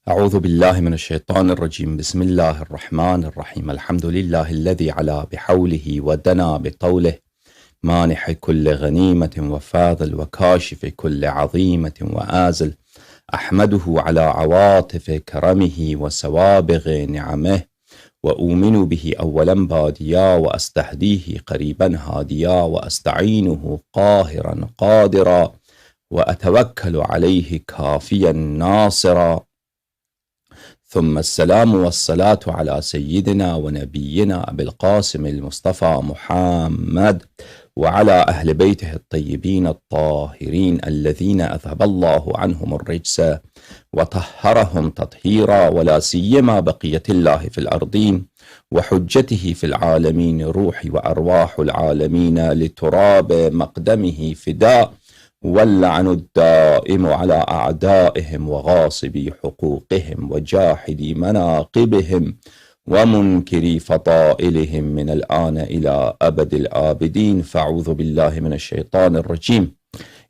أعوذ بالله من الشيطان الرجيم. بسم الله الرحمن الرحيم. الحمد لله الذي علا بحوله ودنا بطوله، مانح كل غنيمة وفاضل وكاشف كل عظيمة وآزل. أحمده على عواطف كرمه وسوابغ نعمه، وأؤمن به أولا باديا، وأستهديه قريبا هاديا، وأستعينه قاهرا قادرا، وأتوكل عليه كافيا ناصرا. ثم السلام والصلاة على سيدنا ونبينا أبي القاسم المصطفى محمد، وعلى أهل بيته الطيبين الطاهرين الذين أذهب الله عنهم الرجس وطهرهم تطهيرا، ولا سيما بقية الله في الأرضين وحجته في العالمين، روحي وأرواح العالمين لتراب مقدمه فداء، واللعن الدائم على أعدائهم وغاصبي حقوقهم وجاحدي مناقبهم ومنكري فضائلهم من الآن إلى أبد الآبدين. فاعوذ بالله من الشيطان الرجيم.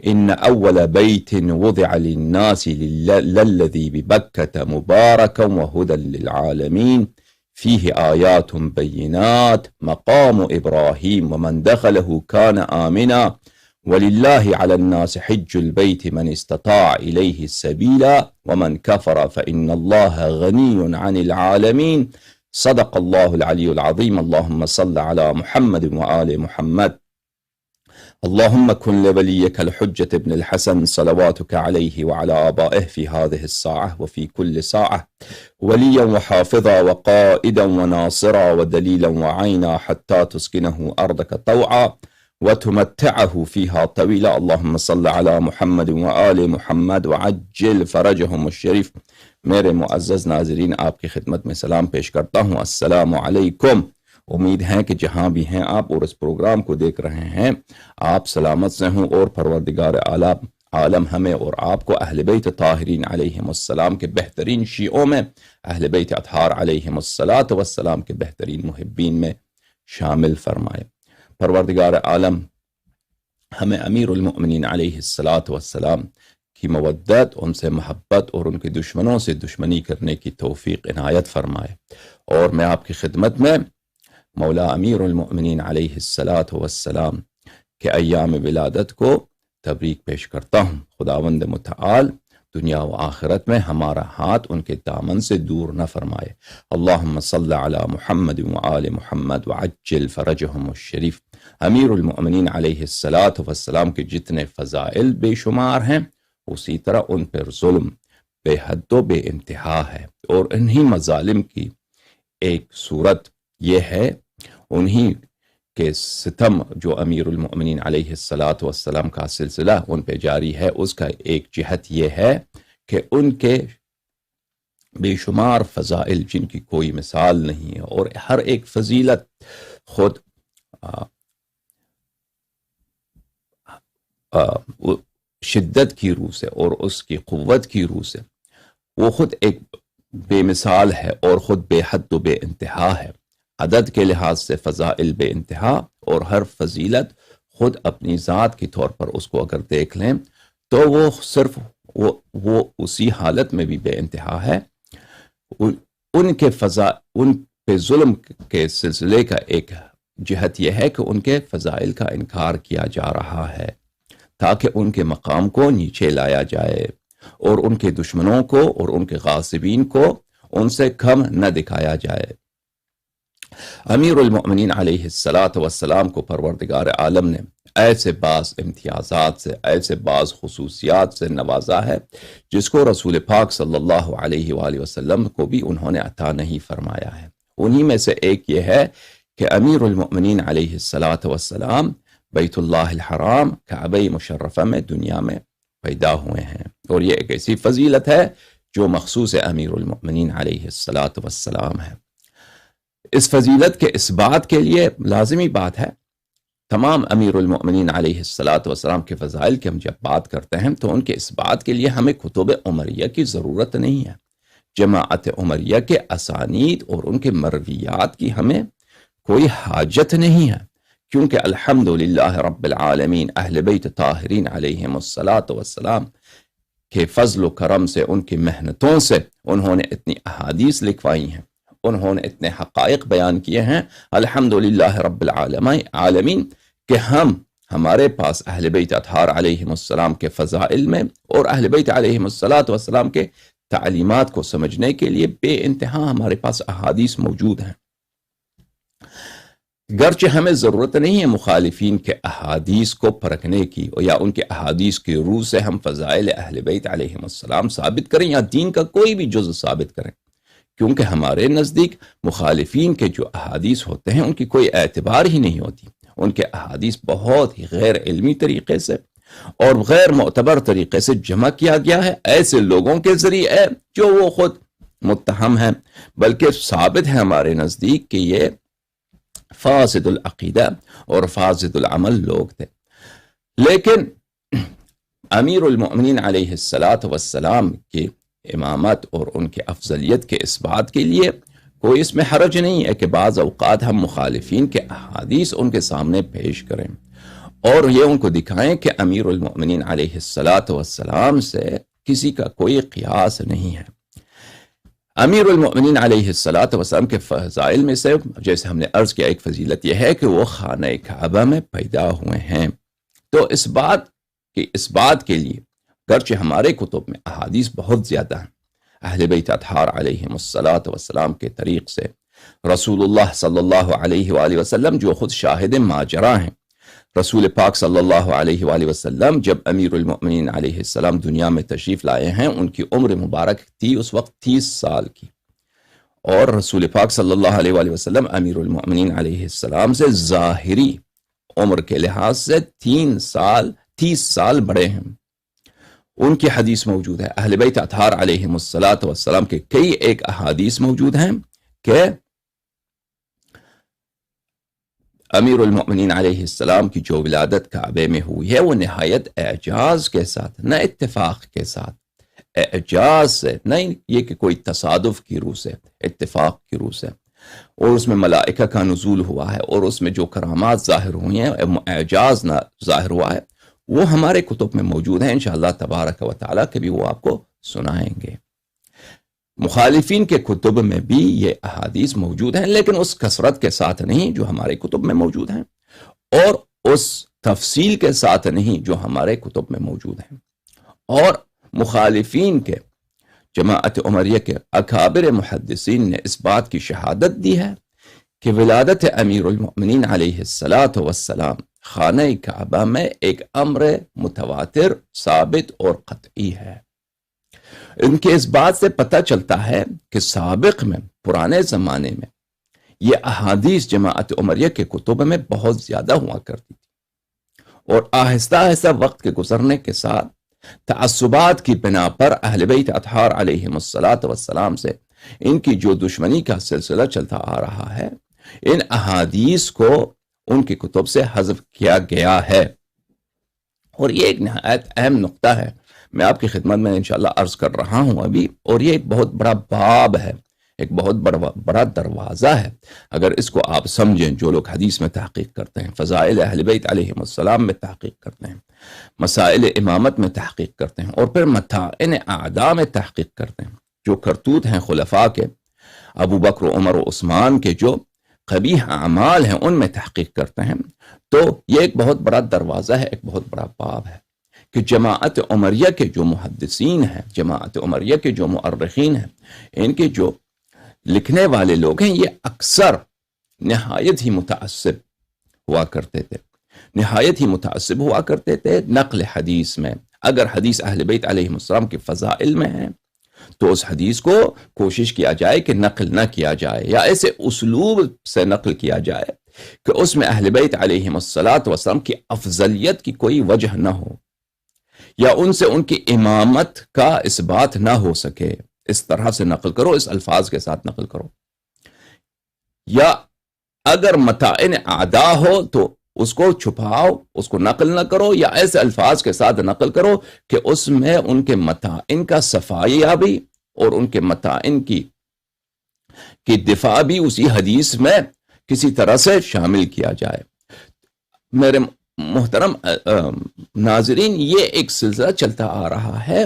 إن أول بيت وضع للناس للذي ببكة مباركا وهدى للعالمين، فيه آيات بينات مقام إبراهيم ومن دخله كان آمنا، ولله على الناس حج البيت من استطاع إليه السبيلا، ومن كفر فإن الله غني عن العالمين. صدق الله العلي العظيم. اللهم صل على محمد وآل محمد. اللهم كن لوليك الحجة ابن الحسن صلواتك عليه وعلى آبائه في هذه الساعة وفي كل ساعة، وليا وحافظا وقائدا وناصرا ودليلا وعينا، حتى تسكنه أرضك طوعا وتمتعه فيها طويلا. اللهم صل على محمد وآل محمد وعجل فرجهم الشریف. میرے معزز ناظرین، آپ کی خدمت میں سلام پیش کرتا ہوں. السلام علیکم. امید ہے کہ جہاں بھی ہیں آپ اور اس پروگرام کو دیکھ رہے ہیں، آپ سلامت سے ہوں، اور پروردگار عالم ہمیں اور آپ کو اہل بیت طاہرین علیہم السلام کے بہترین شیعوں میں، اہل بیت اطہار علیہم السلام کے بہترین محبین میں شامل فرمائے. پروردگار عالم ہمیں امیر المؤمنین علیہ السلام کی مودت، ان سے محبت اور ان کے دشمنوں سے دشمنی کرنے کی توفیق عنایت فرمائے. اور میں آپ کی خدمت میں مولا امیر المؤمنین علیہ السلام کے ایام ولادت کو تبریک پیش کرتا ہوں. خداوند متعال دنیا و آخرت میں ہمارا ہاتھ ان کے دامن سے دور نہ فرمائے. اللہم صل علی محمد وآل محمد وعجل فرجهم الشریف. امیر المؤمنین علیہ السلام کے جتنے فضائل بے شمار ہیں، اسی طرح ان پر ظلم بے حد و بے انتہا ہے، اور انہی مظالم کی ایک صورت یہ ہے، انہی کہ ستم جو امیر المؤمنین علیہ السلام کا سلسلہ ان پہ جاری ہے، اس کا ایک جہت یہ ہے کہ ان کے بے شمار فضائل جن کی کوئی مثال نہیں ہے، اور ہر ایک فضیلت خود شدت کی روح سے اور اس کی قوت کی روح سے وہ خود ایک بے مثال ہے، اور خود بے حد و بے انتہا ہے. عدد کے لحاظ سے فضائل بے انتہا، اور ہر فضیلت خود اپنی ذات کے طور پر اس کو اگر دیکھ لیں تو وہ صرف وہ اسی حالت میں بھی بے انتہا ہے. ان پہ ظلم کے سلسلے کا ایک جہت یہ ہے کہ ان کے فضائل کا انکار کیا جا رہا ہے، تاکہ ان کے مقام کو نیچے لایا جائے، اور ان کے دشمنوں کو اور ان کے غاصبین کو ان سے کم نہ دکھایا جائے. امیر المؤمنین علیہ السلام کو پروردگار عالم نے ایسے بعض امتیازات سے، ایسے بعض خصوصیات سے نوازا ہے جس کو رسول پاک صلی اللہ علیہ وآلہ وسلم کو بھی انہوں نے عطا نہیں فرمایا ہے. انہی میں سے ایک یہ ہے کہ امیر المؤمنین علیہ السلام بیت اللہ الحرام کعبہ مشرفہ میں دنیا میں پیدا ہوئے ہیں، اور یہ ایک ایسی فضیلت ہے جو مخصوص امیر المؤمنین علیہ السلام ہے. اس فضیلت کے اس بات کے لیے لازمی بات ہے، تمام امیر المؤمنین علیہ السلام کے فضائل کی ہم جب بات کرتے ہیں تو ان کے اس بات کے لیے ہمیں کتب عمریہ کی ضرورت نہیں ہے. جماعت عمریہ کے اسانید اور ان کے مرویات کی ہمیں کوئی حاجت نہیں ہے، کیونکہ الحمدللہ رب العالمین اہل بیت طاہرین علیہم السلام کہ فضل و کرم سے، ان کی محنتوں سے انہوں نے اتنی احادیث لکھوائی ہیں، انہوں نے اتنے حقائق بیان کیے ہیں، الحمدللہ رب العالمین، کہ ہمارے پاس اہل بیت اطہار علیہم السلام کے فضائل میں اور اہل بیت علیہم السلام کے تعلیمات کو سمجھنے کے لیے بے انتہا ہمارے پاس احادیث موجود ہیں۔ گرچہ ہمیں ضرورت نہیں ہے مخالفین کے احادیث کو پرکھنے کی یا ان کے احادیث کے روح سے ہم فضائل اہل بیت علیہم السلام ثابت کریں یا دین کا کوئی بھی جز ثابت کریں، کیونکہ ہمارے نزدیک مخالفین کے جو احادیث ہوتے ہیں ان کی کوئی اعتبار ہی نہیں ہوتی، ان کے احادیث بہت ہی غیر علمی طریقے سے اور غیر معتبر طریقے سے جمع کیا گیا ہے ایسے لوگوں کے ذریعے جو وہ خود متہم ہیں، بلکہ ثابت ہے ہمارے نزدیک کہ یہ فاسد العقیدہ اور فاسد العمل لوگ تھے۔ لیکن امیر المؤمنین علیہ السلام کی امامت اور ان کے افضلیت کے اس بات کے لیے کوئی اس میں حرج نہیں ہے کہ بعض اوقات ہم مخالفین کے احادیث ان کے سامنے پیش کریں اور یہ ان کو دکھائیں کہ امیر المؤمنین علیہ السلام سے کسی کا کوئی قیاس نہیں ہے۔ امیر المؤمنین علیہ السلام کے فضائل میں سے جیسے ہم نے عرض کیا ایک فضیلت یہ ہے کہ وہ خانہ کعبہ میں پیدا ہوئے ہیں، تو اس بات کے لیے گرچہ ہمارے کتب میں احادیث بہت زیادہ ہیں اہل بیت اطہار علیہم السلام کے طریق سے، رسول اللہ صلی اللہ علیہ وآلہ وسلم جو خود شاہد ماجرا ہیں، رسول پاک صلی اللہ علیہ وآلہ وسلم جب امیر المؤمنین علیہ السلام دنیا میں تشریف لائے ہیں ان کی عمر مبارک تھی اس وقت 30 سال کی، اور رسول پاک صلی اللہ علیہ وآلہ وسلم امیر المؤمنین علیہ السلام سے ظاہری عمر کے لحاظ سے 30 سال بڑے ہیں۔ ان کی حدیث موجود ہے، اہل بیت اطہار علیہم السلام کے کئی ایک احادیث موجود ہیں کہ امیر المؤمنین علیہ السلام کی جو ولادت کعبے میں ہوئی ہے وہ نہایت اعجاز کے ساتھ، نہ اتفاق کے ساتھ، اعجاز سے، نہ یہ کہ کوئی تصادف کی روح سے، اتفاق کی روح سے، اور اس میں ملائکہ کا نزول ہوا ہے اور اس میں جو کرامات ظاہر ہوئی ہیں، اعجاز نہ ظاہر ہوا ہے، وہ ہمارے کتب میں موجود ہیں، انشاءاللہ تبارک و تعالیٰ کبھی وہ آپ کو سنائیں گے۔ مخالفین کے کتب میں بھی یہ احادیث موجود ہیں لیکن اس کثرت کے ساتھ نہیں جو ہمارے کتب میں موجود ہیں اور اس تفصیل کے ساتھ نہیں جو ہمارے کتب میں موجود ہیں، اور مخالفین کے جماعت عمریہ کے اکابر محدثین نے اس بات کی شہادت دی ہے کہ ولادت امیر المؤمنین علیہ السلام خانہ کعبہ میں ایک امر متواتر، ثابت اور قطعی ہے۔ ان کے اس بات سے پتہ چلتا ہے کہ سابق میں، پرانے زمانے میں، یہ احادیث جماعت عمریہ کے کتب میں بہت زیادہ ہوا کرتی تھی، اور آہستہ آہستہ وقت کے گزرنے کے ساتھ تعصبات کی بنا پر اہل بیت اطہار علیہم السلام سے ان کی جو دشمنی کا سلسلہ چلتا آ رہا ہے، ان احادیث کو ان کی کتب سے حذف کیا گیا ہے، اور یہ ایک نہایت اہم نقطہ ہے، میں آپ کی خدمت میں انشاءاللہ عرض کر رہا ہوں ابھی، اور یہ ایک بہت بڑا باب ہے، ایک بہت بڑا دروازہ ہے۔ اگر اس کو آپ سمجھیں، جو لوگ حدیث میں تحقیق کرتے ہیں، فضائل اہل بیت علیہم السلام میں تحقیق کرتے ہیں، مسائل امامت میں تحقیق کرتے ہیں، اور پھر متاعن اعداء میں تحقیق کرتے ہیں، جو کرتوت ہیں خلفاء کے، ابو بکر و عمر و عثمان کے جو قبیح اعمال ہیں ان میں تحقیق کرتے ہیں، تو یہ ایک بہت بڑا دروازہ ہے، ایک بہت بڑا باب ہے کہ جماعت عمریہ کے جو محدثین ہیں، جماعت عمریہ کے جو مؤرخین ہیں، ان کے جو لکھنے والے لوگ ہیں، یہ اکثر نہایت ہی متعصب ہوا کرتے تھے، نہایت ہی متعصب ہوا کرتے تھے نقل حدیث میں۔ اگر حدیث اہل بیت علیہم السلام کے فضائل میں ہے تو اس حدیث کو کوشش کیا جائے کہ نقل نہ کیا جائے، یا ایسے اسلوب سے نقل کیا جائے کہ اس میں اہل بیت علیہم السلام کی افضلیت کی کوئی وجہ نہ ہو، یا ان سے ان کی امامت کا اس بات نہ ہو سکے۔ اس طرح سے نقل کرو، اس الفاظ کے ساتھ نقل کرو، یا اگر متاعن اعداء ہو تو اس کو چھپاؤ، اس کو نقل نہ کرو، یا ایسے الفاظ کے ساتھ نقل کرو کہ اس میں ان کے متاعن کا صفائی بھی اور ان کے متاعن کی دفاع بھی اسی حدیث میں کسی طرح سے شامل کیا جائے۔ میرے محترم ناظرین، یہ ایک سلسلہ چلتا آ رہا ہے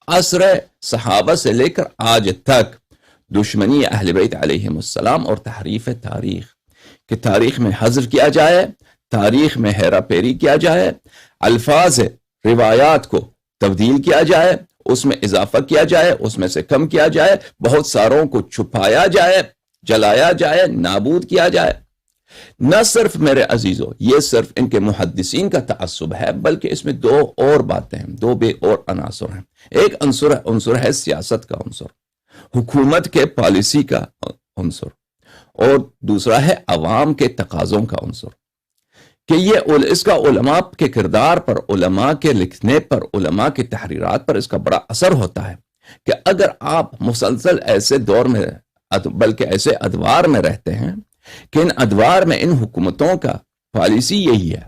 عصر صحابہ سے لے کر آج تک دشمنی اہل بیت علیہم السلام اور تحریف تاریخ، کہ تاریخ میں حذف کیا جائے، تاریخ میں ہیرا پھیری کیا جائے، الفاظ روایات کو تبدیل کیا جائے، اس میں اضافہ کیا جائے، اس میں سے کم کیا جائے، بہت ساروں کو چھپایا جائے، جلایا جائے، نابود کیا جائے۔ نہ صرف میرے عزیزو یہ صرف ان کے محدثین کا تعصب ہے، بلکہ اس میں دو اور باتیں ہیں، دو بے اور عناصر ہیں۔ ایک عنصر ہے سیاست کا عنصر، حکومت کے پالیسی کا عنصر، اور دوسرا ہے عوام کے تقاضوں کا عنصر، کہ یہ اس کا علماء کے کردار پر، علماء کے لکھنے پر، علماء کی تحریرات پر اس کا بڑا اثر ہوتا ہے، کہ اگر آپ مسلسل ایسے دور میں بلکہ ایسے ادوار میں رہتے ہیں کہ ان ادوار میں ان حکومتوں کا پالیسی یہی ہے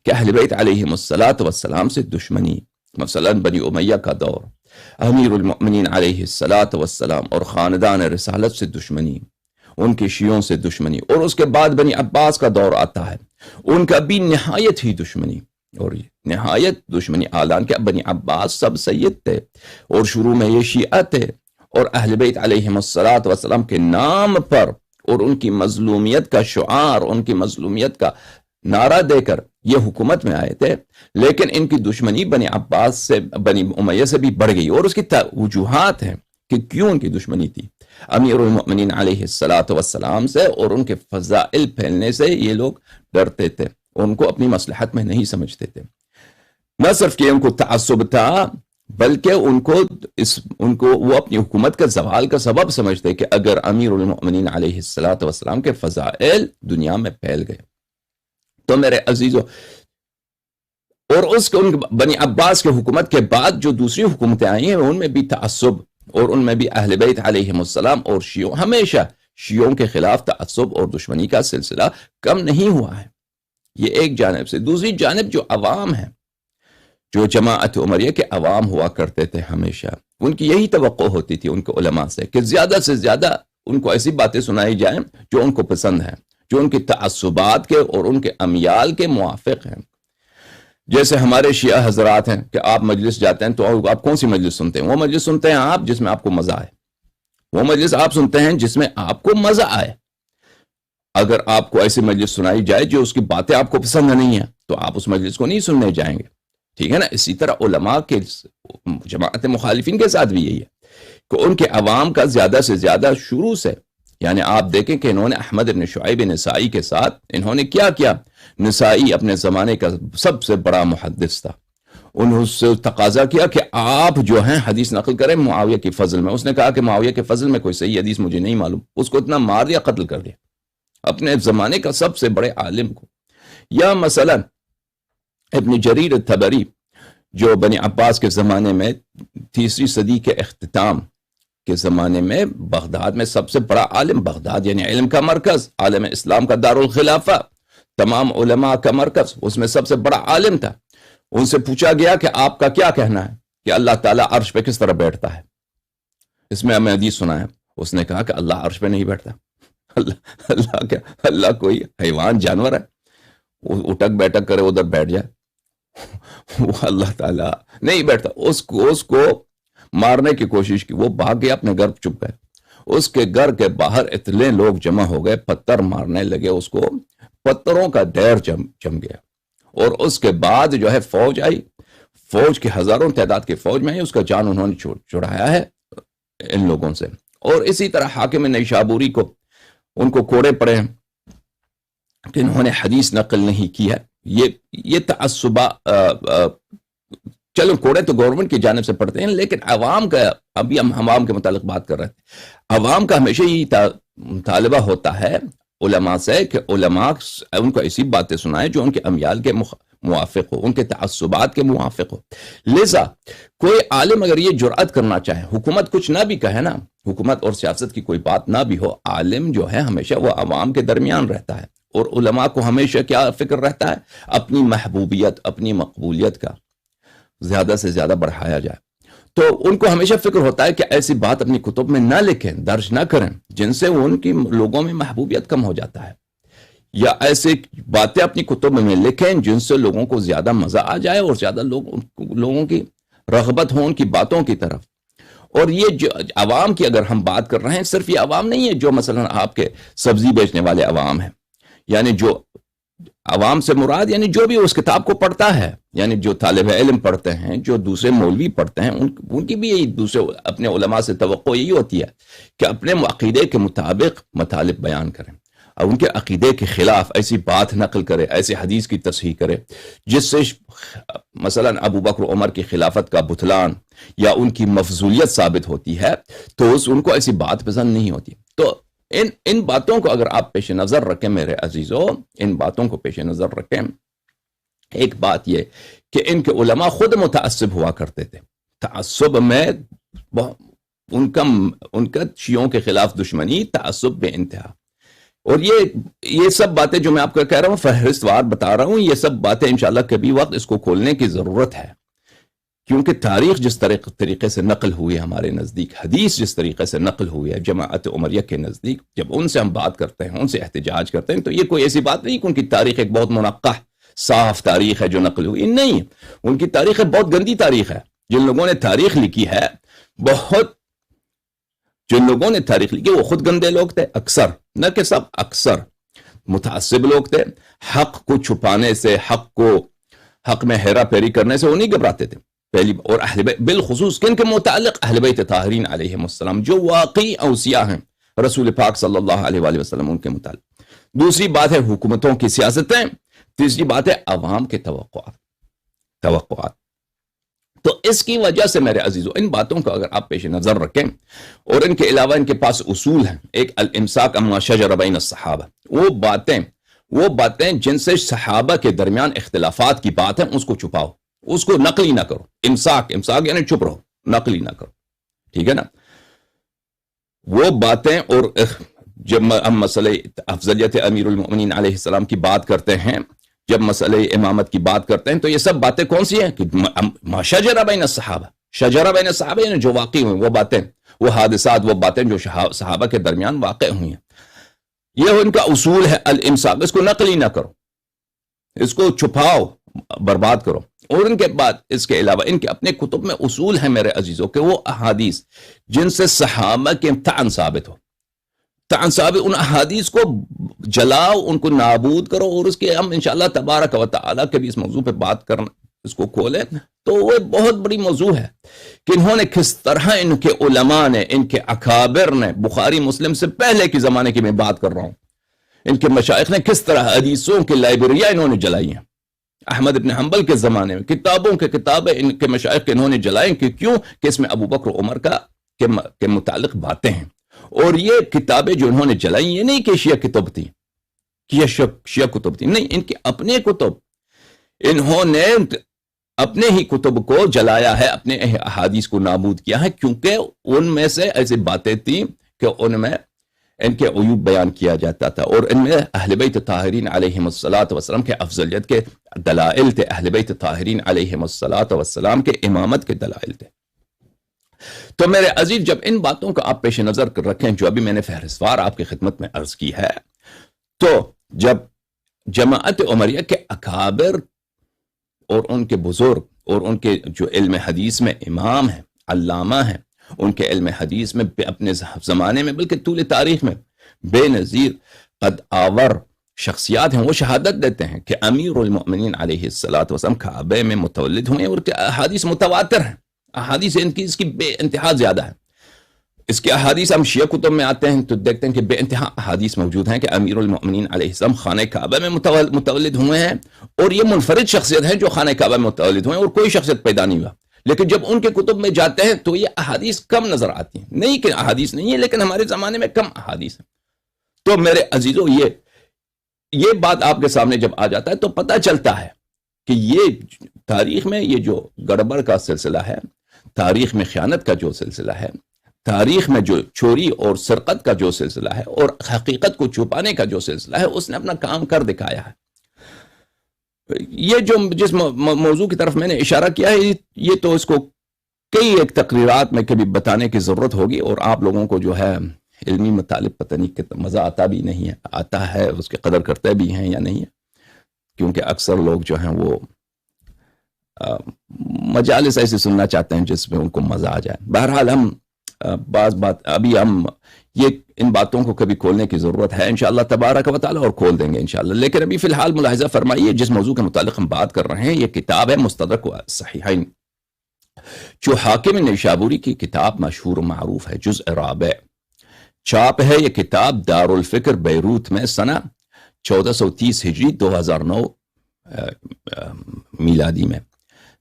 کہ اہل بیت علیہم السلام سے دشمنی، مثلا بنی امیہ کا دور، امیر المؤمنین علیہ السلام اور خاندان رسالت سے دشمنی، ان کے شیعوں سے دشمنی، اور اس کے بعد بنی عباس کا دور آتا ہے، ان کا بھی نہایت ہی دشمنی، اور نہایت دشمنی اعلان کیا۔ بنی عباس سب سید تھے اور شروع میں یہ شیعہ تھے، اور اہل بیت علیہم السلام کے نام پر اور ان کی مظلومیت کا شعار، ان کی مظلومیت کا نعرہ دے کر یہ حکومت میں آئے تھے، لیکن ان کی دشمنی بنی عباس سے، بنی امیہ سے بھی بڑھ گئی، اور اس کی وجوہات ہیں کہ کیوں ان کی دشمنی تھی۔ امیر المؤمنین علیہ السلام سے اور ان کے فضائل پھیلنے سے یہ لوگ ڈرتے تھے، ان کو اپنی مصلحت میں نہیں سمجھتے تھے۔ نہ صرف کہ ان کو تعصب تھا، بلکہ ان کو وہ اپنی حکومت کا زوال کا سبب سمجھتے کہ اگر امیر المؤمنین علیہ السلام کے فضائل دنیا میں پھیل گئے تو میرے عزیزو، اور ان بنی عباس کے حکومت کے بعد جو دوسری حکومتیں آئی ہیں ان میں بھی تعصب، اور ان میں بھی اہل بیت علیہم السلام اور شیعوں، ہمیشہ شیعوں کے خلاف تعصب اور دشمنی کا سلسلہ کم نہیں ہوا ہے۔ یہ ایک جانب سے۔ دوسری جانب جو عوام ہیں، جو جماعت عمریہ کے عوام ہوا کرتے تھے، ہمیشہ ان کی یہی توقع ہوتی تھی ان کے علماء سے کہ زیادہ سے زیادہ ان کو ایسی باتیں سنائی جائیں جو ان کو پسند ہیں، جو ان کی تعصبات کے اور ان کے امیال کے موافق ہیں۔ جیسے ہمارے شیعہ حضرات ہیں کہ آپ مجلس جاتے ہیں تو آپ کون سی مجلس سنتے ہیں؟ وہ مجلس سنتے ہیں آپ جس میں آپ کو مزہ آئے، وہ مجلس آپ سنتے ہیں جس میں آپ کو مزہ آئے۔ اگر آپ کو ایسی مجلس سنائی جائے جو اس کی باتیں آپ کو پسند نہیں ہیں تو آپ اس مجلس کو نہیں سننے جائیں گے، ٹھیک ہے نا؟ اسی طرح علماء کے جماعت مخالفین کے ساتھ بھی یہی ہے کہ ان کے عوام کا زیادہ سے زیادہ شروع سے، یعنی آپ دیکھیں کہ انہوں نے احمد بن شعیب نسائی کے ساتھ انہوں نے کیا کیا۔ نسائی اپنے زمانے کا سب سے بڑا محدث تھا، انہوں سے تقاضا کیا کہ آپ جو ہیں حدیث نقل کریں معاویہ کی فضل میں۔ اس نے کہا کہ معاویہ کے فضل میں کوئی صحیح حدیث مجھے نہیں معلوم، اس کو اتنا مار دیا، قتل کر دیا، اپنے زمانے کا سب سے بڑے عالم کو۔ یا مثلا ابن جریر الطبری جو بنی عباس کے زمانے میں تیسری صدی کے اختتام کے زمانے میں بغداد میں سب سے بڑا عالم، بغداد یعنی علم کا مرکز، عالم اسلام کا دارالخلافہ، تمام علماء کا مرکز، اس میں سب سے بڑا عالم تھا۔ ان سے پوچھا گیا کہ آپ کا کیا کہنا ہے کہ اللہ تعالیٰ عرش پہ کس طرح بیٹھتا ہے؟ اس میں ہمیں حدیث سنا ہے۔ اس نے کہا کہ اللہ عرش پہ نہیں بیٹھتا۔ اللہ کوئی حیوان جانور ہے؟ وہ اٹک بیٹھک کرے ادھر بیٹھ جائے؟ وہ اللہ تعالیٰ نہیں بیٹھتا۔ اس کو مارنے کی کوشش کی، وہ بھاگ گیا، اپنے گھر چپ گئے۔ اس کے گھر کے باہر اتنے لوگ جمع ہو گئے، پتھر مارنے لگے اس کو، پتھروں کا ڈھیر جم گیا۔ اور اس کے بعد جو ہے فوج آئی، فوج کی ہزاروں تعداد کی فوج میں آئی، اس کا جان انہوں نے چھڑایا ہے ان لوگوں سے۔ اور اسی طرح حاکم نیشابوری کو، ان کو کوڑے پڑے ہیں کہ انہوں نے حدیث نقل نہیں کی ہے۔ یہ تعصبہ، چلو کوڑے تو گورنمنٹ کی جانب سے پڑتے ہیں، لیکن عوام کا، ابھی ہم عوام کے متعلق بات کر رہے تھے، عوام کا ہمیشہ یہ مطالبہ ہوتا ہے علماء سے کہ علماء ان کو ایسی باتیں سنائیں جو ان کے امیال کے موافق ہو، ان کے تعصبات کے موافق ہو۔ لذا کوئی عالم اگر یہ جرأت کرنا چاہے، حکومت کچھ نہ بھی کہے نا، حکومت اور سیاست کی کوئی بات نہ بھی ہو، عالم جو ہے ہمیشہ وہ عوام کے درمیان رہتا ہے، اور علماء کو ہمیشہ کیا فکر رہتا ہے؟ اپنی محبوبیت، اپنی مقبولیت کا زیادہ سے زیادہ بڑھایا جائے۔ تو ان کو ہمیشہ فکر ہوتا ہے کہ ایسی بات اپنی کتب میں نہ لکھیں، درج نہ کریں جن سے ان کی لوگوں میں محبوبیت کم ہو جاتا ہے، یا ایسے باتیں اپنی کتب میں لکھیں جن سے لوگوں کو زیادہ مزہ آ جائے اور زیادہ لوگوں کی رغبت ہو ان کی باتوں کی طرف. اور یہ جو عوام کی اگر ہم بات کر رہے ہیں، صرف یہ عوام نہیں ہے جو مثلا آپ کے سبزی بیچنے والے عوام ہیں، یعنی جو عوام سے مراد یعنی جو بھی اس کتاب کو پڑھتا ہے، یعنی جو طالب علم پڑھتے ہیں، جو دوسرے مولوی پڑھتے ہیں، ان کی بھی یہی دوسرے اپنے علماء سے توقع یہی ہوتی ہے کہ اپنے عقیدے کے مطابق مطالب بیان کریں، اور ان کے عقیدے کے خلاف ایسی بات نقل کرے، ایسے حدیث کی تصحیح کرے جس سے مثلا ابو بکر و عمر کی خلافت کا بطلان یا ان کی مفضولیت ثابت ہوتی ہے، تو ان کو ایسی بات پسند نہیں ہوتی. تو ان باتوں کو اگر آپ پیش نظر رکھیں میرے عزیزو، ان باتوں کو پیش نظر رکھیں. ایک بات یہ کہ ان کے علماء خود متعصب ہوا کرتے تھے، تعصب میں ان کا شیعوں کے خلاف دشمنی، تعصب بے انتہا. اور یہ سب باتیں جو میں آپ کو کہہ رہا ہوں، فہرست وار بتا رہا ہوں، یہ سب باتیں انشاءاللہ کبھی وقت اس کو کھولنے کی ضرورت ہے، کیونکہ تاریخ جس طریقے سے نقل ہوئی ہے ہمارے نزدیک، حدیث جس طریقے سے نقل ہوئی ہے جماعت عمریہ کے نزدیک، جب ان سے ہم بات کرتے ہیں، ان سے احتجاج کرتے ہیں، تو یہ کوئی ایسی بات نہیں کہ ان کی تاریخ ایک بہت منقح صاف تاریخ ہے جو نقل ہوئی. نہیں، ان کی تاریخ بہت گندی تاریخ ہے. جن لوگوں نے تاریخ لکھی ہے، جن لوگوں نے تاریخ لکھی وہ خود گندے لوگ تھے، اکثر، نہ کہ سب، اکثر متعصب لوگ تھے. حق کو چھپانے سے، حق میں ہیرا پھیری کرنے سے وہ نہیں گھبراتے تھے. پہلی اور اہل بیت بالخصوص کن کے متعلق؟ اہل بیت طاہرین علیہم السلام، جو واقعی اوصیاء ہیں رسول پاک صلی اللہ علیہ وآلہ وسلم، ان کے متعلق. دوسری بات ہے حکومتوں کی سیاستیں. تیسری بات ہے عوام کے توقعات. تو اس کی وجہ سے میرے عزیزو، ان باتوں کو اگر آپ پیش نظر رکھیں، اور ان کے علاوہ ان کے پاس اصول ہیں. ایک الامساک عما شجر بین الصحابہ، وہ باتیں جن سے صحابہ کے درمیان اختلافات کی بات ہے، اس کو چھپاؤ، اس کو نقلی نہ کرو. امساک یعنی چپ رہو، نقلی نہ کرو، ٹھیک ہے نا. وہ باتیں، اور جب ہم مسئلہ افضلیت امیر المؤمنین علیہ السلام کی بات کرتے ہیں، جب مسئلہ امامت کی بات کرتے ہیں، تو یہ سب باتیں کون سی ہیں؟ کہ ما شجر بین الصحابہ، شجر بین الصحابہ یعنی جو واقعی ہوئی، وہ باتیں، وہ حادثات، وہ باتیں جو صحابہ کے درمیان واقع ہوئی ہیں. یہ ان کا اصول ہے الامساک. اس کو نقلی نہ کرو، اس کو چھپاؤ، برباد کرو. اور ان کے بعد اس کے علاوہ ان کے اپنے کتب میں اصول ہیں میرے عزیزوں کہ وہ احادیث جن سے صحابہ کے طعن ثابت ہو، ان احادیث کو جلاؤ، ان کو نابود کرو. اور اس کے ہم انشاءاللہ تبارک و تعالیٰ کے بھی اس موضوع پہ بات کرنا، اس کو کھولیں، تو وہ بہت بڑی موضوع ہے کہ انہوں نے کس طرح، ان کے علماء نے، ان کے اکابر نے، بخاری مسلم سے پہلے کے زمانے کی میں بات کر رہا ہوں، ان کے مشائخ نے کس طرح حدیثوں کی لائبریریاں انہوں نے جلائی ہیں. احمد ابن حنبل کے زمانے میں کتابیں ان کے مشائخ کے انہوں نے جلائیں. کہ کیوں؟ کہ اس میں ابو بکر و عمر کے متعلق باتیں ہیں. اور یہ کتابیں جو انہوں نے جلائیں، یہ نہیں کہ شیعہ کتب تھی، شیعہ کتب تھی، نہیں، ان کے اپنے کتب، انہوں نے اپنے ہی کتب کو جلایا ہے، اپنے احادیث کو نابود کیا ہے، کیونکہ ان میں سے ایسی باتیں تھیں کہ ان میں ان کے عیوب بیان کیا جاتا تھا، اور ان میں اہل بیت طاہرین علیہم السلام کے افضلیت کے دلائل تھے، اہل بیت طاہرین علیہم السلام کے امامت کے دلائل تھے. تو میرے عزیز، جب ان باتوں کو آپ پیش نظر رکھیں جو ابھی میں نے فہرستوار آپ کی خدمت میں عرض کی ہے، تو جب جماعت عمریہ کے اکابر اور ان کے بزرگ اور ان کے جو علم حدیث میں امام ہیں، علامہ ہیں، ان کے علم حدیث میں اپنے زمانے میں بلکہ طول تاریخ میں بے نظیر قد آور شخصیات ہیں، وہ شہادت دیتے ہیں کہ امیر المؤمنین علیہ السلام کعبے میں متولد ہوئے، اور کہ احادیث متواتر ہیں، احادیث اس کی بے انتہا زیادہ ہے. اس کی احادیث ہم شیعہ کتب میں آتے ہیں تو دیکھتے ہیں کہ بے انتہا احادیث موجود ہیں کہ امیر المؤمنین علیہ السلام خانہ کعبہ میں متولد ہوئے ہیں، اور یہ منفرد شخصیت ہے جو خانہ کعبہ میں متولد ہوئے ہیں، اور کوئی شخصیت پیدا نہیں ہوا. لیکن جب ان کے کتب میں جاتے ہیں تو یہ احادیث کم نظر آتی ہیں. نہیں کہ احادیث نہیں ہے، لیکن ہمارے زمانے میں کم احادیث ہیں. تو میرے عزیزو، یہ بات آپ کے سامنے جب آ جاتا ہے تو پتہ چلتا ہے کہ یہ تاریخ میں یہ جو گڑبڑ کا سلسلہ ہے، تاریخ میں خیانت کا جو سلسلہ ہے، تاریخ میں جو چوری اور سرقت کا جو سلسلہ ہے، اور حقیقت کو چھپانے کا جو سلسلہ ہے، اس نے اپنا کام کر دکھایا ہے. یہ جو جس موضوع کی طرف میں نے اشارہ کیا ہے، یہ تو اس کو کئی ایک تقریرات میں کبھی بتانے کی ضرورت ہوگی، اور آپ لوگوں کو جو ہے علمی مطالب پتہ نہیں کہ مزہ آتا بھی نہیں ہے، آتا ہے، اس کی قدر کرتے بھی ہیں یا نہیں ہے، کیونکہ اکثر لوگ جو ہیں وہ مجالس ایسے سننا چاہتے ہیں جس میں ان کو مزہ آ جائے. بہرحال ہم بعض بات ابھی ہم یہ ان باتوں کو کبھی کھولنے کی ضرورت ہے انشاءاللہ تبارک و تعالی، اور کھول دیں گے انشاءاللہ. لیکن ابھی فی الحال ملاحظہ فرمائیے جس موضوع کے متعلق ہم بات کر رہے ہیں، یہ کتاب ہے مستدرک الصحیحین، جو حاکم نیشابوری کی کتاب مشہور و معروف ہے، جزء رابع. چھاپ ہے یہ کتاب دارالفکر بیروت میں سنہ 1430 ہجری 2009 میلادی میں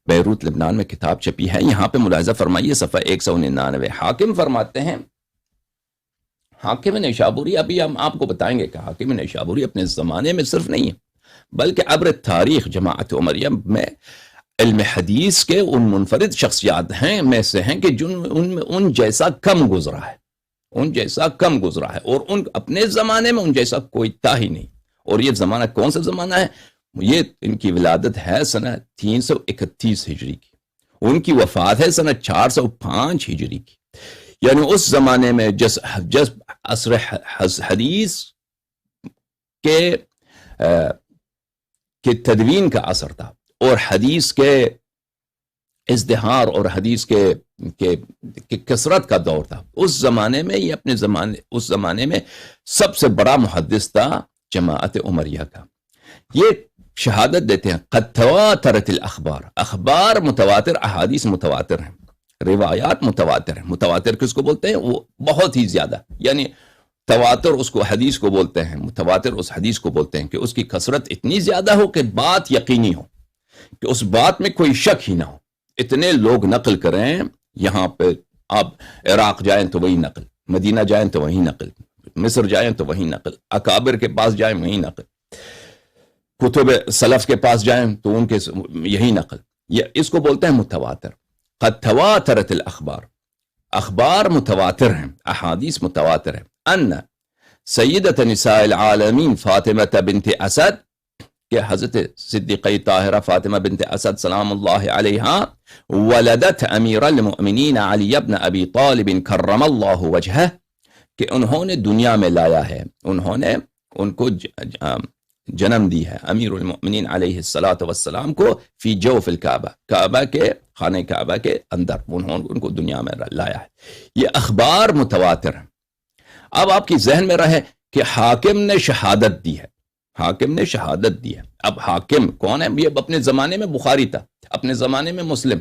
بیروت لبنان میں کتاب چھپی ہے. یہاں پہ ملاحظہ فرمائیے صفحہ 199. حاکم فرماتے ہیں، حاکم نیشابوری، ابھی ہم آپ کو بتائیں گے کہ حاکم نیشابوری اپنے زمانے میں صرف نہیں ہے بلکہ عبر تاریخ جماعت عمریہ میں علم حدیث کے ان منفرد شخصیات ہیں میں سے ہیں کہ جن ان جیسا کم گزرا ہے، ان جیسا کم گزرا ہے، اور ان اپنے زمانے میں ان جیسا کوئی تھا ہی نہیں. اور یہ زمانہ کون سا زمانہ ہے؟ یہ ان کی ولادت ہے سنہ 331 ہجری کی، ان کی وفات ہے سنہ 405 ہجری کی. یعنی اس زمانے میں جس عصر حدیث کے تدوین کا اثر تھا، اور حدیث کے ازدہار اور حدیث کے کثرت کا دور تھا. اس زمانے میں یہ اس زمانے میں سب سے بڑا محدث تھا جماعت عمریہ کا. یہ شہادت دیتے ہیں قد تواترت الاخبار، اخبار متواتر، احادیث متواتر ہیں، روایات متواتر ہیں. متواتر کس کو بولتے ہیں؟ وہ بہت ہی زیادہ، یعنی تواتر اس کو حدیث کو بولتے ہیں، متواتر اس حدیث کو بولتے ہیں کہ اس کی کثرت اتنی زیادہ ہو کہ بات یقینی ہو، کہ اس بات میں کوئی شک ہی نہ ہو. اتنے لوگ نقل کریں، یہاں پہ آپ عراق جائیں تو وہی نقل، مدینہ جائیں تو وہی نقل، مصر جائیں تو وہی نقل، اکابر کے پاس جائیں وہی نقل، کتب سلف کے پاس جائیں تو ان کے یہی نقل. یہ اس کو بولتے ہیں متواتر. قد تواترت الاخبار، اخبار متواتر ہیں، احادیث متواتر ہیں. ان سیدت نساء العالمین فاطمہ بنت اسد، کہ حضرت صدیقہ طاہرہ فاطمہ بنت اسد سلام اللہ علیہا ولدت امیر المؤمنین علی بن ابی طالب کرم اللہ وجہہ، کہ انہوں نے دنیا میں لایا ہے، انہوں نے ان کو جنم دی ہے امیر المؤمنین علیہ السلام کو فی جوف الکعبہ، کعبہ کے خانہ کعبہ کے اندر انہوں نے ان کو دنیا میں لایا ہے. یہ اخبار متواتر ہیں. اب آپ کی ذہن میں رہے کہ حاکم نے شہادت دی ہے، حاکم نے شہادت دی ہے. اب حاکم کون ہے؟ یہ اپنے زمانے میں بخاری تھا، اپنے زمانے میں مسلم،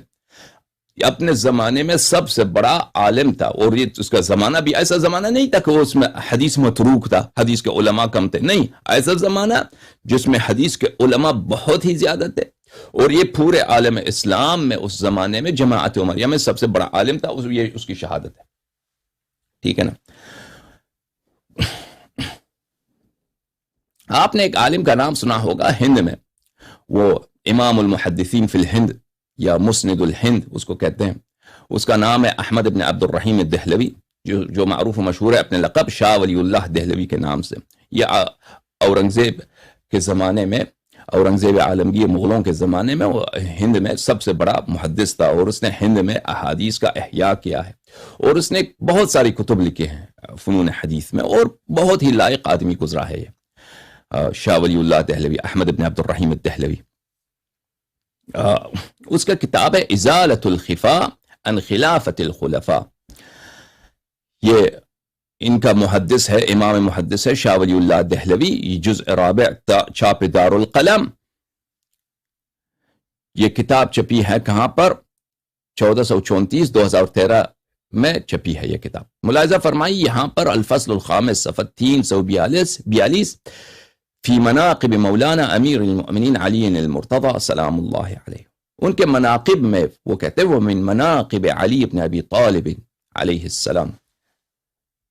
اپنے زمانے میں سب سے بڑا عالم تھا. اور یہ اس کا زمانہ بھی ایسا زمانہ نہیں تھا کہ اس میں حدیث متروک تھا، حدیث کے علماء کم تھے، نہیں، ایسا زمانہ جس میں حدیث کے علماء بہت ہی زیادہ تھے. اور یہ پورے عالم اسلام میں اس زمانے میں جماعت عمریہ میں سب سے بڑا عالم تھا. یہ اس کی شہادت ہے. ٹھیک ہے نا؟ آپ نے ایک عالم کا نام سنا ہوگا ہند میں، وہ امام المحدثین فی الہند یا مسند الہند اس کو کہتے ہیں. اس کا نام ہے احمد بن عبد الرحیم الدہلوی، جو معروف و مشہور ہے اپنے لقب شاہ ولی اللہ دہلوی کے نام سے. یہ اورنگزیب کے زمانے میں، اورنگزیب عالمگیر مغلوں کے زمانے میں وہ ہند میں سب سے بڑا محدث تھا، اور اس نے ہند میں احادیث کا احیاء کیا ہے، اور اس نے بہت ساری کتب لکھے ہیں فنون حدیث میں، اور بہت ہی لائق آدمی گزرا ہے یہ شاہ ولی اللہ دہلوی، احمد بن عبد الرحیم الدہلوی. اس کا کتاب ہے ازالۃ الخفا عن خلافت الخلفاء. یہ ان کا محدث ہے، امام محدث ہے شاہ ولی اللہ دہلوی. یہ جزء رابع، چھاپ دار القلم. یہ کتاب چھپی ہے کہاں پر؟ 1434 2013 میں چھپی ہے یہ کتاب. ملاحظہ فرمائی یہاں پر الفصل الخامس صفحہ 342 فی مناقب مولانا امیر المؤمنین علی المرتضی سلام اللہ علیہ. ان کے مناقب میں وہ کہتے ہیں وہ من مناقب علی بن ابی طالب علیہ السلام،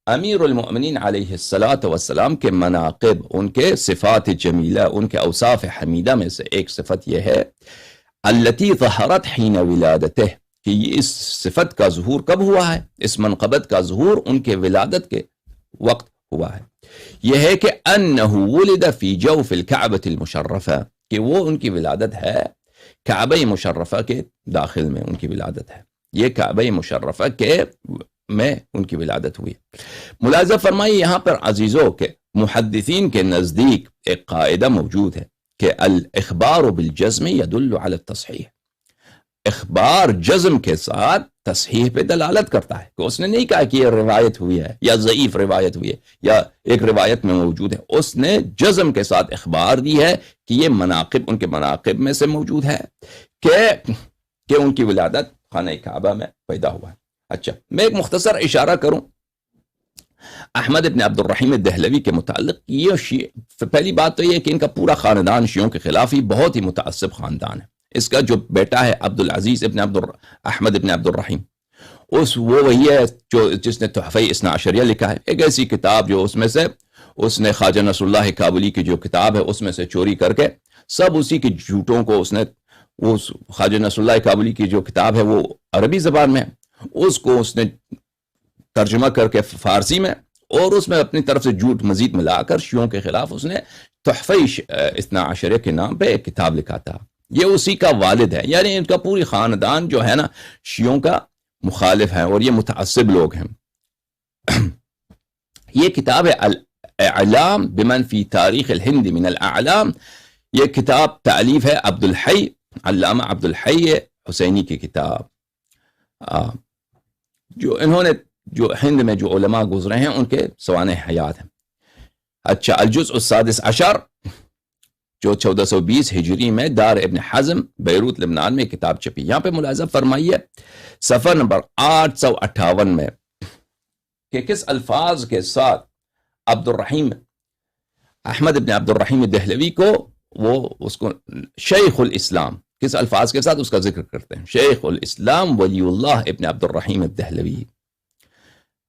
امیر المؤمنین علیہ السلام کے مناقب، ان کے صفات جمیلہ، ان کے اوصاف حمیدہ میں سے ایک صفت یہ ہے التی ظہرت حین ولادتہ، کہ یہ اس صفت کا ظہور کب ہوا ہے؟ اس منقبت کا ظہور ان کے ولادت کے وقت ہوا ہے. یہ ہے کہ انہ ولد فی جوف الکعبۃ المشرفہ، کہ وہ ان کی ولادت ہے کعبہ مشرفہ کے داخل میں ان کی ولادت ہے. یہ کعبہ مشرفہ کے میں ان کی ولادت ہوئی. ملاحظہ فرمائی یہاں پر عزیزوں کے محدثین کے نزدیک ایک قاعدہ موجود ہے کہ الاخبار بالجزم يدل على التصحیح، اخبار جزم کے ساتھ تصحیح پہ دلالت کرتا ہے کہ اس نے نہیں کہا کہ یہ روایت ہوئی ہے یا ضعیف روایت ہوئی ہے یا ایک روایت میں موجود ہے، اس نے جزم کے ساتھ اخبار دی ہے کہ یہ مناقب ان کے مناقب میں سے موجود ہے کہ ان کی ولادت خانہ کعبہ میں پیدا ہوا ہے۔ اچھا، میں ایک مختصر اشارہ کروں احمد ابن عبد الرحیم الدہلوی کے متعلق۔ یہ پہلی بات تو یہ کہ ان کا پورا خاندان شیعوں کے خلاف ہی بہت ہی متعصب خاندان ہے۔ اس کا جو بیٹا ہے عبد العزیز ابن احمد ابن عبد الرحیم، وہ وہی ہے جس نے تحفہ اثنا عشریہ لکھا ہے، ایک ایسی کتاب جو اس میں سے اس نے خواجہ نصر اللہ کابلی کی جو کتاب ہے اس میں سے چوری کر کے سب اسی کے جھوٹوں کو اس نے، وہ خواجہ نصر اللہ کابلی کی جو کتاب ہے وہ عربی زبان میں، اس کو اس نے ترجمہ کر کے فارسی میں، اور اس میں اپنی طرف سے جھوٹ مزید ملا کر شیعوں کے خلاف اس نے تحفہ اثنا عشریہ کے نام پہ ایک کتاب لکھا تھا۔ یہ اسی کا والد ہے، یعنی ان کا پوری خاندان جو ہے نا شیعوں کا مخالف ہے اور یہ متعصب لوگ ہیں۔ یہ کتاب ہے الاعلام بمن فی تاریخ الہند من الاعلام، یہ کتاب تالیف ہے عبد الحی، علامہ عبد الحی حسینی کی کتاب، جو انہوں نے جو ہند میں جو علماء گزرے ہیں ان کے سوانح حیات ہیں۔ اچھا، الجزء السادس عشر جو 1420 ہجری میں دار ابن حزم بیروت لبنان میں کتاب چھپی، یہاں پہ ملاحظہ فرمائیے صفحہ نمبر 858 میں کہ کس الفاظ کے ساتھ عبد الرحیم احمد ابن عبد الرحیم دہلوی کو وہ اس کو شیخ الاسلام کس الفاظ کے ساتھ اس کا ذکر کرتے ہیں، شیخ الاسلام ولی اللہ ابن عبد الرحیم الدہلوی،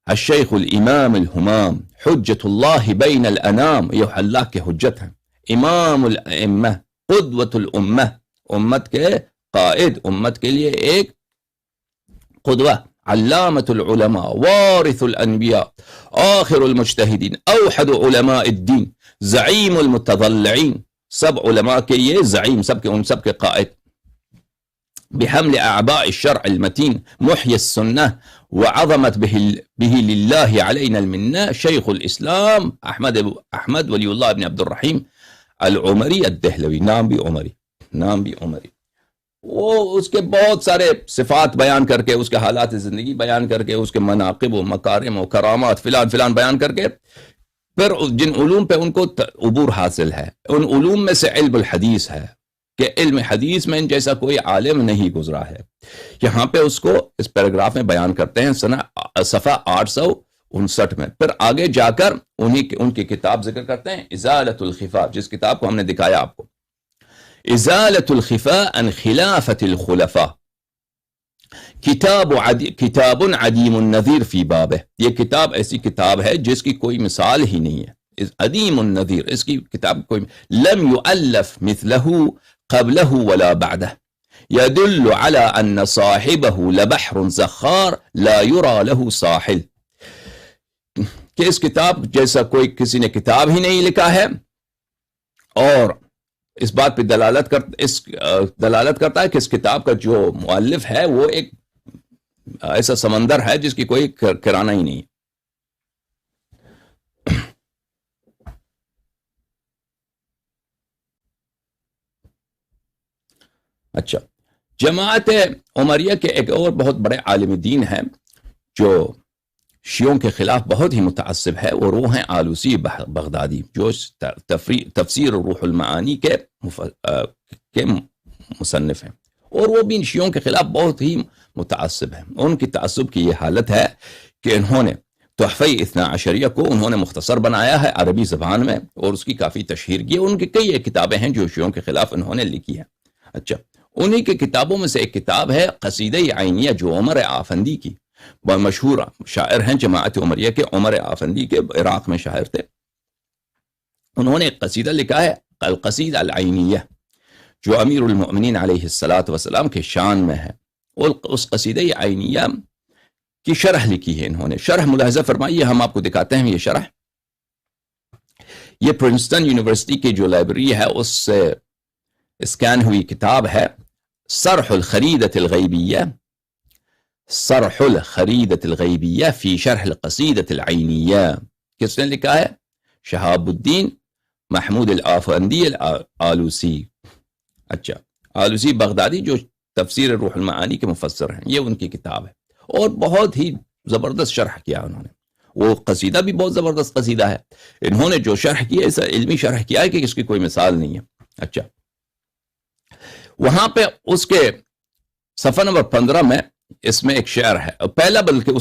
الشیخ الامام الہمام حجت اللہ بین الانام، یہ اللہ کے حجت ہیں، امام الائمہ قدوۃ الامہ، امت کے قائد، امت کے لیے ایک قدوہ، علامۃ العلماء وارث الانبیاء آخر المجتہدین اوحد علماء الدین زعیم المتضلعین، سب علماء کے یہ زعیم، سب کے ان سب کے قائد، بحمل اعباء الشرع المتین محی السنہ وعظمت به للہ علینا المنہ، شیخ الاسلام احمد ولی اللہ ابن عبد الرحیم العمری الدہلوی، نام بھی عمری، وہ اس کے بہت سارے صفات بیان کر کے، اس کے حالات زندگی بیان کر کے، اس کے مناقب و مکارم و کرامات فلان بیان کر کے، پھر جن علوم پہ ان کو عبور حاصل ہے، ان علوم میں سے علم الحدیث ہے کہ علم حدیث میں ان جیسا کوئی عالم نہیں گزرا ہے، یہاں پہ اس کو اس پیراگراف میں بیان کرتے ہیں صفحہ 859 میں۔ پھر آگے جا کر ان کی کتاب ذکر کرتے ہیں ازالۃ الخفا، جس کتاب کو ہم نے دکھایا آپ کو، ازالۃ الخفا عن خلافت الخلفاء، کتاب عدیم النظیر فی بابہ، یہ کتاب ایسی کتاب ہے جس کی کوئی مثال ہی نہیں ہے، عدیم النظیر، اس کی کتاب کوئی لم یؤلف مثلہ قبلہ ولا بعدہ، يدل على ان صاحبه لبحر زخار لا يرى له ساحل، کہ اس کتاب جیسا کوئی کسی نے کتاب ہی نہیں لکھا ہے، اور اس بات پہ دلالت کرتا ہے کہ اس کتاب کا جو مؤلف ہے وہ ایک ایسا سمندر ہے جس کی کوئی کرانہ ہی نہیں۔ اچھا، جماعت عمریہ کے ایک اور بہت بڑے عالم دین ہیں جو شیعوں کے خلاف بہت ہی متعصب ہے، اور وہ ہیں آلوسی بغدادی، جو تفسیر روح المعانی کے مصنف ہیں، اور وہ بھی شیعوں کے خلاف بہت ہی متعصب ہیں۔ ان کی تعصب کی یہ حالت ہے کہ انہوں نے تحفہ اثنا عشریہ کو انہوں نے مختصر بنایا ہے عربی زبان میں، اور اس کی کافی تشہیر کی ہے۔ ان کی کئی کتابیں ہیں جو شیعوں کے خلاف انہوں نے لکھی ہیں۔ اچھا، انہی کی کتابوں میں سے ایک کتاب ہے قصیدہ عینیہ، جو عمر آفندی کی، بہت مشہور شاعر ہیں جماعت عمریہ کے، عمر آفندی کے عراق میں شاعر تھے، انہوں نے ایک قصیدہ لکھا ہے القصیدہ العینیہ، جو امیر المؤمنین علیہ السلام کے شان میں ہے، اور اس قصیدہ عینیہ کی شرح لکھی ہے انہوں نے۔ شرح ملاحظہ فرمائیے، ہم آپ کو دکھاتے ہیں یہ شرح، یہ پرنسٹن یونیورسٹی کی جو لائبریری ہے اس سے اسکین ہوئی کتاب ہے، صرح الخریدۃ الغیبیہ، صرح الخریدۃ الغیبیہ فی شرح القصیدۃ العینیہ، کس نے لکھا ہے؟ شہاب الدین محمود الآفندی الآلوسی۔ اچھا، آلوسی بغدادی جو تفسیر روح المعانی کے مفسر ہیں، یہ ان کی کتاب ہے، اور بہت ہی زبردست شرح کیا انہوں نے. وہ قصیدہ بھی بہت زبردست قصیدہ ہے. انہوں نے جو شرح کیا ایسا علمی شرح کیا ہے کہ اس کی کوئی مثال نہیں ہے. اچھا، وہاں پہ اس کے صفحہ نمبر 15 میں اس میں ایک شعر ہے، پہلا، بلکہ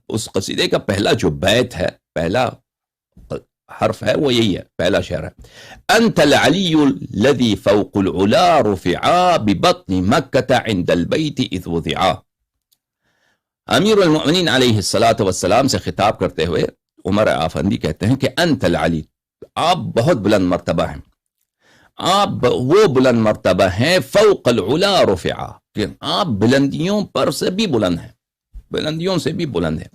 اس قصیدے کا پہلا جو بیت ہے، پہلا حرف ہے، وہ یہی ہے، پہلا شعر ہے: انت العلی الذي فوق العلا رفعا ببطن مکہ عند البیت اذ وضعا. امیر المؤمنین علیہ الصلاۃ والسلام سے خطاب کرتے ہوئے عمر آفندی کہتے ہیں کہ انت العلی، آپ بہت بلند مرتبہ ہیں، آپ وہ بلند مرتبہ ہیں، فوق العلا رفعا، کہ آپ بلندیوں پر سے بھی بلند ہیں، بلندیوں سے بھی بلند ہیں.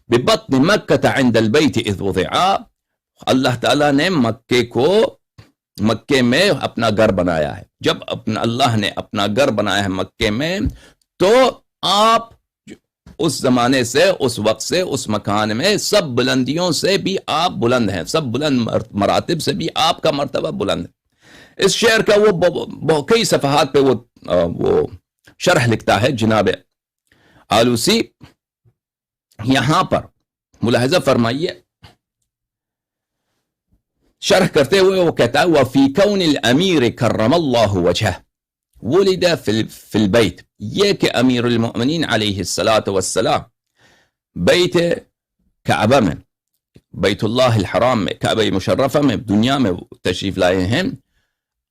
ببطن مکہ عند البیت اذ وضعا، اللہ تعالیٰ نے مکے میں اپنا گھر بنایا ہے. جب اللہ نے اپنا گھر بنایا ہے مکے میں، تو آپ اس زمانے سے، اس وقت سے، اس مکان میں سب بلندیوں سے بھی آپ بلند ہیں، سب بلند مراتب سے بھی آپ کا مرتبہ بلند ہے. اس شعر کا وہ کئی صفحات پہ وہ شرح لکھتا ہے جناب آلوسی. یہاں پر ملاحظہ فرمائیے، شرح کرتے ہوئے وہ کہتا ہے: وَفِي كَوْنِ الْأَمِيرِ كَرَّمَ اللَّهُ وَجْهَهُ وُلِدَ فِي الْبَيْتِ، یہ کہ امیر المؤمنین علیہ الصلاۃ والسلام بیت کعبہ میں، بیت اللہ الحرام میں، کعبہ مشرفہ میں، دنیا میں تشریف لائے ہیں.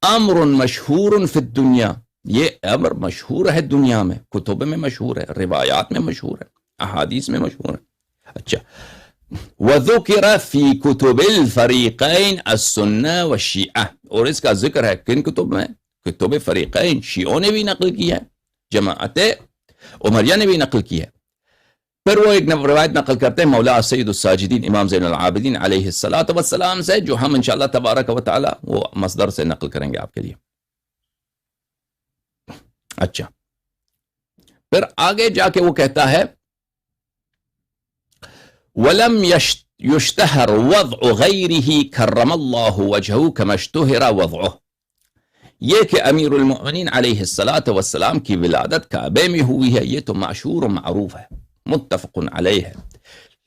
امر مشہور فی الدنیا، یہ امر مشہور ہے دنیا میں، کتب میں مشہور ہے، روایات میں مشہور ہے، احادیث میں مشہور ہے. اچھا، وَذُكِرَ فِي كُتُبِ الْفَرِيقَيْنِ السُّنَّةِ وَالشِّيعَةِ، اور اس کا ذکر ہے کن کتب میں؟ کتب فریقین، شیعوں نے بھی نقل کی ہے، جماعت عمریہ نے بھی نقل کی ہے. پھر وہ ایک روایت نقل کرتے ہیں مولا سید الساجدین امام زین العابدین علیہ الصلاۃ والسلام سے، جو ہم انشاءاللہ تبارک و تعالی وہ مصدر سے نقل کریں گے آپ کے لیے. اچھا، پھر آگے جا کے وہ کہتا ہے: وَلَمْ يُشْتَهَرْ وَضْعُ غَيْرِهِ كَرَّمَ اللَّهُ وَجْهُ كَمَا اشْتُهِرَ وَضْعُهُ، یہ کہ امیر المؤمنین علیہ الصلاۃ والسلام کی ولادت کعبے میں ہوئی ہے، یہ تو معشور و معروف ہے، متفق علیہ ہے.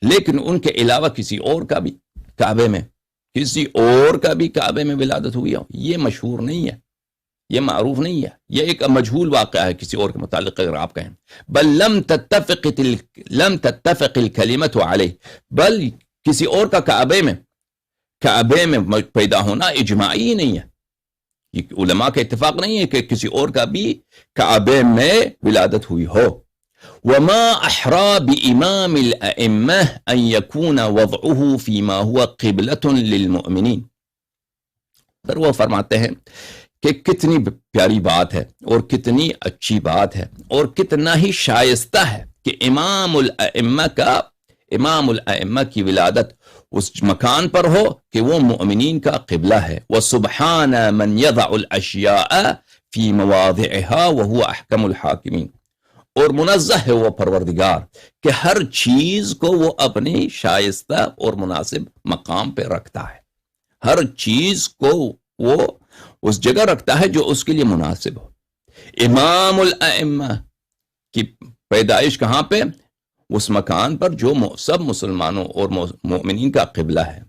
لیکن ان کے علاوہ کسی اور کا بھی کعبے میں ولادت ہوئی ہے، یہ مشہور نہیں ہے، یہ معروف نہیں ہے، یہ ایک مجہول واقعہ ہے کسی اور کے متعلق اگر آپ کہیں. بل لم تتفق الکلمۃ علیہ، بل کسی اور کا کعبے میں پیدا ہونا اجماعی ہی نہیں ہے، یہ علماء کا اتفاق نہیں ہے کہ کسی اور کا بھی کعبے میں ولادت ہوئی ہو. وما احرى بامام الائمه ان يكون وضعه فيما هو قبلة للمؤمنين. پھر وہ فرماتے ہیں کہ کتنی پیاری بات ہے اور کتنی اچھی بات ہے اور کتنا ہی شائستہ ہے کہ امام الائمہ کی ولادت اس مکان پر ہو کہ وہ مؤمنین کا قبلہ ہے. وسبحان من يضع الاشیاء فی مواضعها وهو احکم الحاکمین، اور منزہ ہے وہ پروردگار کہ ہر چیز کو وہ اپنی شائستہ اور مناسب مقام پہ رکھتا ہے، ہر چیز کو وہ اس جگہ رکھتا ہے جو اس کے لیے مناسب ہو. امام الائمہ کی پیدائش کہاں پہ؟ اس مکان پر جو سب مسلمانوں اور مومنین کا قبلہ ہے.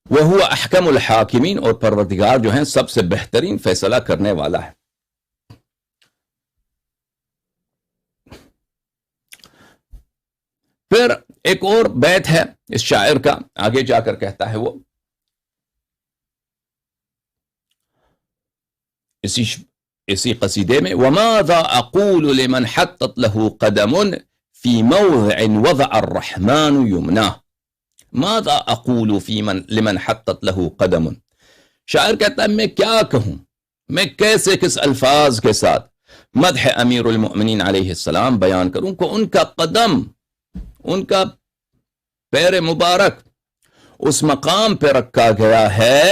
وَهُوَ أَحْكَمُ الْحَاكِمِينَ، اور پروردگار جو ہیں سب سے بہترین فیصلہ کرنے والا ہے. پھر ایک اور بیت ہے اس شاعر کا، آگے جا کر کہتا ہے وہ اسی قصیدے میں: وَمَاذَا أَقُولُ لِمَنْ حَطَّتْ لَهُ قَدَمٌ فِي مَوْضِعٍ وَضَعَ الرَّحْمَنُ يُمْنَاهُ. ماذا اقول لمن حطت له قدم، شاعر کہتا ہے میں کیا کہوں، میں کیسے کس الفاظ کے ساتھ مدح امیر المؤمنین علیہ السلام بیان کروں کہ ان کا قدم، ان کا پیر مبارک اس مقام پہ رکھا گیا ہے،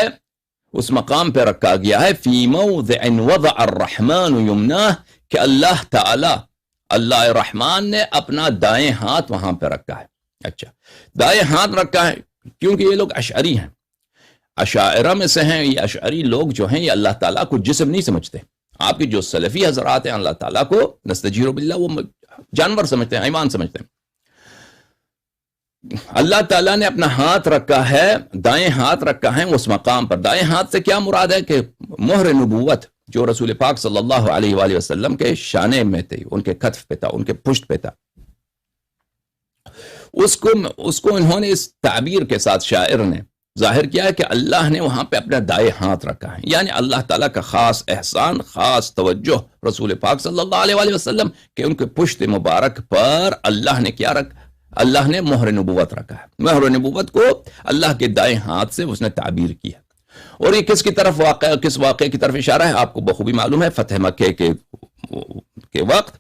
اس مقام پہ رکھا گیا ہے فی موضع وضع الرحمن یمناہ، کہ اللہ تعالی، اللہ الرحمن نے اپنا دائیں ہاتھ وہاں پہ رکھا ہے. اچھا، دائیں ہاتھ رکھا ہے کیونکہ یہ لوگ اشعری ہیں، اشاعرہ میں سے ہیں. یہ اشعری لوگ جو ہیں یہ اللہ تعالیٰ کو جسم نہیں سمجھتے، آپ کی جو سلفی حضرات ہیں اللہ تعالیٰ کو نستجیر باللہ وہ جانور سمجھتے ہیں، حیوان سمجھتے ہیں. اللہ تعالیٰ نے اپنا ہاتھ رکھا ہے، دائیں ہاتھ رکھا ہے اس مقام پر. دائیں ہاتھ سے کیا مراد ہے کہ مہر نبوت جو رسول پاک صلی اللہ علیہ وآلہ وسلم کے شانے میں تھی، ان کے کتف پہ تھا، ان کے پشت پہ تھا، اس کو انہوں نے اس تعبیر کے ساتھ شاعر نے ظاہر کیا ہے کہ اللہ نے وہاں پہ اپنا دائیں ہاتھ رکھا ہے. یعنی اللہ تعالیٰ کا خاص احسان، خاص توجہ رسول پاک صلی اللہ علیہ وآلہ وسلم کہ ان کے پشت مبارک پر اللہ نے کیا رکھا؟ اللہ نے مہر نبوت رکھا ہے. مہر نبوت کو اللہ کے دائیں ہاتھ سے اس نے تعبیر کی ہے. اور یہ کس واقعے کی طرف اشارہ ہے؟ آپ کو بخوبی معلوم ہے، فتح مکہ کے وقت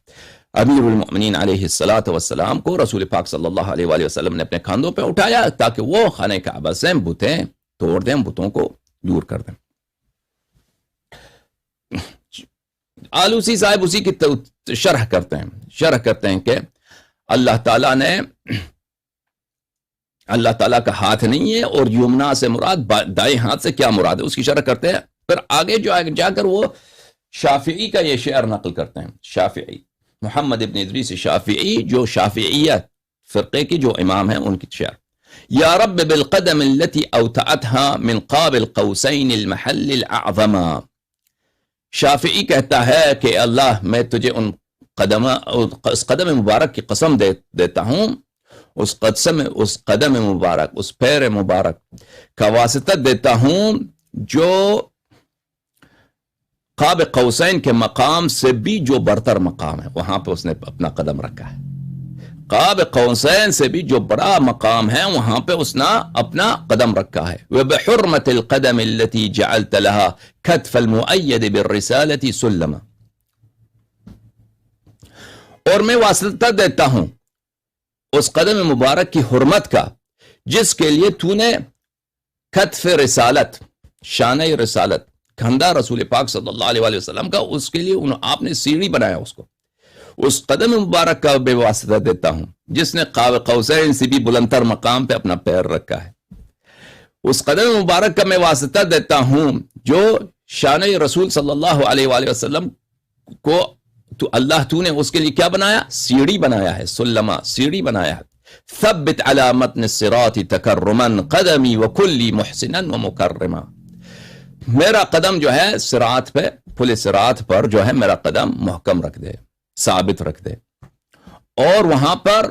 امیر المؤمنین علیہ السلام کو رسول پاک صلی اللہ علیہ وآلہ وسلم نے اپنے کاندھوں پہ اٹھایا تاکہ وہ خانہ کعبہ سے بتیں توڑ دیں، بتوں کو دور کر دیں. آلوسی صاحب اسی کی شرح کرتے ہیں کہ اللہ تعالیٰ کا ہاتھ نہیں ہے، اور یمنا سے مراد دائیں ہاتھ سے کیا مراد ہے اس کی شرح کرتے ہیں. پھر آگے جا کر وہ شافعی کا یہ شعر نقل کرتے ہیں. شافعی محمد ابن ادریس شافعی جو شافعیہ فرقے کی جو امام ہیں، ان کی شعر: یا رب بالقدم التي اوتعتها من قاب القوسین المحل الاعظم. شافعی کہتا ہے کہ اللہ میں تجھے اس قدم مبارک کی قسم دیتا ہوں، اس قدم مبارک، اس پیر مبارک کا واسطہ دیتا ہوں جو قاب قوسین کے مقام سے بھی جو برتر مقام ہے، وہاں پہ اس نے اپنا قدم رکھا ہے. قاب قوسین سے بھی جو بڑا مقام ہے وہاں پہ اس نے اپنا قدم رکھا ہے. وَبِحُرْمَةِ الْقَدَمِ الَّتِي جَعَلْتَ لَهَا كَتْفَ الْمُؤَيَّدِ بِالرِّسَالَةِ سُلَّمًا. اور میں واسطہ دیتا ہوں اس قدم مبارک کی حرمت کا جس کے لیے تو نے کتف رسالت، شانہ رسالت، کندھا رسول پاک صلی اللہ علیہ وآلہ وسلم کا، اس کے لیے آپ نے سیڑھی بنایا. اس کو اس قدم مبارک کا بے واسطہ دیتا ہوں جس نے قاب قوسین سے بھی بلندتر مقام پہ اپنا پیر رکھا ہے. اس قدم مبارک کا میں واسطہ دیتا ہوں جو شانہ رسول صلی اللہ علیہ وآلہ وسلم کو تو نے اس کے لیے کیا بنایا؟ سیڑھی بنایا ہے، سلمہ، سیڑھی بنایا ہے. ثبت على متن الصراط تکرما قدمی وکلی محسنا ومکرما. میرا قدم جو ہے صراط پہ، پل صراط پر جو ہے میرا قدم محکم رکھ دے، ثابت رکھ دے، اور وہاں پر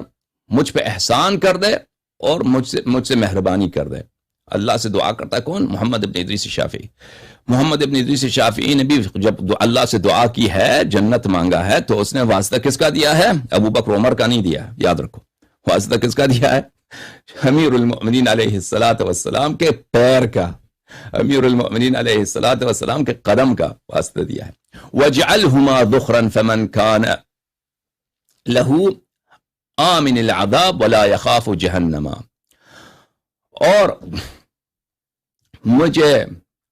مجھ پہ احسان کر دے اور مجھ سے مہربانی کر دے. اللہ سے دعا کرتا ہے کون؟ محمد ابن ادریس شافعی. محمد ابن ادریس شافعی نے بھی جب اللہ سے دعا کی ہے، جنت مانگا ہے، تو اس نے واسطہ کس کا دیا ہے؟ ابو بکر عمر کا نہیں دیا. یاد رکھو، واسطہ کس کا دیا ہے؟ امیر المؤمنین علیہ السلام کے پیر کا، امیر المؤمنین علیہ السلام کے قدم کا واسطہ دیا ہے. وَجْعَلْهُمَا ذُخْرًا فَمَنْ كَانَ لَهُ آمِنِ الْعَذَابِ وَلَا يَخَافُ جَهَنَّمَ. اور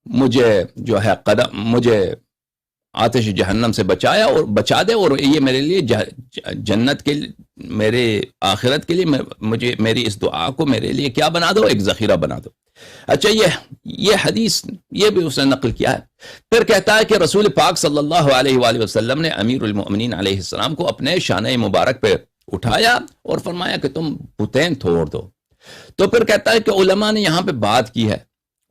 مجھے جو ہے قدم، مجھے آتش جہنم سے بچا دے، اور یہ میرے لیے جنت کے، میرے آخرت کے لیے مجھے میری اس دعا کو میرے لیے کیا بنا دو؟ ایک ذخیرہ بنا دو. اچھا، یہ حدیث یہ بھی اس نے نقل کیا ہے. پھر کہتا ہے کہ رسول پاک صلی اللہ علیہ وآلہ وسلم نے امیر المؤمنین علیہ السلام کو اپنے شانہ مبارک پہ اٹھایا اور فرمایا کہ تم بتیں توڑ دو. تو پھر کہتا ہے کہ علماء نے یہاں پہ بات کی ہے،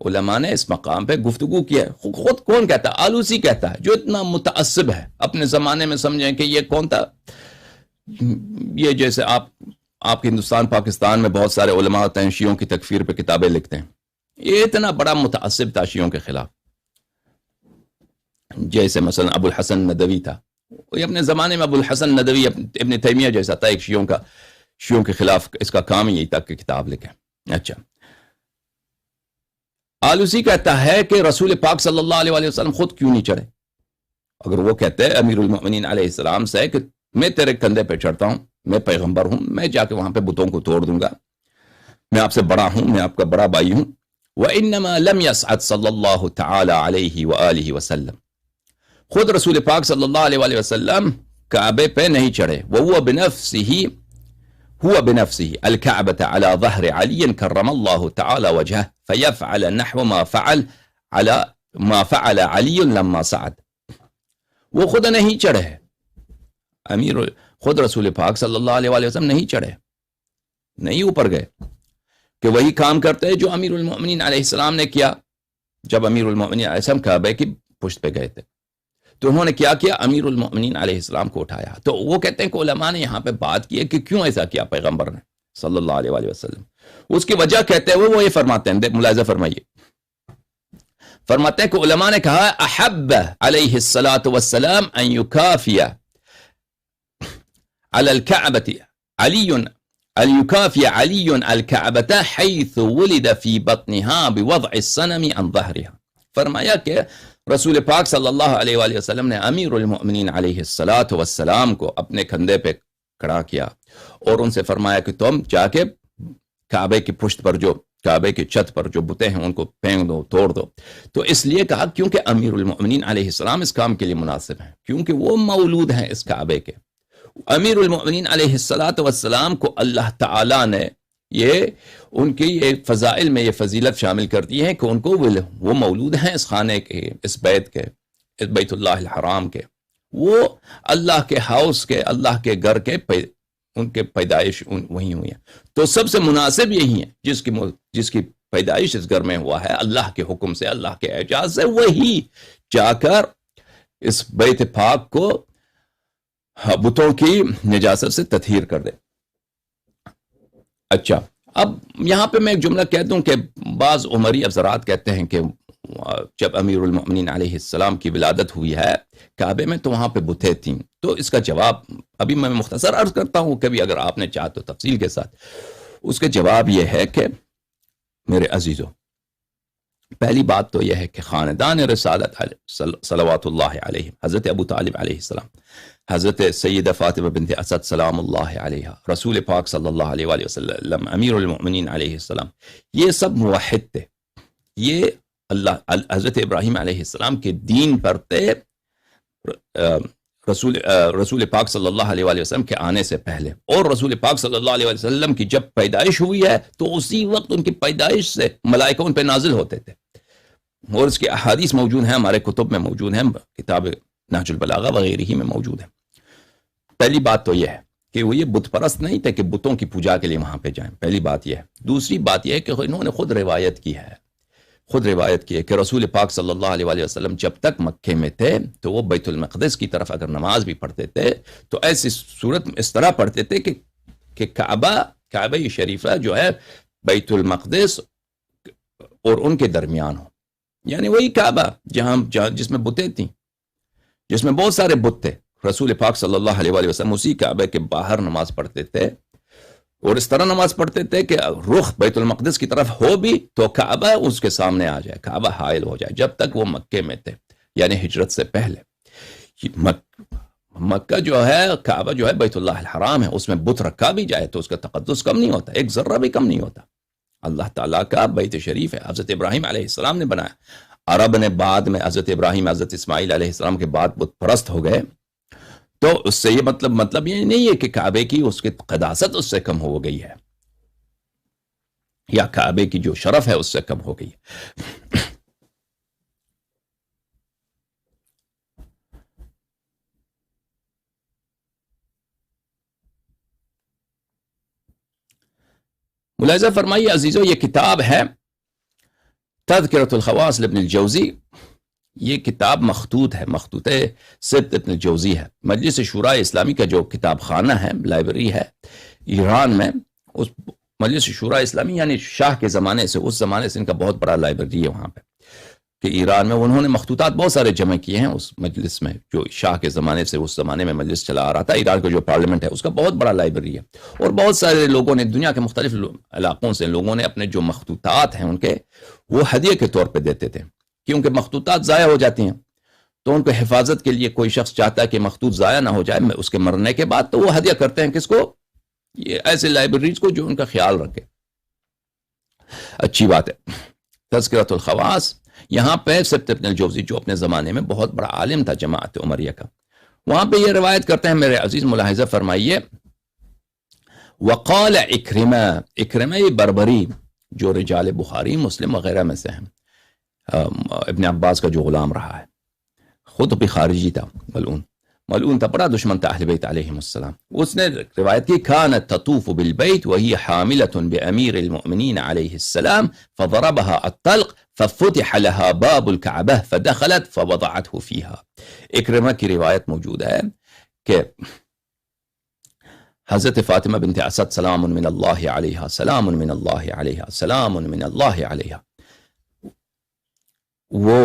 علماء نے اس مقام پہ گفتگو کی ہے. خود کون کہتا ہے؟ آلوسی کہتا ہے، جو اتنا متعصب ہے اپنے زمانے میں. سمجھیں کہ یہ کون تھا؟ یہ جیسے آپ کے ہندوستان پاکستان میں بہت سارے علماء ہوتے ہیں، شیعوں کی تکفیر پہ کتابیں لکھتے ہیں. یہ اتنا بڑا متعصب تھا شیعوں کے خلاف. جیسے مثلا ابو الحسن ندوی تھا، یہ اپنے زمانے میں ابو الحسن ندوی ابن تیمیہ جیسا تھا، ایک شیعوں کے خلاف اس کا کام ہی یہی تک کہ کتاب لکھیں. اچھا، آلوسی کہتا ہے کہ رسول پاک صلی اللہ علیہ وآلہ وسلم خود کیوں نہیں چڑھے؟ اگر وہ کہتے ہیں امیر المؤمنین علیہ السلام سے کہ میں تیرے کندھے پہ چڑھتا ہوں، میں پیغمبر ہوں، میں جا کے وہاں پہ بتوں کو توڑ دوں گا، میں آپ سے بڑا ہوں، میں آپ کا بڑا بھائی ہوں. وَإِنَّمَا لَمْ يَسْعَدْ صلی اللہ تعالی علیہ وآلہ وسلم. خود رسول پاک صلی اللہ علیہ وآلہ وسلم کعبے پہ نہیں چڑھے. وَهُوَ بِنَفْسِهِ الكعبة على ظهر علي كرم الله تعالى وجهه فيفعل نحو ما فعل علي لما صعد. وہ خود نہیں چڑھے، خود رسول پاک صلی اللہ علیہ وسلم نہیں چڑھے، نہیں اوپر گئے، کہ وہی کام کرتے جو امیر المؤمنین علیہ السلام نے کیا. جب امیر المؤمنین علیہ السلام کعبے کی پشت پہ گئے تھے تو انہوں نے کیا کیا؟ امیر المؤمنین علیہ السلام کو اٹھایا. تو وہ کہتے ہیں کہ علماء نے یہاں پہ بات کی ہے کہ کیوں ایسا کیا پیغمبر نے صلی اللہ علیہ وسلم. اس کی وجہ کہتے ہیں وہ یہ فرماتے ہیں، ملاحظہ فرمائیے، فرماتے ہیں کہ علماء نے کہا احب علیہ الصلاۃ والسلام ان یکافی علی الکعبۃ علی ان یکافی علی الکعبۃ حیث ولد فی بطنها بوضع الصنم عن ظہرها. فرمایا کہ رسول پاک صلی اللہ علیہ وآلہ وسلم نے امیر المؤمنین علیہ الصلاۃ والسلام کو اپنے کندھے پہ کھڑا کیا اور ان سے فرمایا کہ تم جا کے کعبے کی پشت پر، جو کعبے کی چھت پر جو بتیں ہیں ان کو پھینک دو، توڑ دو. تو اس لیے کہا کیونکہ امیر المؤمنین علیہ السلام اس کام کے لیے مناسب ہیں، کیونکہ وہ مولود ہیں اس کعبے کے. امیر المؤمنین علیہ الصلاۃ والسلام کو اللہ تعالیٰ نے یہ ان کی یہ فضائل میں یہ فضیلت شامل کر دی ہے کہ ان کو وہ مولود ہیں اس خانے کے، اس بیت کے، اس بیت اللہ الحرام کے، وہ اللہ کے ہاؤس کے، اللہ کے گھر کے، ان کے پیدائش وہی ہوئی ہیں. تو سب سے مناسب یہی ہے جس کی پیدائش اس گھر میں ہوا ہے اللہ کے حکم سے، اللہ کے اعجاز سے، وہی جا کر اس بیت پاک کو بتوں کی نجاست سے تطہیر کر دے. اچھا، اب یہاں پہ میں ایک جملہ کہہ دوں کہ بعض عمری افسرات کہتے ہیں کہ جب امیر المؤمنین علیہ السلام کی ولادت ہوئی ہے کعبے میں تو وہاں پہ بتیں تھیں. تو اس کا جواب ابھی میں مختصر عرض کرتا ہوں، کبھی اگر آپ نے چاہا تو تفصیل کے ساتھ. اس کا جواب یہ ہے کہ میرے عزیزو، پہلی بات تو یہ ہے کہ خاندان رسالت صلوات اللہ علیہ، حضرت ابو طالب علیہ السلام، حضرت سیدہ فاطمہ بنت اسد سلام اللہ علیہ، رسول پاک صلی اللہ علیہ وآلہ وسلم، امیر المؤمنین علیہ السلام، یہ سب موحد تھے. یہ حضرت ابراہیم علیہ السلام کے دین پر تھے رسول پاک صلی اللہ علیہ وآلہ وسلم کے آنے سے پہلے. اور رسول پاک صلی اللہ علیہ وآلہ وسلم کی جب پیدائش ہوئی ہے تو اسی وقت ان کی پیدائش سے ملائکہ ان پہ نازل ہوتے تھے. اور اس کی احادیث موجود ہیں، ہمارے کتب میں موجود ہیں، کتاب نہج البلاغہ وغیرہ ہی میں موجود ہیں. پہلی بات تو یہ ہے کہ وہ یہ بت پرست نہیں تھے کہ بتوں کی پوجا کے لیے وہاں پہ جائیں، پہلی بات یہ ہے. دوسری بات یہ ہے کہ انہوں نے خود روایت کی ہے کہ رسول پاک صلی اللہ علیہ وآلہ وسلم جب تک مکے میں تھے تو وہ بیت المقدس کی طرف اگر نماز بھی پڑھتے تھے تو ایسی صورت میں اس طرح پڑھتے تھے کہ کعبہ شریفہ جو ہے بیت المقدس اور ان کے درمیان ہو، یعنی وہی کعبہ جس میں بتیں تھیں، جس میں بہت سارے بت تھے. رسول پاک صلی اللہ علیہ وآلہ وسلم اسی کعبے کے باہر نماز پڑھتے تھے اور اس طرح نماز پڑھتے تھے کہ رخ بیت المقدس کی طرف ہو بھی تو کعبہ اس کے سامنے آ جائے، کعبہ حائل ہو جائے. جب تک وہ مکے میں تھے، یعنی ہجرت سے پہلے. مکہ جو ہے، کعبہ جو ہے بیت اللہ الحرام ہے، اس میں بت رکھا بھی جائے تو اس کا تقدس کم نہیں ہوتا، ایک ذرہ بھی کم نہیں ہوتا. اللہ تعالیٰ کا بیت شریف ہے، حضرت ابراہیم علیہ السلام نے بنایا. عرب نے بعد میں حضرت ابراہیم، حضرت اسماعیل علیہ السلام کے بعد بت پرست ہو گئے. تو اس سے یہ مطلب یہ نہیں ہے کہ کعبے کی اس کی قداست اس سے کم ہو گئی ہے یا کعبے کی جو شرف ہے اس سے کم ہو گئی ہے. ملاحظہ فرمائیے عزیزو، یہ کتاب ہے تذکرۃ الخواص لابن الجوزی. یہ کتاب مخطوط ہے، مخطوط سبت ابن الجوزی ہے. مجلس شورائے اسلامی کا جو کتاب خانہ ہے، لائبریری ہے ایران میں، اس مجلس شورائے اسلامی یعنی شاہ کے زمانے سے، اس زمانے سے ان کا بہت بڑا لائبریری ہے وہاں پہ کہ ایران میں. انہوں نے مخطوطات بہت سارے جمع کیے ہیں اس مجلس میں، جو شاہ کے زمانے سے اس زمانے میں مجلس چلا آ رہا تھا. ایران کا جو پارلیمنٹ ہے اس کا بہت بڑا لائبریری ہے. اور بہت سارے لوگوں نے، دنیا کے مختلف علاقوں سے لوگوں نے اپنے جو مخطوطات ہیں ان کے، وہ ہدیے کے طور پہ دیتے تھے، کیونکہ مخطوطات ضائع ہو جاتی ہیں تو ان کو حفاظت کے لیے کوئی شخص چاہتا ہے کہ مخطوط ضائع نہ ہو جائے اس کے مرنے کے بعد، تو وہ ہدیہ کرتے ہیں کس کو؟ یہ ایسے لائبریریز کو جو ان کا خیال رکھے. اچھی بات ہے. تذکرۃ الخواص، یہاں پہ سبت ابن الجوزی جو اپنے زمانے میں بہت بڑا عالم تھا جماعت عمریہ کا، وہاں پہ یہ روایت کرتے ہیں. میرے عزیز ملاحظہ فرمائیے، وقال اکرمہ بربری جو رجال بخاری مسلم وغیرہ میں سے ہیں، ابن عباس کا جو غلام رہا ہے، خود بھی خارجی تھا، ملعون تھا، بڑا دشمن تھا اہل بیت علیہم السلام. اس نے روایت کی كانت تطوف بالبيت وهي حاملة بأمير المؤمنين عليه السلام فضربها الطلق ففتح لها باب الكعبة فدخلت فوضعته فيها. اکرمہ کی روایت موجود ہے کہ حضرت فاطمہ بنت اسد سلام من اللہ علیہا، سلام من اللہ علیہا، سلام من اللہ علیہا، وہ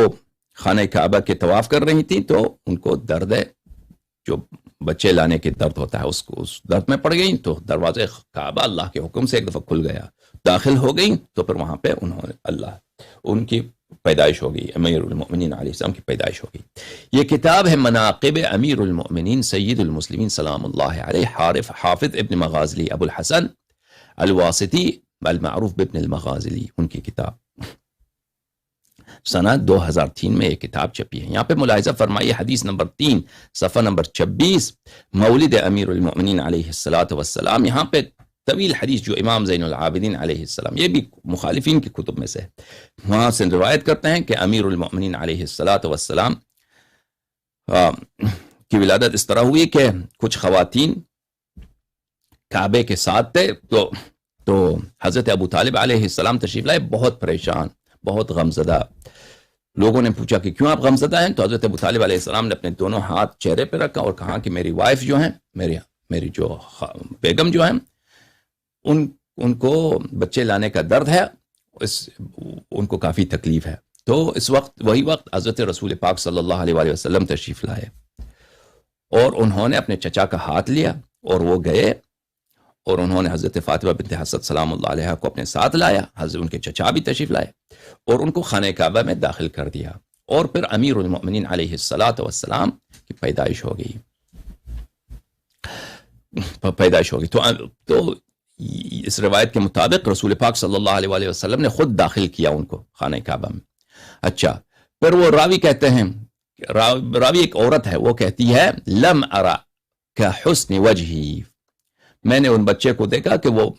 خانہ کعبہ کے طواف کر رہی تھی تو ان کو درد ہے، جو بچے لانے کے درد ہوتا ہے، اس درد میں پڑ گئیں تو دروازے کعبہ اللہ کے حکم سے ایک دفعہ کھل گیا، داخل ہو گئیں تو پھر وہاں پہ انہوں نے ان کی پیدائش ہو گئی، امیر المؤمنین علیہ السلام کی پیدائش ہو گئی. یہ کتاب ہے مناقب امیر المؤمنین سید المسلمین سلام اللہ علیہ، حافظ ابن مغازلی ابو الحسن الواسطی المعروف بابن المغازلی، ان کی کتاب سنہ 2003 میں یہ کتاب چھپی ہے. یہاں پہ ملاحظہ فرمائیے حدیث نمبر 3 صفحہ نمبر 26 مولد امیر المؤمنین علیہ السلام. یہاں پہ طویل حدیث جو امام زین العابدین علیہ السلام، یہ بھی مخالفین کی کتب میں سے ہے، وہاں سے روایت کرتے ہیں کہ امیر المؤمنین علیہ السلام کی ولادت اس طرح ہوئی کہ کچھ خواتین کعبے کے ساتھ تھے تو حضرت ابو طالب علیہ السلام تشریف لائے، بہت پریشان، بہت غمزدہ. لوگوں نے پوچھا کہ کیوں آپ غمزدہ ہیں؟ تو حضرت ابو طالب علیہ السلام نے اپنے دونوں ہاتھ چہرے پہ رکھا اور کہا کہ میری وائف جو ہیں، میری جو بیگم جو ہیں، ان کو بچے لانے کا درد ہے، ان کو کافی تکلیف ہے. تو اس وقت وہی وقت حضرت رسول پاک صلی اللہ علیہ وآلہ وسلم تشریف لائے اور انہوں نے اپنے چچا کا ہاتھ لیا اور وہ گئے اور انہوں نے حضرت فاطمہ بنت حسد سلام اللہ علیہ کو اپنے ساتھ لایا، حضرت ان کے چچا بھی تشریف لائے اور ان کو خانہ کعبہ میں داخل کر دیا اور پھر امیر المؤمنین علیہ السلام کی پیدائش ہو گئی. تو اس روایت کے مطابق رسول پاک صلی اللہ علیہ وآلہ وسلم نے خود داخل کیا ان کو خانہ کعبہ میں. اچھا، پھر وہ راوی کہتے ہیں، راوی ایک عورت ہے، وہ کہتی ہے لم ارا کحسن وجہی، میں نے ان بچے کو دیکھا کہ وہ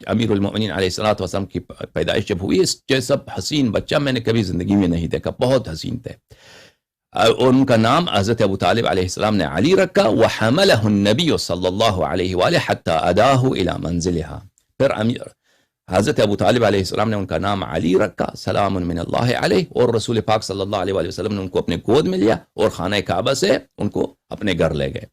امیر المؤمنین علیہ السلام کی پیدائش جب ہوئی، اس جیسا حسین بچہ میں نے کبھی زندگی میں نہیں دیکھا، بہت حسین تھے. اور ان کا نام حضرت ابو طالب علیہ السلام نے علی رکھا، وحملہ النبی صلی اللہ علیہ وآلہ حتی اداہ الی منزلہا. پھر حضرت ابو طالب علیہ السلام نے ان کا نام علی رکھا سلام من اللہ علیہ، اور رسول پاک صلی اللہ علیہ وآلہ وسلم نے ان کو اپنے گود میں لیا اور خانہ کعبہ سے ان کو اپنے گھر لے گئے.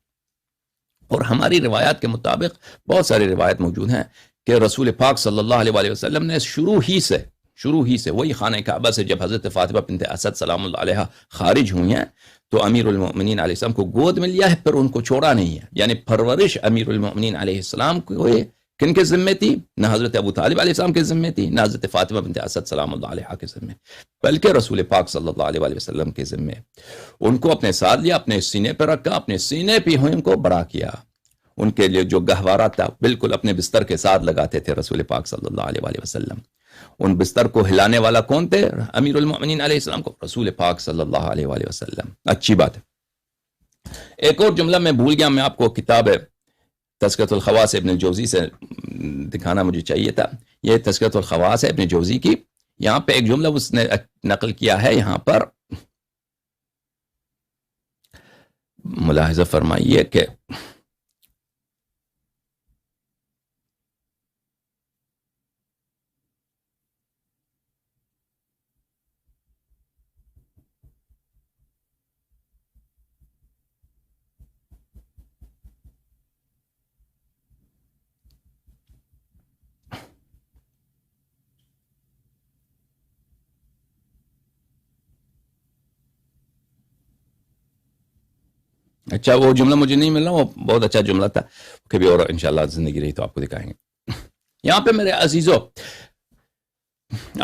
اور ہماری روایات کے مطابق بہت ساری روایت موجود ہیں کہ رسول پاک صلی اللہ علیہ وآلہ وسلم نے شروع ہی سے وہی خانہ کعبہ سے جب حضرت فاطمہ بنت اسد سلام اللہ علیہ خارج ہوئی ہیں تو امیر المؤمنین علیہ السلام کو گود میں لیا ہے، پھر ان کو چھوڑا نہیں ہے. یعنی پرورش امیر المؤمنین علیہ السلام کو کن کے ذمے تھی؟ نہ حضرت ابو طالب علیہ السلام کے ذمے تھی، نہ حضرت فاطمہ بنت اسد سلام اللہ علیہ کے ذمے، بلکہ رسول پاک صلی اللہ علیہ وآلہ وسلم کے ذمے. ان کو اپنے ساتھ لیا، اپنے سینے پہ رکھا، اپنے سینے پہ ان کو بڑا کیا. ان کے لیے جو گہوارہ تھا بالکل اپنے بستر کے ساتھ لگاتے تھے رسول پاک صلی اللہ علیہ وآلہ وسلم. ان بستر کو ہلانے والا کون تھے؟ امیر المؤمنین علیہ السلام کو رسول پاک صلی اللہ علیہ وآلہ وسلم. اچھی بات ہے. ایک اور جملہ میں بھول گیا، میں آپ کو کتاب تذکرۃ الخواص ابن الجوزی سے دکھانا مجھے چاہیے تھا. یہ تذکرۃ الخواص ہے ابن جوزی کی. یہاں پہ ایک جملہ اس نے نقل کیا ہے، یہاں پر ملاحظہ فرمائیے کہ اچھا وہ جملہ مجھے نہیں مل رہا، وہ بہت اچھا جملہ تھا، کبھی اور انشاءاللہ زندگی رہی تو آپ کو دکھائیں گے. یہاں پہ میرے عزیزو،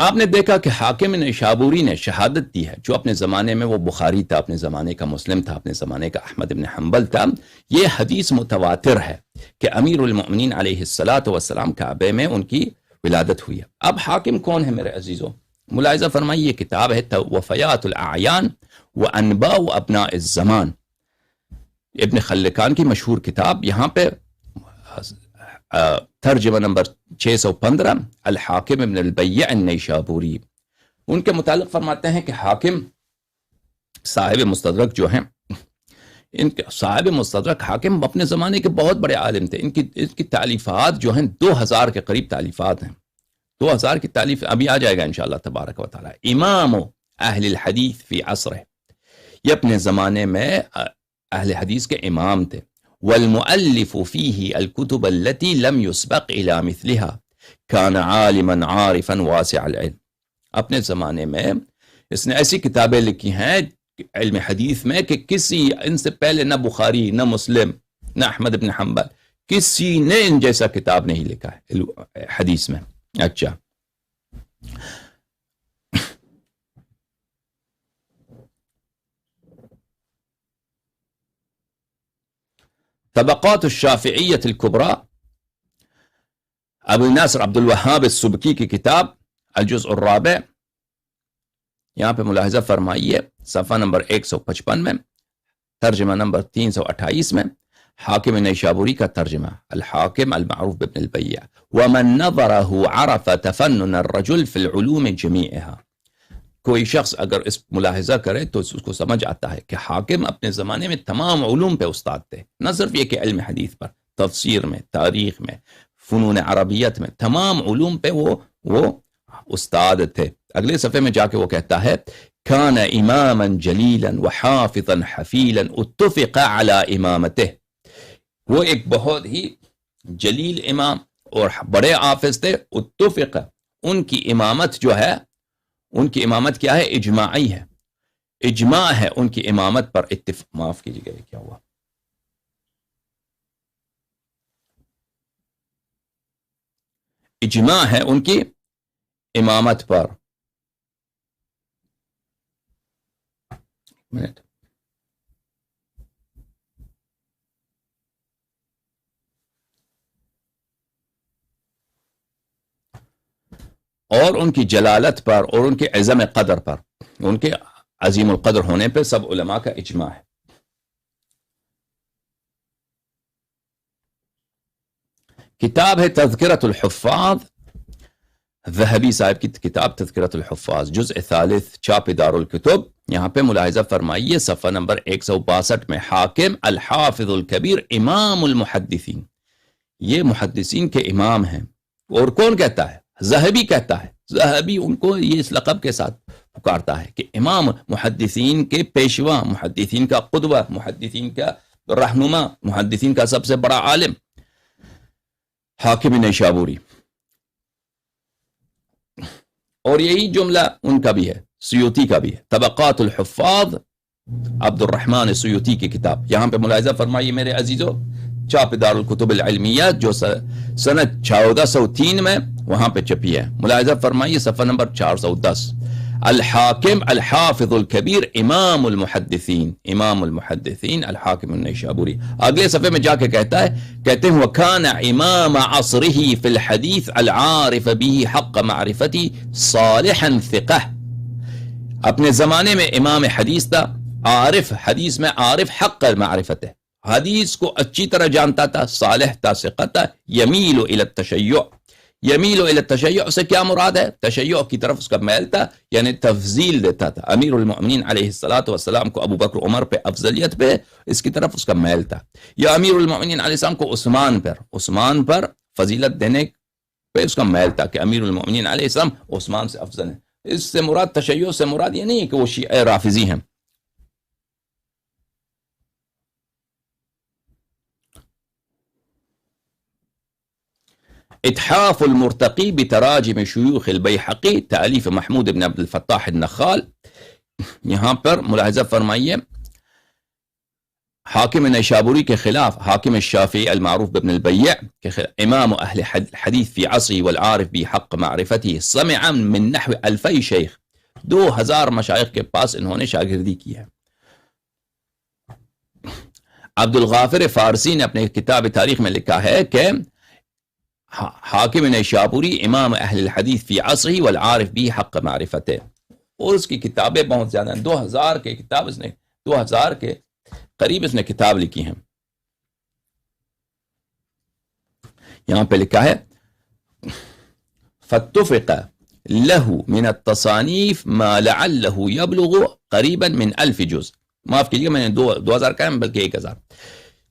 آپ نے دیکھا کہ حاکم نیشابوری نے شہادت دی ہے، جو اپنے زمانے میں وہ بخاری تھا، اپنے زمانے کا مسلم تھا، اپنے زمانے کا احمد بن حنبل تھا. یہ حدیث متواتر ہے کہ امیر المؤمنین علیہ السلام کعبے میں ان کی ولادت ہوئی ہے. اب حاکم کون ہے میرے عزیزو؟ ملاحظہ فرمائیے، یہ کتاب ہے وفیات الاعیان وانباء ابناء الزمان، ابن خلکان کی مشہور کتاب. یہاں پہ ترجمہ نمبر 615 الحاکم ابن البیع النیشابوری، ان کے متعلق فرماتے ہیں کہ حاکم صاحب مستدرک جو ہیں، ان کے صاحب مستدرک حاکم اپنے زمانے کے بہت بڑے عالم تھے. ان کی تعلیفات جو ہیں 2000 کے قریب تعلیفات ہیں. 2000 کی تعلیف ابھی آ جائے گا انشاءاللہ تبارک و تعالی. امام اہل الحدیث فی عصرہ، یہ اپنے زمانے میں اہل حدیث کے امام تھے. والمؤلف فيه الكتب التي لم يسبق الى مثلها كان عالما عارفا واسع العلم. اپنے زمانے میں اس نے ایسی کتابیں لکھی ہیں علم حدیث میں کہ کسی ان سے پہلے نہ بخاری، نہ مسلم، نہ احمد بن حنبل، کسی نے ان جیسا کتاب نہیں لکھا ہے حدیث میں. اچھا، طبقات الشافعیت الکبریٰ، ابو ناصر عبد الوہاب السبکی کی کتاب الجزء الرابع. یہاں پہ ملاحظہ فرمائیے صفحہ نمبر 155 میں، ترجمہ نمبر 328 میں، حاکم نیشابوری کا ترجمہ، الحاکم المعروف بابن البیع. ومن نظره عرف تفنن الرجل في العلوم جميعها. کوئی شخص اگر اس ملاحظہ کرے تو اس کو سمجھ آتا ہے کہ حاکم اپنے زمانے میں تمام علوم پہ استاد تھے، نہ صرف یہ کہ علم حدیث پر، تفسیر میں، تاریخ میں، فنون عربیت میں، تمام علوم پہ وہ استاد تھے. اگلے صفحے میں جا کے وہ کہتا ہے كان اماما جلیلا وحافظا حفیلا اتفق على امامته. وہ ایک بہت ہی جلیل امام اور بڑے حافظ تھے. اتفق، ان کی امامت جو ہے، ان کی امامت کیا ہے؟ اجماعی ہے، اجماع ہے ان کی امامت پر. معاف کیجیے گا، کیا ہوا؟ اجماع ہے ان کی امامت پر. منٹ. اور ان کی جلالت پر اور ان کے عظم قدر پر، ان کے عظیم القدر ہونے پہ سب علماء کا اجماع ہے. کتاب ہے تذکرۃ الحفاظ، ذہبی صاحب کی کتاب تذکرۃ الحفاظ، جزء ثالث، چاپ دار الکتب. یہاں پہ ملاحظہ فرمائیے صفحہ نمبر 162 میں، حاکم الحافظ الکبیر امام المحدثین. یہ محدثین کے امام ہیں. اور کون کہتا ہے؟ ذہبی کہتا ہے. ذہبی ان کو یہ اس لقب کے ساتھ پکارتا ہے کہ امام، محدثین کے پیشوا، محدثین کا قدوہ، محدثین کا رہنما، محدثین کا سب سے بڑا عالم حاکم نیشابوری. اور یہی جملہ ان کا بھی ہے، سیوطی کا بھی ہے. طبقات الحفاظ، عبد الرحمن سیوطی کی کتاب. یہاں پہ ملاحظہ فرمائیے میرے عزیزو، چاپ دار الکتب العلمیہ جو سنت 1403 میں وہاں پہ چھپی ہے. ملاحظہ فرمائیے صفحہ نمبر 410، الحاکم الحافظ الکبیر امام المحدثین، امام المحدثین الحاکم النیشابوری. اگلے صفحے میں جا کے کہتے ہیں وکان امام عصرہ فی الحدیث العارف به حق معرفتی صالحا ثقہ. اپنے زمانے میں امام حدیث تھا، عارف، حدیث میں عارف حق معرفت ہے، حدیث کو اچھی طرح جانتا تھا، صالح تھا، ثقہ تھا. یمیل الی التشیع، یمیل الی التشیع سے کیا مراد ہے؟ تشیع کی طرف اس کا میل تھا، یعنی تفضیل دیتا تھا. امیر المؤمنین علیہ السلام کو ابو بکر عمر پہ افضلیت پہ اس کی طرف اس کا میل تھا. یا امیر المؤمنین علیہ السلام کو عثمان پر فضیلت دینے پہ اس کا میل تھا کہ امیر المؤمنین علیہ السلام عثمان سے افضل ہیں. اس سے مراد، تشیع سے مراد یہ نہیں ہے کہ وہ شیعہ رافضی ہیں. اتحاف المرتقی بتراجم شیوخ البیحقی، تالیف محمود بن عبد الفتاح النخال. یہاں پر ملاحظہ فرمائیے، حاکم نیشابوری کے خلاف، حاکم الشافعی المعروف بابن البیع کے خلاف، امام اہل حدیث فی عصری والعارف بحق معرفتی، سمع من نحو 2000 شیخ، 2000 مشائخ کے پاس انہوں نے شاگردی کی ہے. عبد الغافر فارسی نے اپنے کتاب تاریخ میں لکھا ہے کہ حاکم نیشابوری امام اہل الحدیث فی عصری والعارف بھی حق معرفت ہے. اور اس کی کتابیں بہت زیادہ ہیں، 2000 کے کتاب اس نے، 2000 کے قریب اس نے کتاب لکھی ہیں. یہاں پہ لکھا ہے فاتفق له من التصانیف ما لعله يبلغ قریبا من 1000 جز. معاف کیجیے میں نے 2000 کہا بلکہ 1000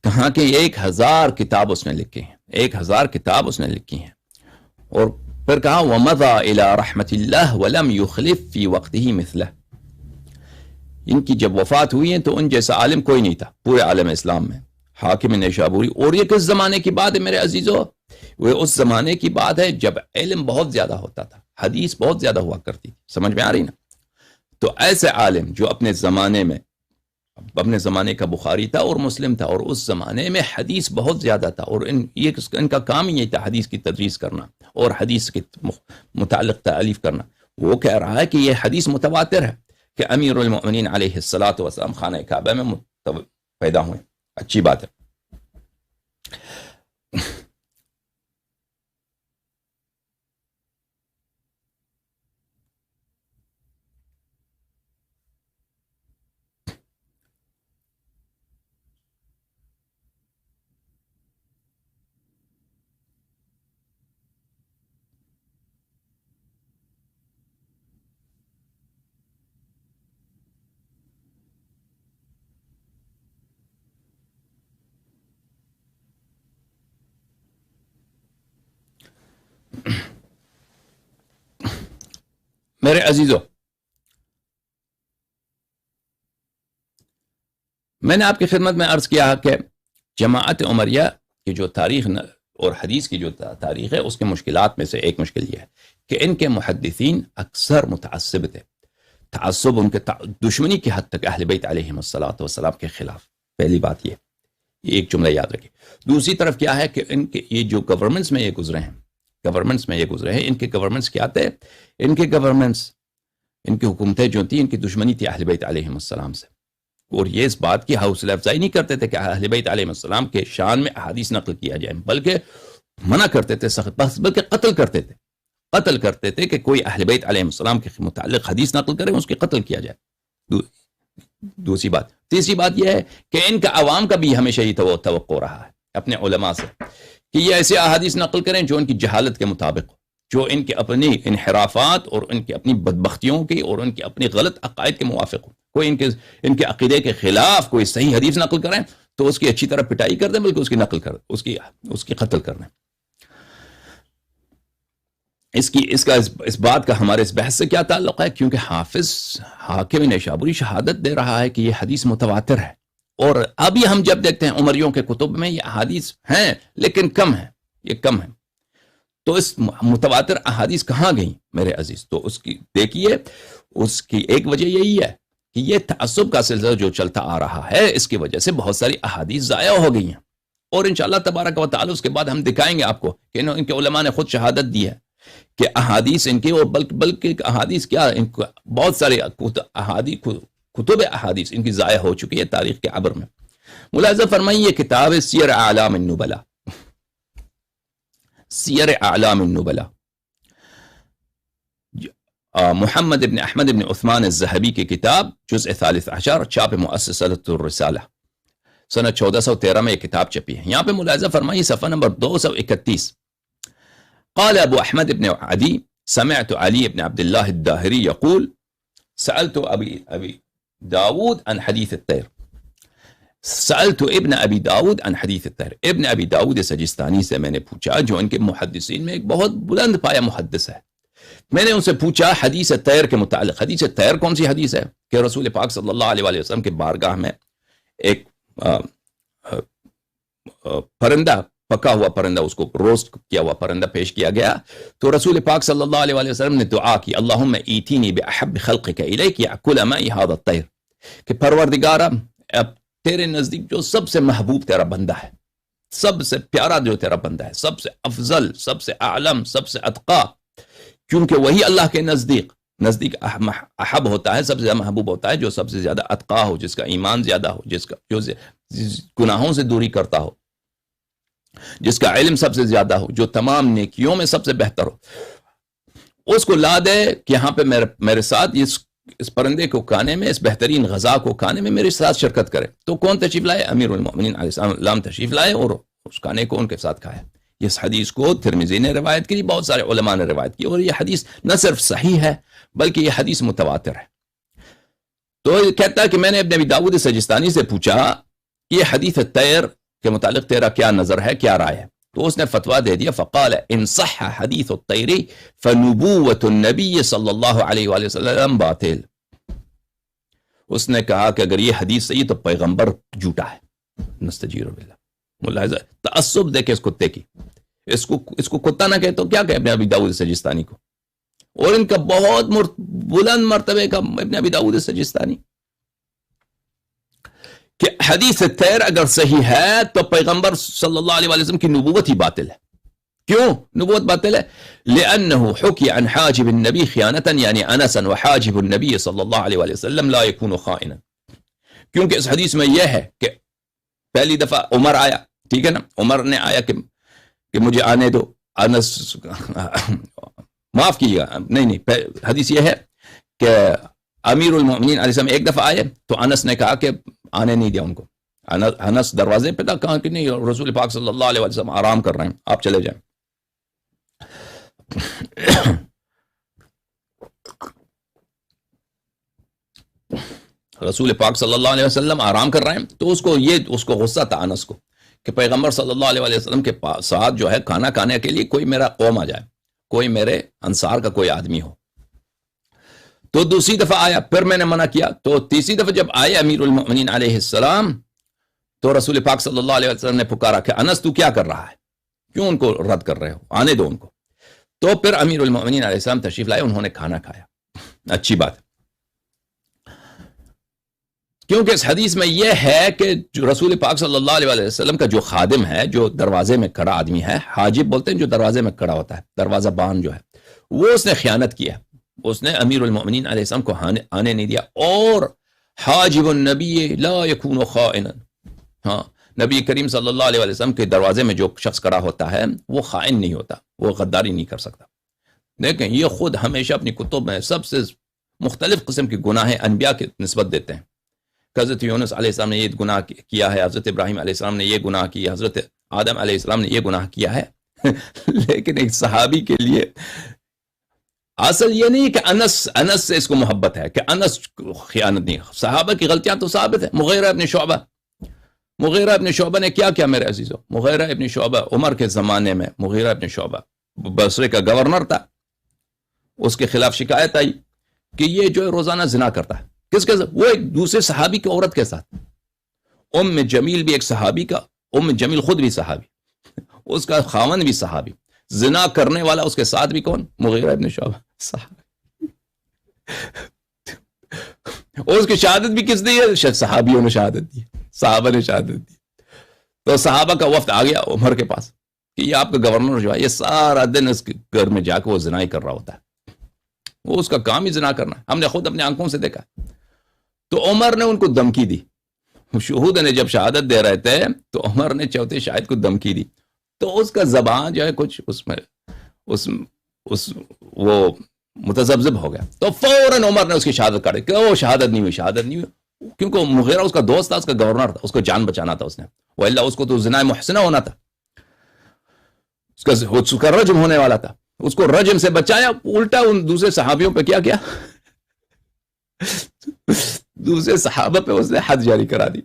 کہاں کہ 1000 کتاب اس نے لکھے ہیں, 1000 کتاب اس نے لکھی ہیں. اور پھر کہا وَمَضَى إِلَىٰ رَحْمَةِ اللَّهِ وَلَمْ يُخْلِفْ فِي وَقْتِهِ مِثْلَهُ. ان کی جب وفات ہوئی ہے تو ان جیسا عالم کوئی نہیں تھا پورے عالم اسلام میں. حاکم نیشابوری. اور یہ کس زمانے کی بات ہے میرے عزیزو؟ وہ اس زمانے کی بات ہے جب علم بہت زیادہ ہوتا تھا, حدیث بہت زیادہ ہوا کرتی تھی. سمجھ میں آ رہی نا؟ تو ایسے عالم جو اپنے زمانے میں, اپنے زمانے کا بخاری تھا اور مسلم تھا, اور اس زمانے میں حدیث بہت زیادہ تھا, اور ان کا کام ہی تھا حدیث کی تدریس کرنا اور حدیث کے متعلق تعلیف کرنا. وہ کہہ رہا ہے کہ یہ حدیث متواتر ہے کہ امیر المؤمنین علیہ الصلاۃ والسلام خانہ کعبہ میں پیدا ہوئے. اچھی بات ہے. میرے عزیزو, میں نے آپ کی خدمت میں عرض کیا کہ جماعت عمریہ کی جو تاریخ اور حدیث کی جو تاریخ ہے اس کے مشکلات میں سے ایک مشکل یہ ہے کہ ان کے محدثین اکثر متعصب تھے. تعصب ان کے دشمنی کی حد تک اہل بیت علیہم الصلاۃ والسلام کے خلاف. پہلی بات یہ ایک جملہ یاد رکھیے. دوسری طرف کیا ہے کہ ان کے یہ جو گورنمنٹس میں یہ گزرے ہیں, ان کے گورنمنٹس کیا تھے, ان کے گورنمنٹس, ان کی حکومتیں جو تھیں ان کی دشمنی تھی اہل بیت علیہم السلام سے. اور یہ اس بات کی حوصلہ افزائی نہیں کرتے تھے کہ اہل بیت علیہم السلام کے شان میں احادیث نقل کیا جائے, بلکہ منع کرتے تھے سخت, بلکہ قتل کرتے تھے کہ کوئی اہل بیت علیہم السلام کے متعلق حدیث نقل کرے اس کی قتل کیا جائے. دوسری بات. تیسری بات یہ ہے کہ ان کا عوام کا بھی ہمیشہ یہ توقع رہا ہے اپنے علماء سے کہ یہ ایسے احادیث نقل کریں جو ان کی جہالت کے مطابق ہو, جو ان کے اپنی انحرافات اور ان کی اپنی بدبختیوں کی اور ان کی اپنی غلط عقائد کے موافق ہو. کوئی ان کے عقیدے کے خلاف کوئی صحیح حدیث نقل کریں تو اس کی اچھی طرح پٹائی کر دیں, بلکہ اس کی نقل کر اس کی قتل کر دیں. اس بات کا ہمارے اس بحث سے کیا تعلق ہے؟ کیونکہ حاکم نیشابوری شہادت دے رہا ہے کہ یہ حدیث متواتر ہے, اور ابھی ہم جب دیکھتے ہیں عمریوں کے کتب میں یہ احادیث ہیں لیکن کم ہیں. تو اس متواتر احادیث کہاں گئیں میرے عزیز؟ تو اس کی دیکھیے, اس کی ایک وجہ یہی ہے کہ یہ تعصب کا سلسلہ جو چلتا آ رہا ہے اس کی وجہ سے بہت ساری احادیث ضائع ہو گئی ہیں. اور انشاءاللہ تبارک و تعالی اس کے بعد ہم دکھائیں گے آپ کو کہ ان کے علماء نے خود شہادت دی ہے کہ احادیث ان کی, اور بلکہ احادیث کیا, ان کو بہت سارے کتب احادیث ان کی ضائع ہو چکی ہے تاریخ کے عبر میں. ملاحظہ فرمائیے یہ کتاب ہے سیر اعلام النبلاء. سیر اعلام النبلاء محمد ابن احمد ابن عثمان الذهبی کی کتاب, جزء 13 چھاپ مؤسسۃ الرسالہ, سنہ 1413 میں یہ کتاب چھپی ہے. یہاں پہ ملاحظہ فرمائیے صفحہ نمبر 231. قال ابو احمد ابن عدی سمعت علی ابن عبد الله الداہری یقول سألت ابی داود عن حدیث الطیر. سألت ابن ابی داود عن حدیث الطیر. ابن ابی داود سجستانی سے میں نے پوچھا, جو ان کے محدثین میں ایک بہت بلند پایا محدث ہے. میں نے ان سے پوچھا حدیث طیر کے متعلق. حدیث طیر کون سی حدیث ہے؟ کہ رسول پاک صلی اللہ علیہ وسلم کے بارگاہ میں ایک پرندہ, پکا ہوا پرندہ, اس کو روسٹ کیا ہوا پرندہ پیش کیا گیا. تو رسول پاک صلی اللہ علیہ وسلم نے دعا کی, اللہم ایتینی بأحب خلقک الیک یأکل معی ھذا الطیر, کہ پروردگارا اب تیرے نزدیک جو سب سے محبوب تیرا بندہ ہے, سب سے پیارا جو تیرا بندہ ہے, سب سے افضل, سب سے اعلم, سب سے اتقا, کیونکہ وہی اللہ کے نزدیک احب ہوتا ہے, سب سے زیادہ محبوب ہوتا ہے جو سب سے زیادہ اتقا ہو, جس کا ایمان زیادہ ہو, جو گناہوں سے دوری کرتا ہو, جس کا علم سب سے زیادہ ہو, جو تمام نیکیوں میں سب سے بہتر ہو. اس کو لا دے کہ یہاں پہ میرے ساتھ اس پرندے کو کھانے میں, اس بہترین غذا کو کھانے میں میرے ساتھ شرکت کرے. تو کون تشریف لائے؟ امیر المؤمنین علیہ السلام تشریف لائے اور اس کھانے کو ان کے ساتھ کھایا. اس حدیث کو ترمذی نے روایت کی، بہت سارے علماء نے روایت کی، اور یہ حدیث نہ صرف صحیح ہے بلکہ یہ حدیث متواتر ہے۔ تو کہتا ہے کہ میں نے ابن ابی داؤد سجستانی سے پوچھا یہ حدیث طیر کے متعلق تیرا کیا نظر ہے، کیا رائے ہے؟ تو اس نے فتویٰ دے دیا، فقال ان صح حدیث الطیر فنبوۃ النبی صلی اللہ علیہ وآلہ وسلم باطل۔ اس نے کہا کہ اگر یہ حدیث صحیح تو پیغمبر جھوٹا ہے۔ نستجیر باللہ، ملاحظہ تعصب دیکھے اس کتے کی، اس کو کتا نہ کہے تو کیا کہ ابن ابی داؤد سجستانی کو، اور ان کا بہت بلند مرتبے کا ابن ابی داؤد سجستانی، کہ حدیث طیر اگر صحیح ہے تو پیغمبر صلی اللہ علیہ وسلم کی نبوت ہی باطل ہے۔ کیوں نبوت باطل ہے؟ لأنه حكي عن حاجب النبی خیانتا، یعنی انسا وحاجب النبی صلی اللہ علیہ وسلم لا يكون خائنا، کیونکہ اس حدیث میں یہ ہے کہ پہلی دفعہ عمر آیا، ٹھیک ہے نا، عمر نے آیا کہ مجھے آنے دو، انس معاف کیجیے گا، نہیں حدیث یہ ہے کہ امیر المؤمنین علیہ السلام ایک دفعہ آئے تو انس نے کہا کہ آنے نہیں دیا ان کو، انس دروازے پہ تھا، کہا کہ نہیں رسول پاک صلی اللہ علیہ وسلم آرام کر رہے ہیں، آپ چلے جائیں۔ رسول پاک صلی اللہ علیہ وسلم آرام کر رہے ہیں، تو اس کو غصہ تھا انس کو کہ پیغمبر صلی اللہ علیہ وسلم کے ساتھ جو ہے کھانا کھانے کے لیے کوئی میرا قوم آ جائے، کوئی میرے انصار کا کوئی آدمی ہو۔ تو دوسری دفعہ آیا، پھر میں نے منع کیا، تو تیسری دفعہ جب آئے امیر المؤمنین علیہ السلام تو رسول پاک صلی اللہ علیہ وسلم نے پکارا کہ انس تو کیا کر رہا ہے، کیوں ان کو رد کر رہے ہو، آنے دو ان کو۔ تو پھر امیر المؤمنین علیہ السلام تشریف لائے، انہوں نے کھانا کھایا، اچھی بات، کیونکہ اس حدیث میں یہ ہے کہ جو رسول پاک صلی اللہ علیہ وسلم کا جو خادم ہے، جو دروازے میں کھڑا آدمی ہے، حاجب بولتے ہیں جو دروازے میں کھڑا ہوتا ہے، دروازہ بان جو ہے، وہ اس نے خیانت کیا، اس نے امیر المؤمنین علیہ السلام کو آنے نہیں دیا۔ اور حاجب النبی لا یکون خائنا، ہاں نبی کریم صلی اللہ علیہ وسلم کے دروازے میں جو شخص کھڑا ہوتا ہے وہ خائن نہیں ہوتا، وہ غداری نہیں کر سکتا۔ دیکھیں یہ خود ہمیشہ اپنی کتب میں سب سے مختلف قسم کے گناہ انبیاء کی نسبت دیتے ہیں، حضرت یونس علیہ السلام نے یہ گناہ کیا ہے، حضرت ابراہیم علیہ السلام نے یہ گناہ کیا، حضرت آدم علیہ السلام نے یہ گناہ کیا ہے، لیکن ایک صحابی کے لیے اصل یہ نہیں کہ انس سے اس کو محبت ہے، کہ انس خیانت نہیں، صحابہ کی غلطیاں تو ثابت ہے۔ مغیرہ ابن شعبہ نے کیا کیا میرے عزیزو؟ مغیرہ ابن شعبہ عمر کے زمانے میں، مغیرہ ابن شعبہ بصرے کا گورنر تھا، اس کے خلاف شکایت آئی کہ یہ جو روزانہ زنا کرتا ہے، کس کے ساتھ؟ وہ ایک دوسرے صحابی کی عورت کے ساتھ، ام جمیل بھی ایک صحابی کا، ام جمیل خود بھی صحابی، اس کا خاوند بھی صحابی، زنا کرنے والا اس کے ساتھ بھی کون؟ مغیرہ ابن شعبہ صحابی، اور اس کی شہادت بھی کس دی ہے؟ صحابیوں نے شہادت دی، صحابہ نے شہادت دی۔ تو صحابہ کا وفد آ گیا عمر کے پاس کہ یہ آپ کا گورنر جو ہے یہ سارا دن اس کے گھر میں جا کے وہ زنا ہی کر رہا ہوتا ہے، وہ اس کا کام ہی زنا کرنا ہے، ہم نے خود اپنے آنکھوں سے دیکھا۔ تو عمر نے ان کو دھمکی دی، شہود نے جب شہادت دے رہے تھے تو عمر نے چوتھے شاہد کو دھمکی دی، تو اس کا زبان جو ہے کچھ وہ متذبذب ہو گیا، تو فوراً عمر نے اس کی شہادت کاٹی کہ وہ شہادت نہیں ہوئی، کیونکہ مغیرہ اس کا دوست تھا، اس کا گورنر تھا، اس کو جان بچانا تھا اس نے، وہ اللہ اس کو تو زنا محسنہ ہونا تھا، اس کا رجم ہونے والا تھا، اس کو رجم سے بچایا، الٹا ان دوسرے صحابیوں پہ کیا دوسرے صحابہ پہ اس نے حد جاری کرا دی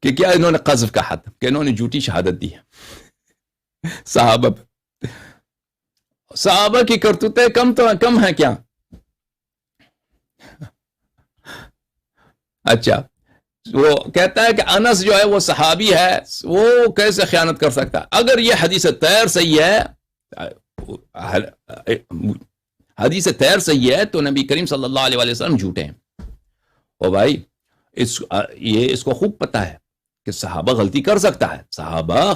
کہ کیا انہوں نے قذف کا حد، کہ انہوں نے جھوٹی شہادت دی ہے صحابہ پہ۔ صحابہ کی کرتوتیں کم ہیں کیا؟ اچھا، وہ کہتا ہے کہ انس جو ہے وہ صحابی ہے، وہ کیسے خیانت کر سکتا؟ اگر یہ حدیث طیر صحیح ہے، حدیث طیر صحیح ہے تو نبی کریم صلی اللہ علیہ وسلم جھوٹے ہیں۔ او بھائی اس کو خوب پتا ہے کہ صحابہ غلطی کر سکتا ہے، صحابہ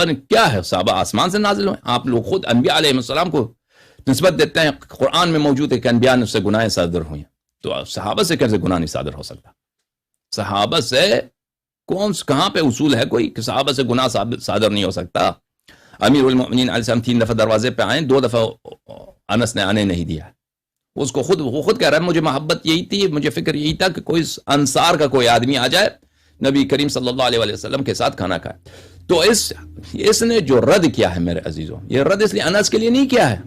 نے کیا ہے، صحابہ آسمان سے نازل ہوئے، آپ لوگ خود انبیاء علیہ السلام کو نسبت دیتے ہیں، قرآن میں موجود ہے کہ انبیاء نے سے گناہیں صادر ہوئی ہیں، تو صحابہ سے کیسے گناہ نہیں صادر ہو سکتا؟ صحابہ سے کہاں پہ اصول ہے کوئی کہ صحابہ سے گناہ صادر نہیں ہو سکتا؟ امیر المؤمنین علیہ السلام 3 دفعہ دروازے پہ آئے، 2 دفعہ انس نے آنے نہیں دیا، وہ خود کہہ رہا ہے مجھے محبت یہی تھی، مجھے فکر یہی تھا کہ کوئی انصار کا کوئی آدمی آ جائے، نبی کریم صلی اللہ علیہ وسلم کے ساتھ کھانا کھائے۔ تو اس نے جو رد کیا ہے میرے عزیزوں، یہ رد اس لیے انس کے لیے نہیں کیا ہے،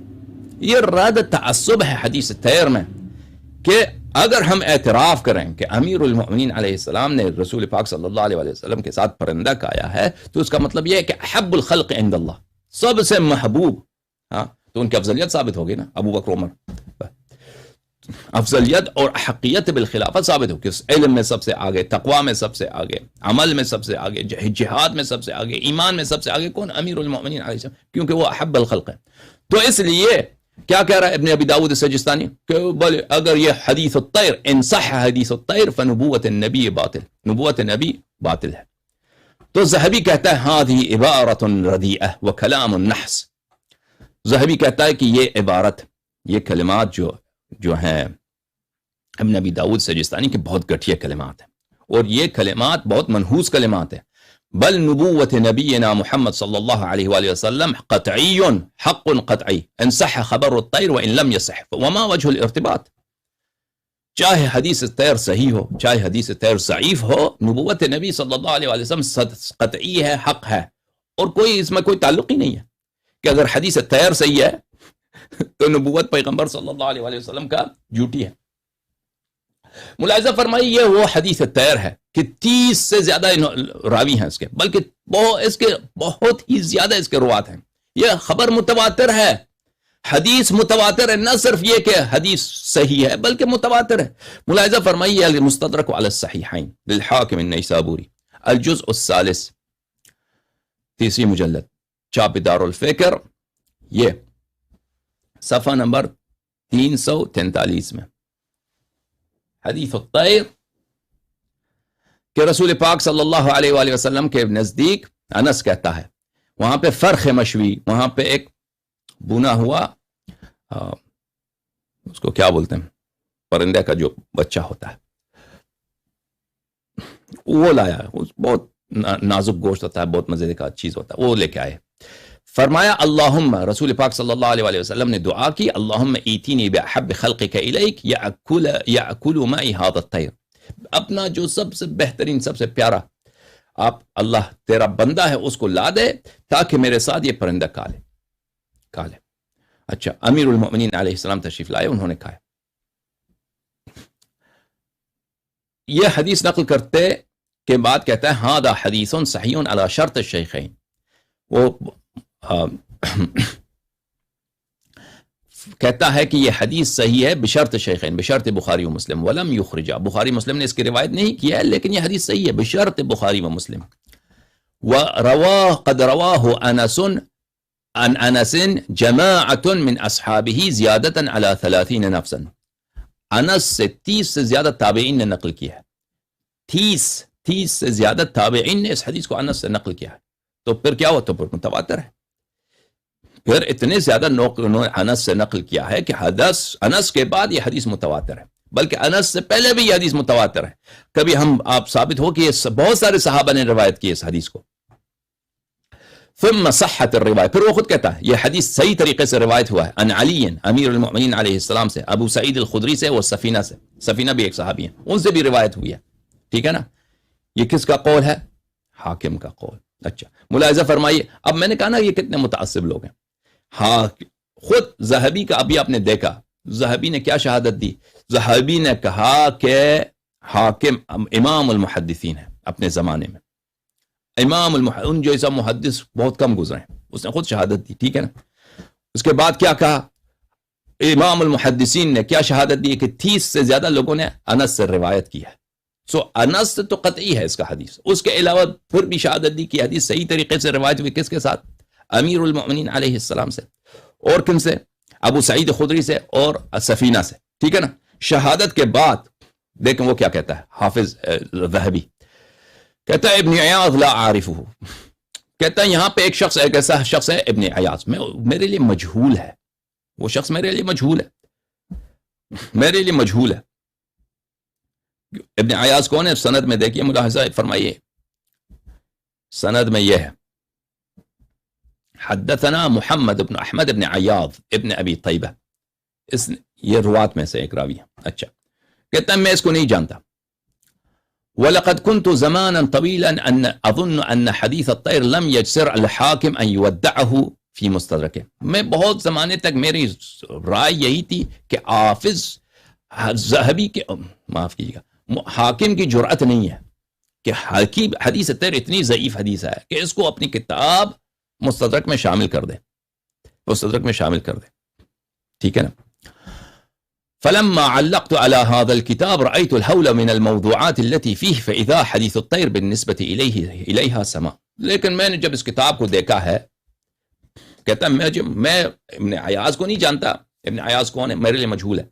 یہ رد تعصب ہے حدیث طیر میں، کہ اگر ہم اعتراف کریں کہ امیر المؤمنین علیہ السلام نے رسول پاک صلی اللہ علیہ وسلم کے ساتھ پرندہ کھایا ہے، تو اس کا مطلب یہ ہے کہ احب الخلق عند اللہ، سب سے محبوب، ہاں تو ان کی افضلیت ثابت ہوگی نا، ابو بکر عمر افضلیت اور حقیت بالخلافت ثابت ہو کہ علم میں سب سے آگے، تقوی میں سب سے آگے، عمل میں سب سے آگے، جہاد میں سب سے آگے، ایمان میں سب سے آگے کون؟ امیر المؤمنین علیہ السلام، کیونکہ وہ احب الخلق ہے۔ تو اس لیے کیا کہہ رہا ہے ابن ابی داود السجستانی کہ بولے اگر یہ حدیث الطیر ان صح حدیث الطیر فنبوت النبی باطل، نبوت نبی باطل ہے۔ تو ذہبی کہتا ہے هذه عبارة ردیئہ وکلام النحس، ذہبی کہتا ہے کہ یہ عبارت، یہ کلمات جو ہیں ابن ابی داود سجستانی کے بہت گھٹیا کلمات ہیں، اور یہ کلمات بہت منحوس کلمات ہیں۔ بل نبوت نبینا محمد صلی اللہ علیہ وآلہ وسلم قطعی حق قطعی ان صح خبر الطیر وان لم يصح وما وجه الارتباط، چاہے حدیث طیر صحیح ہو چاہے حدیث طیر ضعیف ہو، نبوت نبی صلی اللہ علیہ وآلہ وسلم قطعی ہے، حق ہے، اور کوئی اس میں کوئی تعلق ہی نہیں ہے کہ اگر حدیث طیر صحیح ہے تو نبوت پیغمبر صلی اللہ علیہ وآلہ وسلم کا جھوٹی ہے۔ ملاحظہ فرمائی یہ وہ حدیث طیر ہے کہ 30 سے زیادہ راوی ہیں اس کے، بلکہ اس کے بہت ہی زیادہ اس کے روات ہیں، یہ خبر متواتر ہے، حدیث متواتر ہے، نہ صرف یہ کہ حدیث صحیح ہے بلکہ متواتر ہے۔ ملاحظہ فرمائی المستدرک علی الصحیحین للحاکم النیسابوری الجزء الثالث، 3 مجلد، چاپ دار الفکر، یہ صفحہ نمبر 343 میں، حدیث الطیر کہ رسول پاک صلی اللہ علیہ وآلہ وسلم کے نزدیک، انس کہتا ہے وہاں پہ فرخ مشوی، وہاں پہ ایک بنا ہوا اس کو کیا بولتے ہیں، پرندے کا جو بچہ ہوتا ہے، وہ لایا، بہت نازک گوشت ہوتا ہے، بہت مزے کا چیز ہوتا ہے، وہ لے کے آئے۔ فرمایا اللہم، رسول پاک صلی اللہ علیہ وآلہ وسلم نے دعا کی، اللہم ایتینی بأحب خلقک الیک یأکل معی ھذا الطیر، اپنا جو سب سے بہترین، سب سے پیارا آپ اللہ تیرا بندہ ہے اس کو لا دے تاکہ میرے ساتھ یہ پرندہ کھا لے۔ اچھا، امیر المؤمنین علیہ السلام تشریف لائے، انہوں نے کھایا۔ یہ حدیث نقل کرتے کے بعد کہتا ہے ھذا حدیث صحیح علی شرط الشیخین، وہ کہتا ہے کہ یہ حدیث صحیح ہے بشرط شیخین، بشرط بخاری و مسلم، ولم یخرجہ، بخاری مسلم نے اس کی روایت نہیں کیا ہے لیکن یہ حدیث صحیح ہے بشرط بخاری و مسلم۔ قد رواہ انس عن انس جماعت من اصحابہ زیادتا علی 30 نفسا، انس سے 30 سے زیادہ تابعین نے نقل کیا ہے، 30 سے زیادہ تابعین نے اس حدیث کو انس سے نقل کیا ہے، تو پھر کیا ہوا؟ تو پھر متواتر ہے، پھر اتنے زیادہ انہوں نے انس سے نقل کیا ہے کہ انس کے بعد یہ حدیث متواتر ہے، بلکہ انس سے پہلے بھی یہ حدیث متواتر ہے۔ کبھی آپ ثابت ہو کہ یہ بہت سارے صحابہ نے روایت کی اس حدیث کو۔ ثم صحت الروایت، پھر وہ خود کہتا ہے یہ حدیث صحیح طریقے سے روایت ہوا ہے، ان علی امیر المؤمنین علیہ السلام سے، ابو سعید الخدری سے، وہ سفینہ سے، سفینہ بھی ایک صحابی ہیں، ان سے بھی روایت ہوئی ہے، ٹھیک ہے نا۔ یہ کس کا قول ہے؟ حاکم کا قول۔ اچھا، ملاحظہ فرمائیے، اب میں نے کہا نا یہ کتنے متعصب لوگ ہیں۔ ہاں، خود ذہبی کا ابھی آپ نے دیکھا، ذہبی نے کیا شہادت دی؟ ذہبی نے کہا کہ حاکم امام المحدثین ہے اپنے زمانے میں، ان جیسا محدث بہت کم گزرے ہیں، اس نے خود شہادت دی، ٹھیک ہے نا۔ اس کے بعد کیا کہا؟ امام المحدثین نے کیا شہادت دی کہ 30 سے زیادہ لوگوں نے انس سے روایت کی ہے، سو انس سے تو قطعی ہے اس کا حدیث۔ اس کے علاوہ پھر بھی شہادت دی کہ حدیث صحیح طریقے سے روایت ہوئی، کس کے ساتھ؟ امیر المؤمنین علیہ السلام سے، اور کن سے؟ ابو سعید خدری سے اور سفینہ سے، ٹھیک ہے نا۔ شہادت کے بعد دیکھیں وہ کیا کہتا ہے حافظ ذہبی، کہتا ہے ابن عیاض لا عارفہ، کہتا ہے یہاں پہ ایک ایسا شخص ہے ابن عیاض، میرے لیے مجہول ہے، وہ شخص میرے لیے مجہول ہے۔ ابن عیاض کون ہے؟ سند میں دیکھیے، ملاحظہ فرمائیے، سند میں یہ ہے حدثنا محمد بن احمد بن عیاض ابن ابی طیبہ، یہ روات میں سے ایک راوی ہے۔ اچھا، کہتا ہے میں اس کو نہیں جانتا، وَلَقَدْ كُنْتُ زَمَانًا طَوِيلًا أَنَّ أَظُنُّ أَنَّ حَدِيثَ الطَّيْرِ لَمْ يَجْسِرْ الْحَاكِمْ أَنْ يُوَدَّعَهُ فِي مُسْتَدْرَكِهِ. میں بہت زمانے تک میری رائے یہی تھی کہ حافظ ذہبی کے معاف کیجیے گا حاکم کی جرأت نہیں ہے کہ حدیث الطیر اتنی ضعیف حدیث ہے کہ اس کو اپنی کتاب مستدرک میں شامل کر دے، مستدرک میں شامل کر دے، ٹھیک ہے نا. فلما علقت على هذا الكتاب رأيت الهول من الموضوعات التي فيه فإذا حديث الطير بالنسبة إليها سما. لیکن میں نے جب اس کتاب کو دیکھا ہے، کہتا میں ابن عیاض کو نہیں جانتا، ابن عیاض کون ہے میرے لیے مجہول ہے.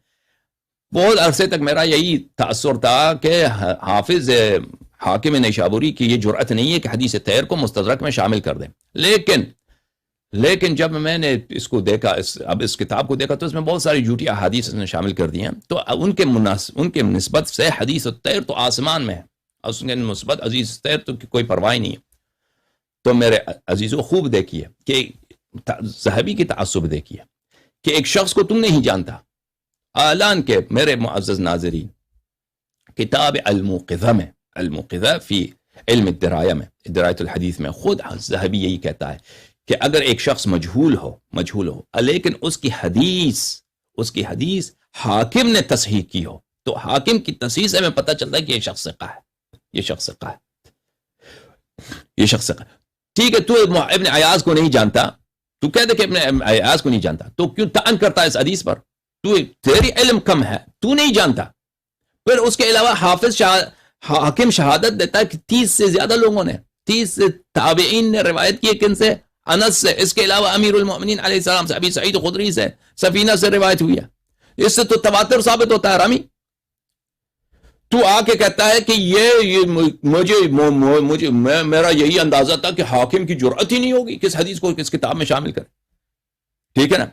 بہت عرصے تک میرا یہی تأثر تھا کہ حافظ حاکم نیشابوری کی یہ جرأت نہیں ہے کہ حدیث طیر کو مستدرک میں شامل کر دیں. لیکن جب میں نے اس کو دیکھا، اب اس کتاب کو دیکھا تو اس میں بہت ساری جھوٹی احادیث اس نے شامل کر دی ہیں، تو ان کے نسبت سے حدیث الطیر تو آسمان میں ہے، اس کے نسبت عزیز الطیر تو کوئی پرواہ نہیں ہے. تو میرے عزیزوں خوب دیکھیے کہ ذہبی کی تعصب دیکھیے کہ ایک شخص کو تم نہیں جانتا، اعلان کے میرے معزز ناظرین کتاب الموقظہ میں، الموقظہ فی علم الدرایہ میں، درایۃ الحدیث میں خود ذہبی یہی کہتا ہے کہ اگر ایک شخص مجہول ہو لیکن اس کی حدیث حاکم نے تصحیح کی ہو تو حاکم کی تصحیح سے ہمیں پتہ چلتا ہے کہ یہ شخص ثقہ ہے، یہ شخص ثقہ ہے، یہ شخص ثقہ. ٹھیک ہے، تو ابن عیاض کو نہیں جانتا، تو کہہ دے کہ ابن عیاض کو نہیں جانتا، تو کیوں طعن کرتا ہے اس حدیث پر؟ تیری علم کم ہے، تو نہیں جانتا. پھر اس کے علاوہ حاکم شہادت دیتا ہے کہ 30 سے زیادہ لوگوں نے، 30 تابعین نے روایت کی، کن سے؟ انس سے. اس کے علاوہ امیر المؤمنین علیہ السلام سے، ابی سعید خدری سے، سفینہ سے روایت ہوئی ہے. اس سے تو تواتر ثابت ہوتا ہے. رامی تو آ کے کہتا ہے کہ یہ مجھے میرا یہی اندازہ تھا کہ حاکم کی جرأت ہی نہیں ہوگی کس حدیث کو کس کتاب میں شامل کرے. ٹھیک ہے نا.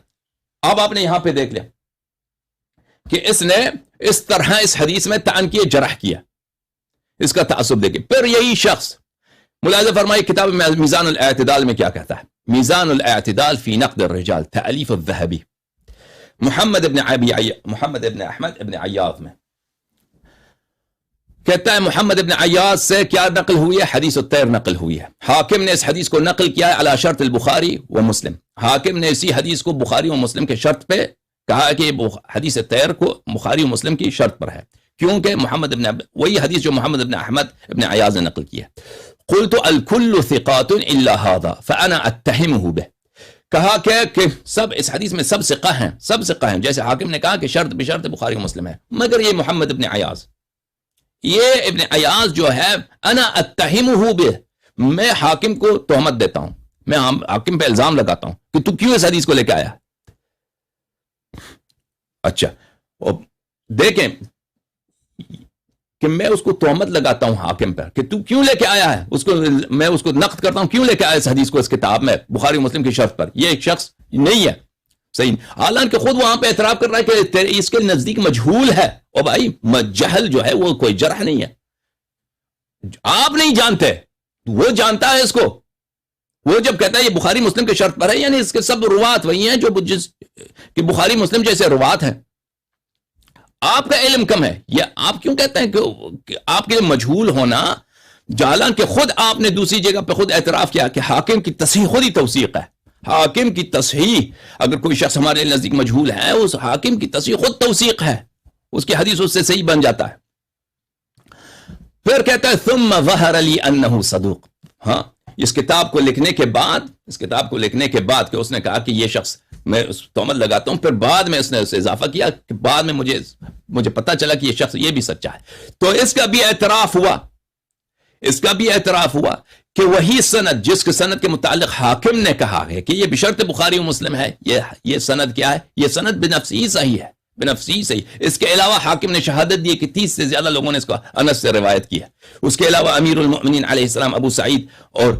اب آپ نے یہاں پہ دیکھ لیا کہ اس نے اس طرح اس حدیث میں طعن کیے، جرح کیا، اس کا تعصب دیکھیں. پھر یہی شخص ملاحظہ فرمائے کتاب میزان الاعتدال میں کیا کہتا ہے. میزان الاعتدال فی نقد الرجال، تألیف الذہبی، محمد ابن احمد ابن عیاض میں کہتا ہے محمد ابن عیاض سے کیا نقل ہوئی ہے؟ حدیث الطیر نقل ہوئی ہے. حاکم نے اس حدیث کو نقل کیا ہے علی شرط البخاری و مسلم. حاکم نے اسی حدیث کو بخاری و مسلم کے شرط پہ کہا کہ حدیث طیر کو بخاری و مسلم کی شرط پر ہے، کیونکہ وہی حدیث جو محمد ابن احمد ابن عیاض نے نقل کی ہے. قلت الکل ثقات الا هذا فانا اتهمه به. کہا کہ سب اس حدیث میں سب ثقہ ہیں، سب ثقہ ہیں، جیسے حاکم نے کہا کہ شرط بشرط بخاری و مسلم ہے، مگر یہ محمد ابن عیاض، یہ ابن عیاض جو ہے انا اتهمه به، میں حاکم کو تہمت دیتا ہوں، میں حاکم پہ الزام لگاتا ہوں کہ تو کیوں اس حدیث کو لے کے آیا. اچھا دیکھیں کہ میں اس کو تہمت لگاتا ہوں حاکم پر کہ تو کیوں لے کے آیا ہے، میں اس کو نقد کرتا ہوں کیوں لے کے آیا اس حدیث کو اس کتاب میں بخاری مسلم کی شرط پر. یہ ایک شخص نہیں ہے صحیح، حالانکہ خود وہاں پہ اعتراف کر رہا ہے کہ اس کے نزدیک مجہول ہے. اور بھائی جہل جو ہے وہ کوئی جرح نہیں ہے، آپ نہیں جانتے، وہ جانتا ہے اس کو. وہ جب کہتا ہے یہ بخاری مسلم کی شرط پر ہے، یعنی اس کے سب روات وہی ہیں جو کہ بخاری مسلم جیسے روات ہیں. آپ کا علم کم ہے. یہ آپ کیوں کہتے ہیں کہ آپ کے مجہول ہونا، حالانکہ خود آپ نے دوسری جگہ پہ خود اعتراف کیا کہ حاکم کی تصحیح خود ہی توثیق ہے. حاکم کی تصحیح، اگر کوئی شخص ہمارے نزدیک مجہول ہے، اس حاکم کی تصحیح خود توثیق ہے، اس کی حدیث اس سے صحیح بن جاتا ہے. پھر کہتا ہے ثم ظہر لی انہ صدوق. ہاں، اس کتاب کو لکھنے کے بعد کہ اس نے کہا کہ یہ شخص، میں اس تہمت لگاتا ہوں، پھر بعد میں اس نے اسے اضافہ کیا کہ بعد میں مجھے پتا چلا کہ یہ شخص یہ بھی سچا ہے. تو اس کا بھی اعتراف ہوا کہ وہی سند جس کے سند کے متعلق حاکم نے کہا ہے کہ یہ بشرط بخاری و مسلم ہے، یہ سند کیا ہے؟ یہ سند بنفسی صحیح ہے، بنفسی صحیح. اس کے علاوہ حاکم نے شہادت دی کہ 30 سے زیادہ لوگوں نے اس کو انس سے روایت کی ہے. اس کے علاوہ امیر المؤمنین علیہ السلام ابو سعید اور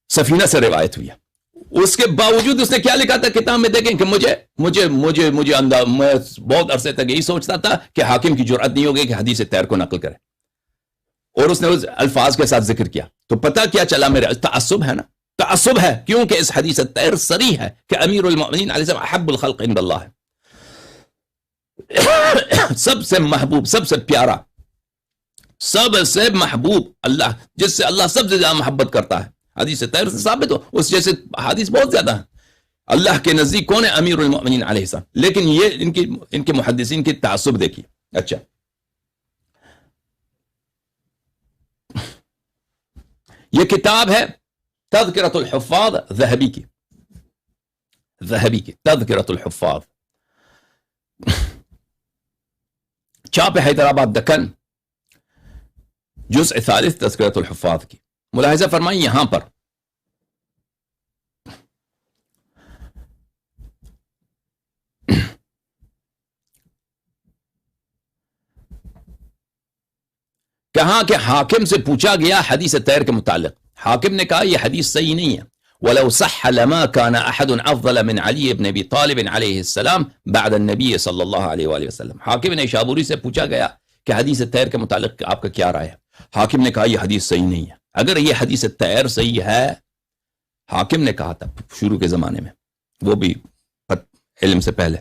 سفینہ سے روایت ہوئی ہے. اس کے باوجود اس نے کیا لکھا تھا کتاب میں؟ دیکھیں کہ مجھے میں بہت عرصے تک یہی سوچتا تھا کہ حاکم کی جرأت نہیں ہوگی کہ حدیث طیر کو نقل کرے، اور اس نے اس الفاظ کے ساتھ ذکر کیا. تو پتہ کیا چلا؟ میرے تعصب ہے نا، تعصب ہے، کیونکہ اس حدیث طیر صریح ہے کہ امیر المؤمنین علیہ السلام احب الخلق عند اللہ ہے، سب سے محبوب، سب سے پیارا سب سے محبوب اللہ، جس سے اللہ سب سے زیادہ محبت کرتا ہے، حدیث طاہر سے ثابت ہو، اس جیسے حدیث بہت زیادہ ہیں۔ اللہ کے نزدیک کون ہے؟ امیر المؤمنین علیہ السلام۔ لیکن یہ ان کے محدثین کی تعصب دیکھیے۔ اچھا، یہ کتاب ہے تذکرۃ الحفاظ ذہبی کی، تذکرۃ الحفاظ، چھاپ حیدرآباد دکن، جزء ثالث تذکرۃ الحفاظ کی۔ ملاحظہ فرمائیں یہاں پر کہاں کہ حاکم سے پوچھا گیا حدیث طیر کے متعلق، حاکم نے کہا یہ حدیث صحیح نہیں ہے۔ وَلَوْ صَحَّ لَمَا كَانَ أَحَدٌ أَفْضَلَ مِنْ عَلِيِّ بْنِ أَبِي طَالِبٍ عَلَيْهِ السَّلَامِ بَعْدَ النَّبِيِّ صلی اللہ علیہ وآلہ وسلم۔ حاکم نے شابوری سے پوچھا گیا کہ حدیث طیر کے متعلق آپ کا کیا رائے ہے؟ حاکم نے کہا یہ حدیث صحیح نہیں ہے۔ اگر یہ حدیث طیر صحیح ہے، حاکم نے کہا تھا شروع کے زمانے میں، وہ بھی علم سے پہلے،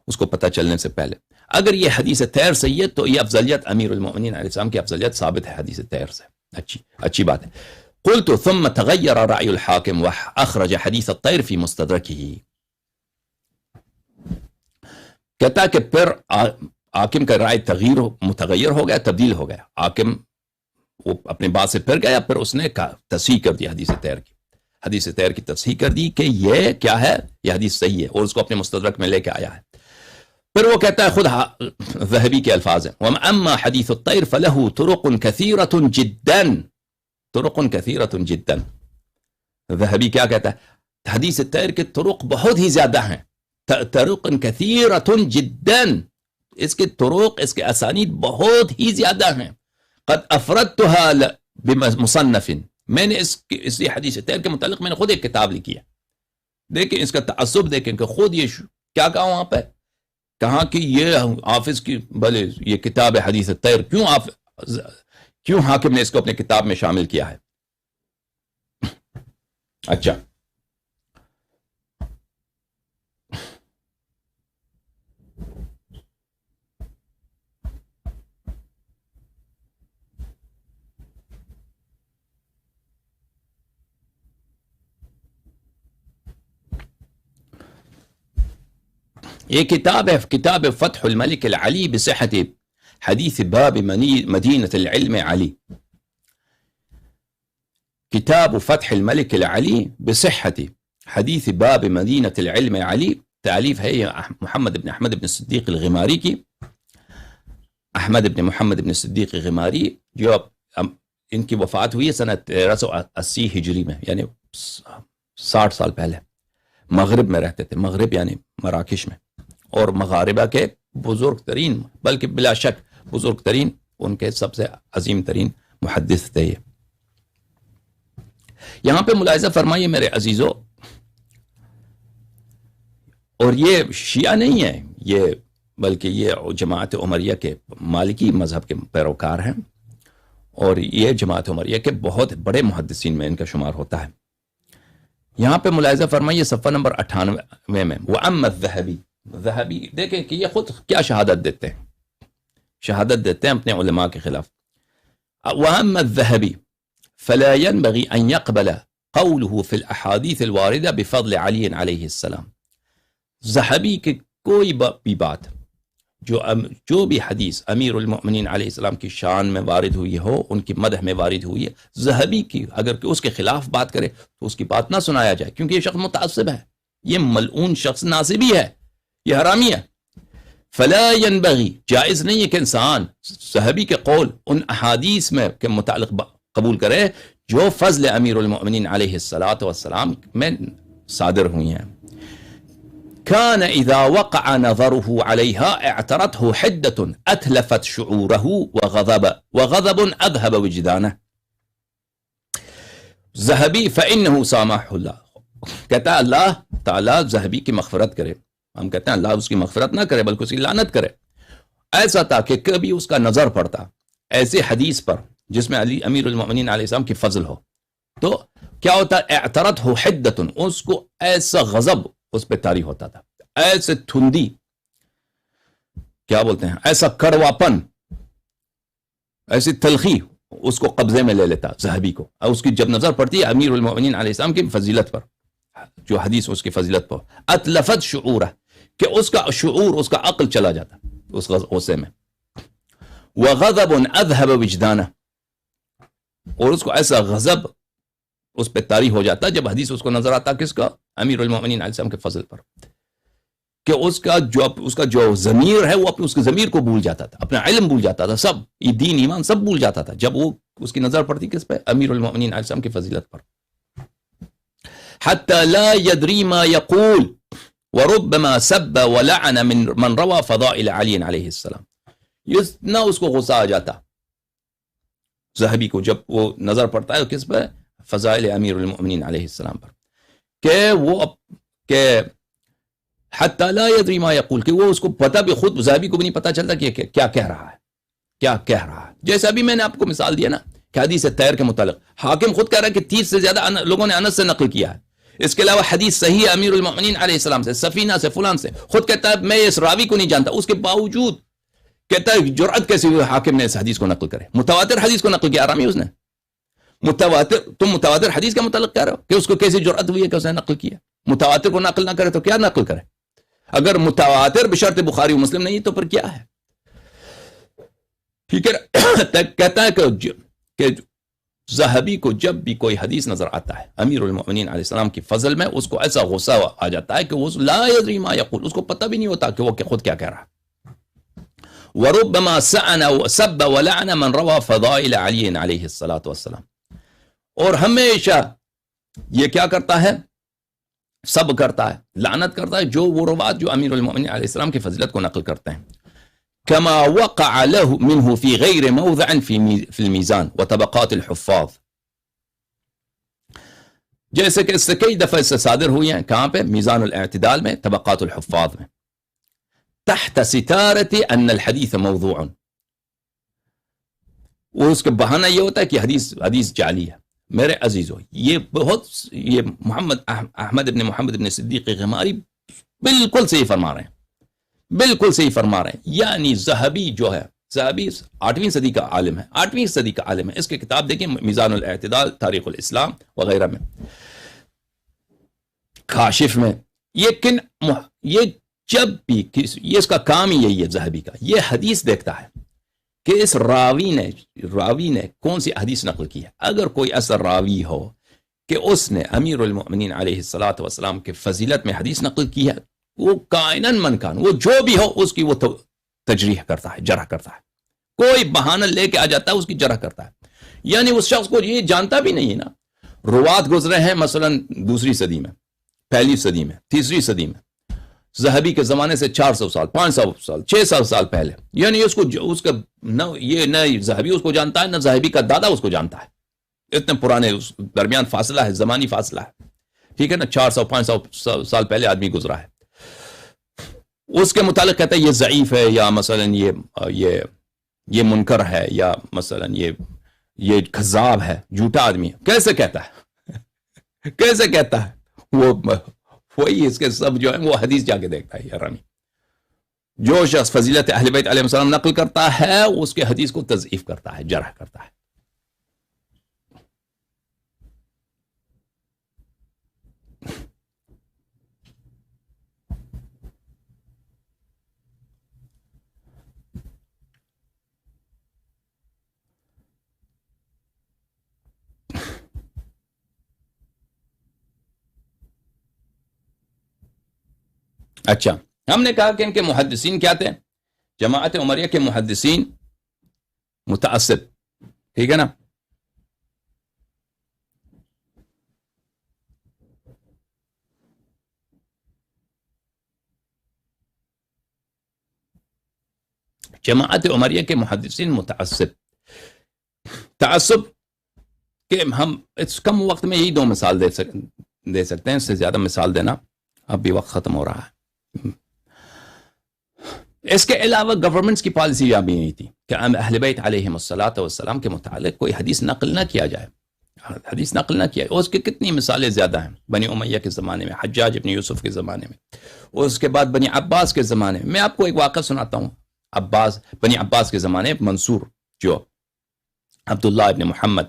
اس کو پتہ چلنے سے پہلے، اگر یہ حدیث طیر صحیح ہے تو یہ افضلیت امیر المؤمنین علیہ السلام کی افضلیت ثابت ہے حدیث طیر سے۔ اچھی بات ہے۔ قلت ثم تغیر رأی الحاکم واخرج حدیث الطیر فی مستدرکہ، کہتا ہے کہ پھر حاکم کا رائے متغیر ہو گیا، تبدیل ہو گیا۔ حاکم وہ اپنے بات سے پھر گیا، پھر اس نے تصحیح کر دی حدیث طیر کی، حدیث طیر کی تصحیح کر دی کہ یہ کیا ہے، یہ حدیث صحیح ہے، اور اس کو اپنے مستدرک میں لے کے آیا ہے۔ پھر وہ کہتا ہے خود ذہبی کے الفاظ ہیں، وَأَمَّا حَدِيثُ الطَّيْرِ فَلَهُ طُرُقٌ كَثِيرَةٌ جِدًّا، طُرُقٌ كَثِيرَةٌ جِدًّا۔ ذہبی کیا کہتا ہے؟ حدیث طیر کے طرق بہت ہی زیادہ ہیں، طُرُقٌ كَثِيرَةٌ جِدًّا، اس کے طرق، اس کے اسانید بہت ہی زیادہ ہیں۔ قد افردتها بمصنف، میں نے اس حدیث طیر کے متعلق میں نے خود ایک کتاب لکھی ہے۔ دیکھیں اس کا تعصب، دیکھیں کہ خود یہ کیا کہا وہاں پہ، کہاں کہ یہ حافظ کی بھلے یہ کتاب حدیث طیر، کیوں حاکم نے اس کو اپنے کتاب میں شامل کیا ہے؟ اچھا، یہ کتاب ہے کتاب فتح الملک العلی بصحت حدیث باب مدینة العلم علی، کتاب فتح الملک العلی بصحت حدیث باب مدینة العلم علی، تعلیف ہے یہ محمد بن احمد بن صدیق الغماری کی، احمد بن محمد بن صدیق غماری، جو ان کی وفات ہوئی ہے سنہ 1380 ہجری میں، یعنی 60 سال پہلے۔ مغرب میں رہتے تھے، مغرب یعنی مراکش میں، اور مغاربہ کے بزرگ ترین، بلکہ بلا شک بزرگ ترین، ان کے سب سے عظیم ترین محدث تھے یہ۔ یہاں پہ ملاحظہ فرمائیے میرے عزیزو، اور یہ شیعہ نہیں ہے یہ، بلکہ یہ جماعت عمریہ کے مالکی مذہب کے پیروکار ہیں، اور یہ جماعت عمریہ کے بہت بڑے محدثین میں ان کا شمار ہوتا ہے۔ یہاں پہ ملاحظہ فرمائیے صفحہ نمبر 98 میں، وَأَمَّا الذَّهَبِي، ذہبی دیکھیں کہ یہ خود کیا شہادت دیتے ہیں، شہادت دیتے ہیں اپنے علماء کے خلاف۔ وَأَمَّا الذَّهَبِي فَلَا يَنبَغِي أَن يَقْبَلَ قَوْلُهُ فِي الْأَحَادِيثِ الْوَارِدَةِ بِفَضْلِ عَلِيٍّ عَلَيْهِ السَّلَامِ، ذہبی کی کوئی بھی بات، جو بھی حدیث امیر المؤمنین علیہ السلام کی شان میں وارد ہوئی ہو، ان کی مدح میں وارد ہوئی ہے، ذہبی کی اگر کہ اس کے خلاف بات کرے تو اس کی بات نہ سنایا جائے، کیونکہ یہ شخص متعصب ہے، یہ ملعون شخص ناصبی ہے، یہ حرامی ہے۔ فلا ينبغي، جائز نہیں ہے کہ انسان ذہبی کے قول ان احادیث میں کے متعلق قبول کرے جو فضل امیر المؤمنین علیہ السلام میں صادر ہوئی ہیں۔ كان إذا وقع نظره عليها اعترته حدة أتلفت شعوره وغضب أذهب وجدانه، ذہبی فإنه سامح اللہ، کہتا ہے اللہ تعالیٰ ذہبی کی مغفرت کرے، ہم کہتے ہیں اللہ اس کی مغفرت نہ کرے بلکہ اس کی لعنت کرے، ایسا تھا کہ کبھی اس کا نظر پڑتا ایسے حدیث پر جس میں علی امیر المؤمنین علیہ السلام کی فضل ہو، تو کیا ہوتا، اعترته حدة، اس کو ایسا غضب اس پہ طاری ہوتا تھا، ایسے تھندی، کیا بولتے ہیں، ایسا کڑواپن، ایسی تلخی اس کو قبضے میں لے لیتا ذہبی کو، اور اس کی جب نظر پڑتی ہے امیر المؤمنین علیہ السلام کی فضیلت پر، جو حدیث اس کی فضیلت پر، اتلفت شعورہ، کہ اس کا شعور، اس کا عقل چلا جاتا اس غصے میں، وغضب اذهب وجدانہ، اور اس کو ایسا غضب اس پہ طاری ہو جاتا جب حدیث اس کو نظر آتا کس کا، امیر المؤمنین علیہ السلام کے فضل پر، کہ اس کا جو ضمیر ہے وہ اپنے اس کے ضمیر کو بھول جاتا تھا، اپنا علم بھول جاتا تھا، سب یہ دین ایمان سب بھول جاتا تھا جب وہ اس کی نظر پڑتی کس پہ، امیر المؤمنین علیہ السلام کی فضیلت پر. حتی لا یدری ما یقول وربما سب ولعن من روى فضائل علی علیہ السلام. نہ اس کو غصہ آ جاتا ذہبی کو جب وہ نظر پڑتا ہے کس پہ، فضائل امیر المؤمنین علیہ السلام پر، کہ حتی لا یدری ما یقول، کہ وہ اس کو پتہ بھی، خود ذہبی کو بھی نہیں پتہ چلتا کہ کیا کہہ رہا ہے، کیا کہہ رہا ہے. جیسے ابھی میں نے آپ کو مثال دیا نا کہ حدیث طیر کے متعلق حاکم خود کہہ رہا ہے کہ 30 سے زیادہ لوگوں نے انس سے نقل کیا ہے، اس کے علاوہ حدیث صحیح امیر المؤمنین علیہ السلام سے، سفینہ سے، فلان سے، خود کہتا ہے میں اس راوی کو نہیں جانتا، اس کے باوجود کہتا ہے جرأت کیسے ہوئی حاکم نے اس حدیث کو نقل کرے. متواتر حدیث کو نقل کیا آرامی اس نے، تم متواتر حدیث کا متعلق کہہ رہے ہو کہ اس کو کیسے جرأت ہوئی ہے کہ اس نے نقل کیا. متواتر کو نقل نہ کرے تو کیا نقل کرے، اگر متواتر بشرط بخاری و مسلم نہیں تو پھر کیا ہے. ٹھیک ہے، کہتا ہے کہ ذہبی کو جب بھی کوئی حدیث نظر آتا ہے امیر المؤمنین علیہ السلام کی فضل میں، اس کو ایسا غصہ آ جاتا ہے کہ وہ لا یدری ما یقول، اس کو پتہ بھی نہیں ہوتا کہ وہ خود کیا کہہ رہا ہے. وربما سب ولعن من روى فضائل علی علیہ الصلوۃ والسلام، اور ہمیشہ یہ کیا کرتا ہے، سب کرتا ہے، لعنت کرتا ہے جو وہ روات جو امیر المؤمنین علیہ السلام کی فضیلت کو نقل کرتے ہیں. كما وقع له منه في غير موضع في الميزان وطبقات الحفاظ، جیسے کہ اس سے کئی دفعہ اس سے صادر ہوئی ہیں، کہاں پہ، میزان الاعتدال میں، طبقات الحفاظ میں، تحت ستارة ان الحديث موضوع، وہ اس کا بہانہ یہ ہوتا ہے کہ حدیث جعلی ہے. میرے عزیزو، یہ محمد احمد ابن محمد ابن صدیق غماری بالکل صحیح فرما رہے ہیں، بالکل صحیح فرما رہے ہیں. یعنی ذہبی جو ہے، ذہبی 8ویں صدی کا عالم ہے، 8ویں صدی کا عالم ہے. اس کی کتاب دیکھیں، میزان الاعتدال، تاریخ الاسلام وغیرہ میں، کاشف میں. یہ جب بھی یہ اس کا کام ہی یہی ہے ذہبی کا، یہ حدیث دیکھتا ہے کہ اس راوی نے کون سی حدیث نقل کی ہے. اگر کوئی ایسا راوی ہو کہ اس نے امیر المؤمنین علیہ الصلوۃ والسلام کے فضیلت میں حدیث نقل کی ہے، وہ کائناً من کان، وہ جو بھی ہو اس کی وہ تجریح کرتا ہے، جرح کرتا ہے. کوئی بہانہ لے کے آ جاتا ہے، اس کی جرح کرتا ہے. یعنی اس شخص کو یہ جانتا بھی نہیں ہے نا، روات گزرے ہیں مثلا 2 صدی میں، 1 صدی میں، 3 صدی میں، ذہبی کے زمانے سے 400 سال، 500 سال، 600 سال پہلے. یعنی اس کا نہ ذہبی اس کو جانتا ہے، نہ ذہبی کا دادا اس کو جانتا ہے. اتنے پرانے اس درمیان فاصلہ ہے، زمانی فاصلہ ہے. ٹھیک ہے نا، 400-500 سال پہلے آدمی گزرا ہے. اس کے متعلق کہتا ہے یہ ضعیف ہے، یا مثلا یہ منکر ہے، یا مثلا یہ کذاب ہے، جھوٹا آدمی ہے. کیسے کہتا ہے کیسے کہتا ہے؟ وہی اس کے سب جو ہے وہ حدیث جا کے دیکھتا ہے. یارانی جو شخص فضیلت اہل بیت علیہ السلام نقل کرتا ہے، اس کے حدیث کو تضعیف کرتا ہے، جرح کرتا ہے. اچھا، ہم نے کہا کہ ان کے محدثین کیا تھے، جماعت عمریہ کے محدثین متعصب. ٹھیک ہے نا، جماعت عمریہ کے محدثین متعصب. تعصب کہ ہم اس کم وقت میں یہی 2 مثال دے سکتے ہیں، اس سے زیادہ مثال دینا اب بھی وقت ختم ہو رہا ہے. اس کے علاوہ گورنمنٹس کی پالیسی یہ بھی نہیں تھی کہ اہل بیت علیہم الصلوۃ والسلام کے متعلق کوئی حدیث نقل نہ کیا جائے. حدیث نقل نہ کیا. اس کی کتنی مثالیں زیادہ ہیں، بنی امیہ کے زمانے میں، حجاج ابن یوسف کے زمانے میں، اور اس کے بعد بنی عباس کے زمانے میں. میں آپ کو ایک واقعہ سناتا ہوں. بنی عباس کے زمانے منصور جو عبداللہ ابن محمد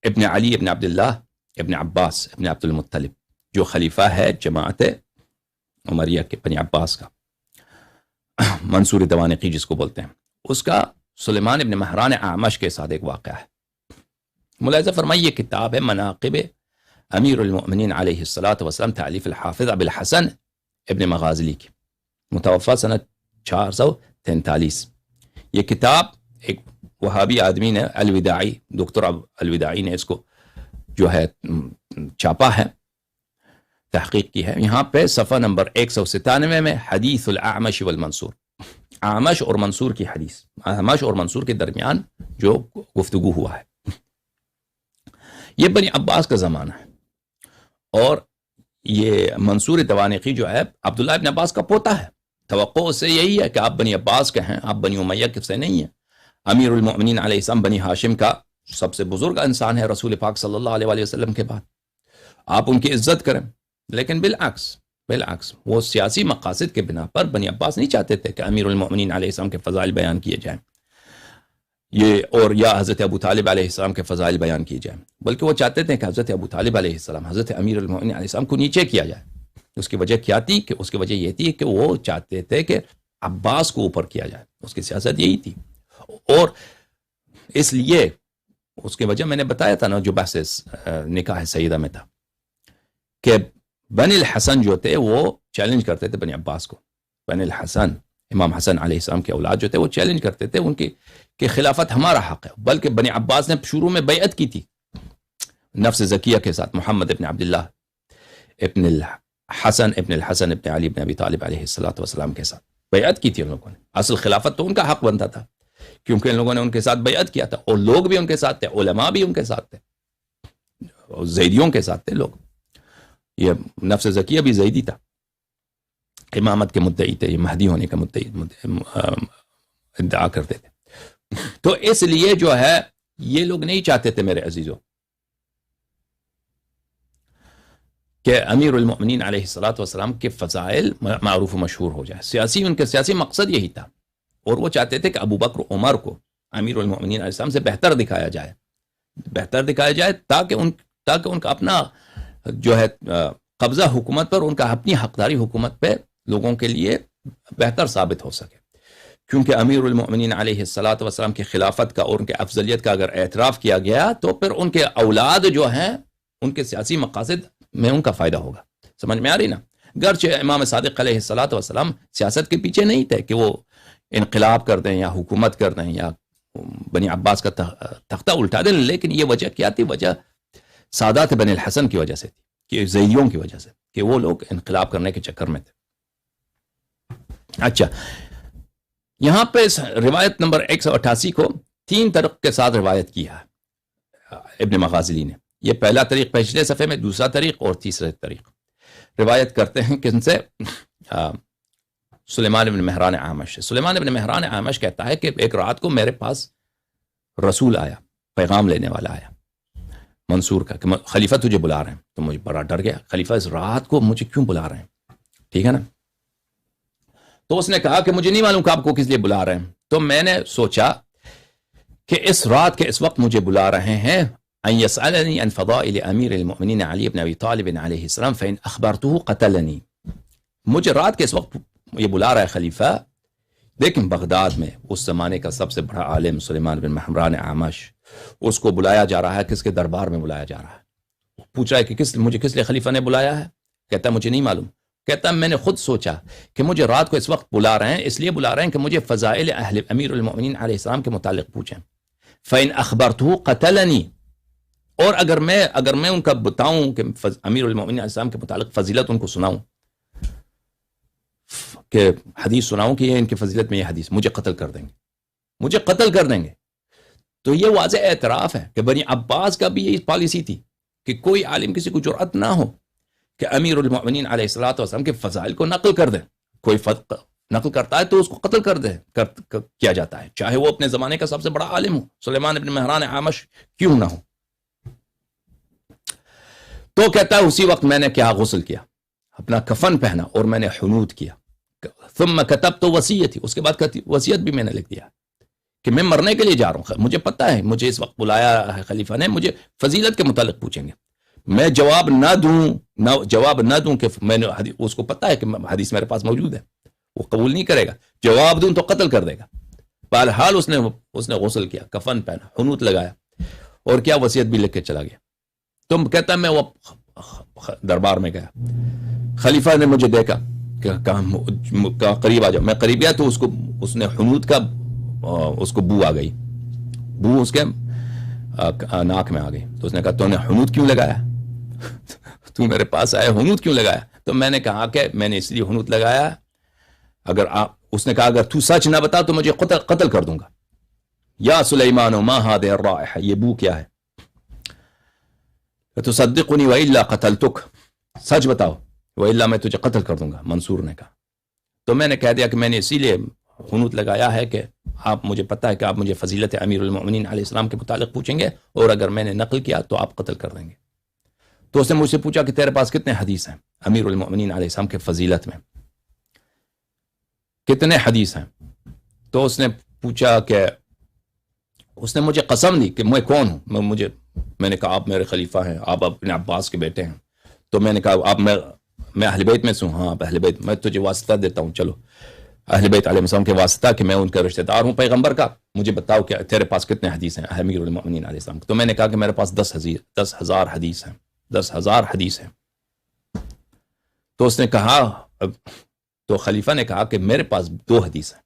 ابن علی ابن عبداللہ ابن عباس ابن عبد المطلب، جو خلیفہ ہے جماعت عمریہ کے بنی عباس کا، منصور دوانقی جس کو بولتے ہیں، اس کا سلیمان ابن مہران اعمش کے ساتھ ایک واقعہ ہے۔ ملاحظہ فرمائیے، یہ کتاب ہے مناقب امیر المؤمنین علیہ الصلاۃ والسلام، تالیف الحافظ ابو الحسن ابن مغازلی کی، متوفہ سنت 443۔ یہ کتاب ایک وہابی آدمی نے، الوداعی، دکتر الوداعی نے اس کو جو ہے چھاپا ہے، تحقیق کی ہے۔ یہاں پہ صفحہ نمبر 197 میں حدیث الاعمش والمنصور، اعمش اور منصور کی حدیث، اعمش اور منصور کے درمیان جو گفتگو ہوا ہے۔ یہ بنی عباس کا زمانہ ہے، اور یہ منصور دوانقی جو ہے عبداللہ ابن عباس کا پوتا ہے۔ توقع سے یہی ہے کہ آپ بنی عباس کے ہیں، آپ بنی امیہ کے سے نہیں ہیں۔ امیر المؤمنین علیہ السلام بنی ہاشم کا سب سے بزرگ انسان ہے رسول پاک صلی اللہ علیہ وسلم کے بعد، آپ ان کی عزت کریں۔ لیکن بالعکس وہ سیاسی مقاصد کے بنا پر بنی عباس نہیں چاہتے تھے کہ امیر المؤمنین علیہ السلام کے فضائل بیان کیے جائیں، اور یا حضرت ابو طالب علیہ السلام کے فضائل بیان کیے جائیں، بلکہ وہ چاہتے تھے کہ حضرت ابو طالب علیہ السلام، حضرت امیر المؤمنین علیہ السلام کو نیچے کیا جائے۔ اس کی وجہ کیا تھی؟ کہ اس کی وجہ یہ تھی کہ وہ چاہتے تھے کہ عباس کو اوپر کیا جائے، اس کی سیاست یہی تھی۔ اور اس لیے اس کی وجہ میں نے بتایا تھا نا، جو بحث نکاح سیدہ میں تھا، کہ بن الحسن جو تھے وہ چیلنج کرتے تھے بنی عباس کو۔ بن الحسن، امام حسن علیہ السلام کے اولاد جو تھے، وہ چیلنج کرتے تھے ان کی کہ خلافت ہمارا حق ہے، بلکہ بنی عباس نے شروع میں بیعت کی تھی نفس زکیہ کے ساتھ، محمد ابن عبداللہ ابن الحسن ابن علی ابن ابی طالب علیہ السلام کے ساتھ بیعت کی تھی ان لوگوں نے۔ اصل خلافت تو ان کا حق بنتا تھا، کیونکہ ان لوگوں نے ان کے ساتھ بیعت کیا تھا، اور لوگ بھی ان کے ساتھ تھے، علماء بھی ان کے ساتھ تھے، زیدیوں کے ساتھ تھے لوگ۔ یہ نفس زکیہ بھی زیدی تھا، امامت کے مدعی تھے، یہ مہدی ہونے کا ادعا کرتے تھے۔ تو اس لیے جو ہے یہ لوگ نہیں چاہتے تھے میرے عزیزوں کہ امیر المؤمنین علیہ الصلوۃ والسلام کے فضائل معروف و مشہور ہو جائے۔ ان کے سیاسی مقصد یہی تھا، اور وہ چاہتے تھے کہ ابو بکر عمر کو امیر المؤمنین علیہ السلام سے بہتر دکھایا جائے، تاکہ ان کا اپنا جو ہے قبضہ حکومت پر، ان کا اپنی حقداری حکومت پہ لوگوں کے لیے بہتر ثابت ہو سکے۔ کیونکہ امیر المؤمنین علیہ الصلوۃ والسلام کی خلافت کا اور ان کے افضلیت کا اگر اعتراف کیا گیا، تو پھر ان کے اولاد جو ہیں ان کے سیاسی مقاصد میں ان کا فائدہ ہوگا۔ سمجھ میں آ رہی نا؟ گرچہ امام صادق علیہ الصلوۃ والسلام سیاست کے پیچھے نہیں تھے کہ وہ انقلاب کر دیں یا حکومت کر دیں یا بنی عباس کا تختہ الٹا دیں، لیکن یہ وجہ کیا تھی؟ وجہ سادات بن الحسن کی وجہ سے تھی، کہ زیدیوں کی وجہ سے، کہ وہ لوگ انقلاب کرنے کے چکر میں تھے۔ اچھا، یہاں پہ روایت نمبر 188 کو 3 طرق کے ساتھ روایت کیا ہے ابن مغازلی نے۔ یہ پہلا طریق پچھلے صفحے میں، دوسرا طریق اور تیسرا طریق۔ روایت کرتے ہیں کن سے؟ سلیمان ابن مہران اعمش سے۔ سلیمان ابن مہران اعمش کہتا ہے کہ ایک رات کو میرے پاس رسول آیا، پیغام لینے والا آیا منصور کا، کہ خلیفہ تجھے بلا رہے ہیں۔ تو مجھے بڑا ڈر گیا، خلیفہ اس رات کو مجھے کیوں بلا رہے ہیں؟ ٹھیک ہے نا؟ تو اس نے کہا کہ مجھے نہیں معلوم کہ آپ کو کس لیے بلا رہے ہیں۔ تو میں نے سوچا کہ اس رات کے اس وقت مجھے بلا رہے ہیں، ان يسألني عن فضائل امیر المؤمنین علی بن ابی طالب علیہ السلام فإن اخبرته قتلنی۔ مجھے رات کے اس وقت یہ بلا رہا ہے خلیفہ، لیکن بغداد میں اس زمانے کا سب سے بڑا عالم سلیمان بن مہران اعمش، اس کو بلایا جا رہا ہے، کس کے دربار میں بلایا جا رہا ہے۔ پوچھ رہا ہے کہ مجھے کس لیے خلیفہ نے بلایا ہے؟ کہتا ہے مجھے نہیں معلوم۔ کہتا ہے میں نے خود سوچا کہ مجھے رات کو اس وقت بلا رہے ہیں، اس لیے بلا رہے ہیں کہ مجھے فضائل اہل امیر المؤمنین علیہ السلام کے متعلق پوچھیں۔ فإن اخبرته قتلنی، اور اگر میں ان کا بتاؤں کہ امیر المؤمنین علیہ السلام کے متعلق فضیلت ان کو سناؤں، کہ حدیث سناؤں کہ یہ ان کی فضیلت میں یہ حدیث، مجھے قتل کر دیں گے۔ تو یہ واضح اعتراف ہے کہ بنی عباس کا بھی یہی پالیسی تھی کہ کوئی عالم، کسی کو جرأت نہ ہو کہ امیر المؤمنین علیہ الصلوۃ والسلام کے فضائل کو نقل کر دیں۔ کوئی نقل کرتا ہے تو اس کو قتل کیا جاتا ہے، چاہے وہ اپنے زمانے کا سب سے بڑا عالم ہو، سلیمان ابن مہران اعمش کیوں نہ ہو۔ تو کہتا ہے اسی وقت میں نے کیا غسل کیا، اپنا کفن پہنا، اور میں نے حنوت کیا۔ ثم كتبت وصیتی، اس کے بعد وصیت بھی میں نے لکھ دیا کہ میں مرنے کے لیے جا رہا ہوں, مجھے پتہ ہے مجھے اس وقت بلایا ہے خلیفہ نے, مجھے فضیلت کے متعلق پوچھیں گے, میں جواب نہ دوں کہ میں نے اس کو پتہ ہے کہ حدیث میرے پاس موجود ہے, وہ قبول نہیں کرے گا. جواب دوں تو قتل کر دے گا. بہرحال اس نے غسل کیا, کفن پہنا, حنوت لگایا, اور کیا وصیت بھی لکھ کے چلا گیا. تم کہتا ہے میں وہ دربار میں گیا, خلیفہ نے مجھے دیکھا کہ قریب آ جاؤ, میں قریب گیا تو اس نے حنوت کا اس کو بو آ گئی, بو اس کے ناک میں آ گئی. تو اس نے کہا تو نے حنوت کیوں لگایا, تو میرے پاس آیا حنوت کیوں لگایا؟ تو میں نے کہا کہ میں نے اس لیے حنوت لگایا, اس نے کہا اگر تو سچ نہ بتا تو مجھے قتل کر دوں گا. یا سلیمان ما هذه الرائحة, یہ بو کیا ہے؟ تصدقنی والا قتلتک, سچ بتاؤ والا میں تجھے قتل کر دوں گا. منصور نے کہا. تو میں نے کہہ دیا کہ میں نے اسی لیے حنوت لگایا ہے کہ آپ مجھے پتہ ہے کہ آپ مجھے فضیلت امیر المؤمنین علیہ السلام کے متعلق پوچھیں گے, اور اگر میں نے نقل کیا تو آپ قتل کر دیں گے. تو اس نے مجھ سے پوچھا کہ تیرے پاس کتنے حدیث ہیں امیر المؤمنین علیہ السلام کے فضیلت میں, کتنے حدیث ہیں؟ تو اس نے پوچھا کہ اس نے مجھے قسم دی کہ میں کون ہوں. میں نے کہا آپ میرے خلیفہ ہیں, آپ اپنے عباس کے بیٹے ہیں. تو میں نے کہا آپ میں اہل بیت میں سے ہوں. ہاں اہل بیت, میں تجھے واسطہ دیتا ہوں, چلو اہل بیت علیہ السلام کے واسطہ کہ میں ان کا رشتہ دار ہوں پیغمبر کا, مجھے بتاؤ کہ تیرے پاس کتنے حدیث ہیں امیر المؤمنین علیہ السلام. تو میں نے کہا کہ میرے پاس 10,000 حدیث ہیں, 10,000 حدیث ہیں. تو اس نے کہا, تو خلیفہ نے کہا کہ میرے پاس 2 حدیث ہیں.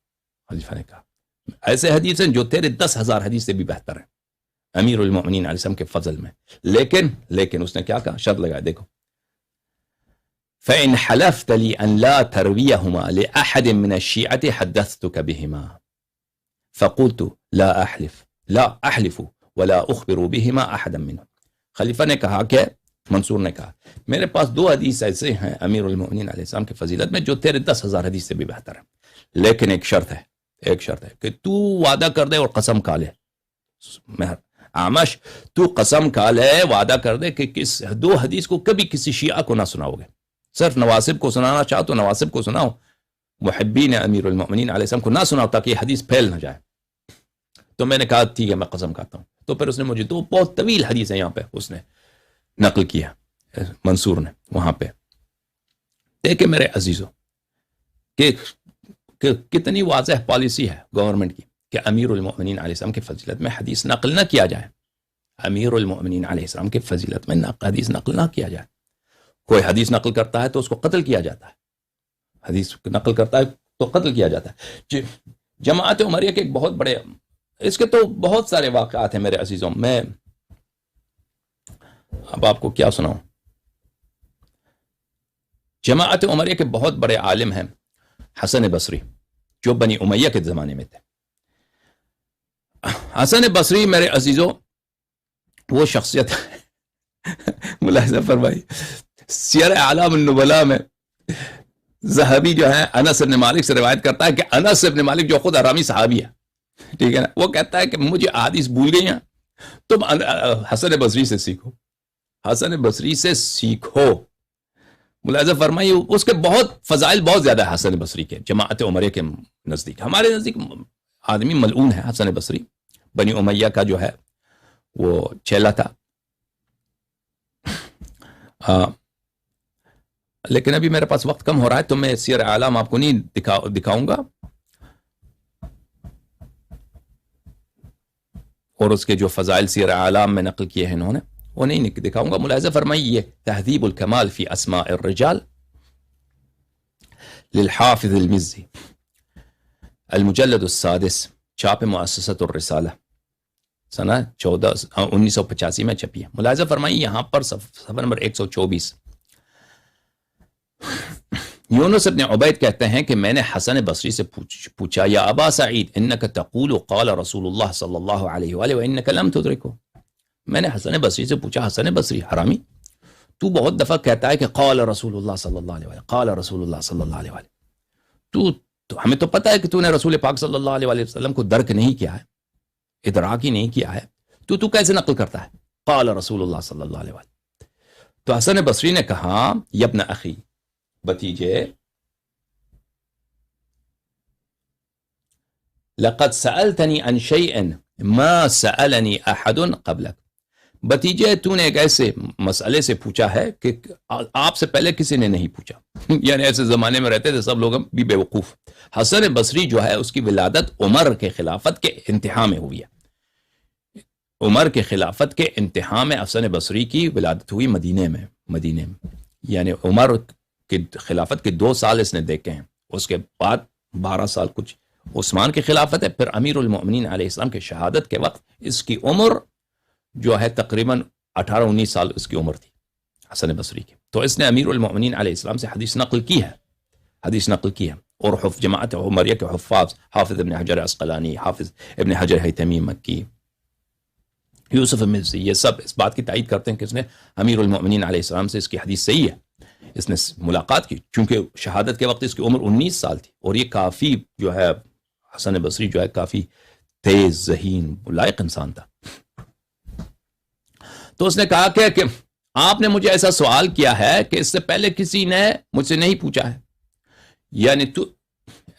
خلیفہ نے کہا ایسے حدیث ہیں جو تیرے 10,000 حدیث سے بھی بہتر ہیں امیر المؤمنین علیہ السلام کے فضل میں. لیکن اس نے کیا کہا, شرط لگایا, دیکھو فَإِنْ حَلَفْتَ لِي أَنْ لَا تَرْوِيَهُمَا لِأَحَدٍ مِّنَ الشِّيعَةِ حَدَّثْتُكَ بِهِمَا فَقُلْتُ لَا أَحْلِفُ وَلَا أُخْبِرُ بِهِمَا أَحَدًا مِّنْهُمْ. خلیفہ نے کہا کہ منصور نے کہا میرے پاس 2 حدیث ایسے ہیں امیر المؤمنین علیہ السلام کی فضیلت میں جو تیرے 10,000 حدیث سے بھی بہتر ہیں, لیکن ایک شرط ہے کہ تو وعدہ کر دے اور قسم کھا لے. آمش تو قسم کھا لے, وعدہ کر دے کہ 2 حدیث کو کبھی کسی شیعہ کو نہ سناؤ گے, صرف نواسب کو سنانا چاہو تو نواسب کو سناؤ, محبین امیر المؤمنین علیہ السلام کو نہ سناؤ تاکہ یہ حدیث پھیل نہ جائے. تو میں نے کہا ٹھیک ہے میں قسم کھاتا ہوں. تو پھر اس نے مجھے 2 بہت طویل حدیث ہیں یہاں پہ اس نے نقل کیا منصور نے وہاں پہ. دیکھیں میرے عزیزوں کہ کتنی واضح پالیسی ہے گورنمنٹ کی کہ امیر المؤمنین علیہ السلام کی فضیلت میں حدیث نقل نہ کیا جائے. امیر المؤمنین علیہ السلام کی فضیلت میں حدیث نقل نہ کیا جائے. کوئی حدیث نقل کرتا ہے تو اس کو قتل کیا جاتا ہے, حدیث نقل کرتا ہے تو قتل کیا جاتا ہے. جماعت عمریہ کے ایک بہت بڑے, اس کے تو بہت سارے واقعات ہیں میرے عزیزوں, میں اب آپ کو کیا سناؤں. جماعت عمریہ کے بہت بڑے عالم ہیں حسن بصری, جو بنی امیہ کے زمانے میں تھے. حسن بصری میرے عزیزوں وہ شخصیت ملاحظہ فرمائی, سیر اعلام النبلاء میں ذہبی جو ہے انس بن مالک سے روایت کرتا ہے کہ انس بن مالک جو خود حرامی صحابی ہے, ٹھیک ہے نا, وہ کہتا ہے کہ مجھے احادیث بھول گئی ہیں, تم حسن بصری سے سیکھو, حسن بصری سے سیکھو. ملاحظہ فرمائیے اس کے بہت فضائل بہت زیادہ ہے حسن بصری کے جماعت عمریہ کے نزدیک. ہمارے نزدیک آدمی ملعون ہے حسن بصری, بنی امیہ کا جو ہے وہ چیلا تھا. لیکن ابھی میرے پاس وقت کم ہو رہا ہے تو میں سیر اعلام آپ کو نہیں دکھاؤں گا, اور اس کے جو فضائل سیر اعلام میں نقل کیے ہیں انہوں نے وہ نہیں دکھاؤں گا. ملاحظہ فرمائیے تہذیب الکمال فی اسماء الرجال للحافظ المزی, المجلد السادس, چھاپ مؤسسۃ الرسالہ, سنہ 1985 میں چھپی ہے. ملاحظہ فرمائیے یہاں پر صفحہ نمبر 124, یونس ابن عبید کہتے ہیں کہ میں نے حسن بصری سے پوچھا یا ابا سعید انک تقول قال رسول اللہ صلی اللہ علیہ وآلہ وانک لم تدرکو. میں نے حسن بصری سے پوچھا, حسن بصری حرامی تو بہت دفعہ کہتا ہے کہ قال رسول اللہ صلی اللہ علیہ وآلہ, قال رسول اللہ صلی اللہ علیہ وآلہ, تو ہمیں تو پتہ ہے کہ تو نے رسول پاک صلی اللہ علیہ وآلہ وسلم کو درک نہیں کیا ہے, ادراک ہی نہیں کیا ہے, تو کیسے نقل کرتا ہے قال رسول اللہ صلی اللہ علیہ وآلہ. تو حسن بصری نے کہا یا ابن اخی, بھتیجے, لقد سألتنی عن شیء ما سألنی احد قبلک، بتیجے تو نے ایک ایسے مسئلے سے پوچھا ہے کہ آپ سے پہلے کسی نے نہیں پوچھا. یعنی ایسے زمانے میں رہتے تھے سب لوگ بھی بے وقوف. حسن بصری جو ہے اس کی ولادت عمر کے خلافت کے انتہا میں ہوئی ہے. عمر کے خلافت کے انتہا میں حسن بصری کی ولادت ہوئی مدینے میں. یعنی عمر کی خلافت کے 2 سال اس نے دیکھے ہیں، اس کے بعد 12 سال کچھ عثمان کی خلافت ہے. پھر امیر المؤمنین علیہ السلام کی شہادت کے وقت اس کی عمر جو ہے تقریباً 18-19 سال اس کی عمر تھی حسن بصری کی. تو اس نے امیر المؤمنین علیہ السلام سے حدیث نقل کی ہے. اور جماعت عمریہ کے حفاظ حافظ ابن حجر عسقلانی، حافظ ابن حجر حیتمی مکی، یوسف مزی، یہ سب اس بات کی تائید کرتے ہیں کہ اس نے امیر المؤمنین علیہ السلام سے اس کی حدیث صحیح ہے، اس نے ملاقات کی. چونکہ شہادت کے وقت اس کی عمر 19 سال تھی، اور یہ کافی جو ہے حسن بصری جو ہے کافی تیز ذہین لائق انسان تھا. تو اس نے کہا کہ آپ نے مجھے ایسا سوال کیا ہے کہ اس سے پہلے کسی نے مجھ سے نہیں پوچھا ہے. یعنی تو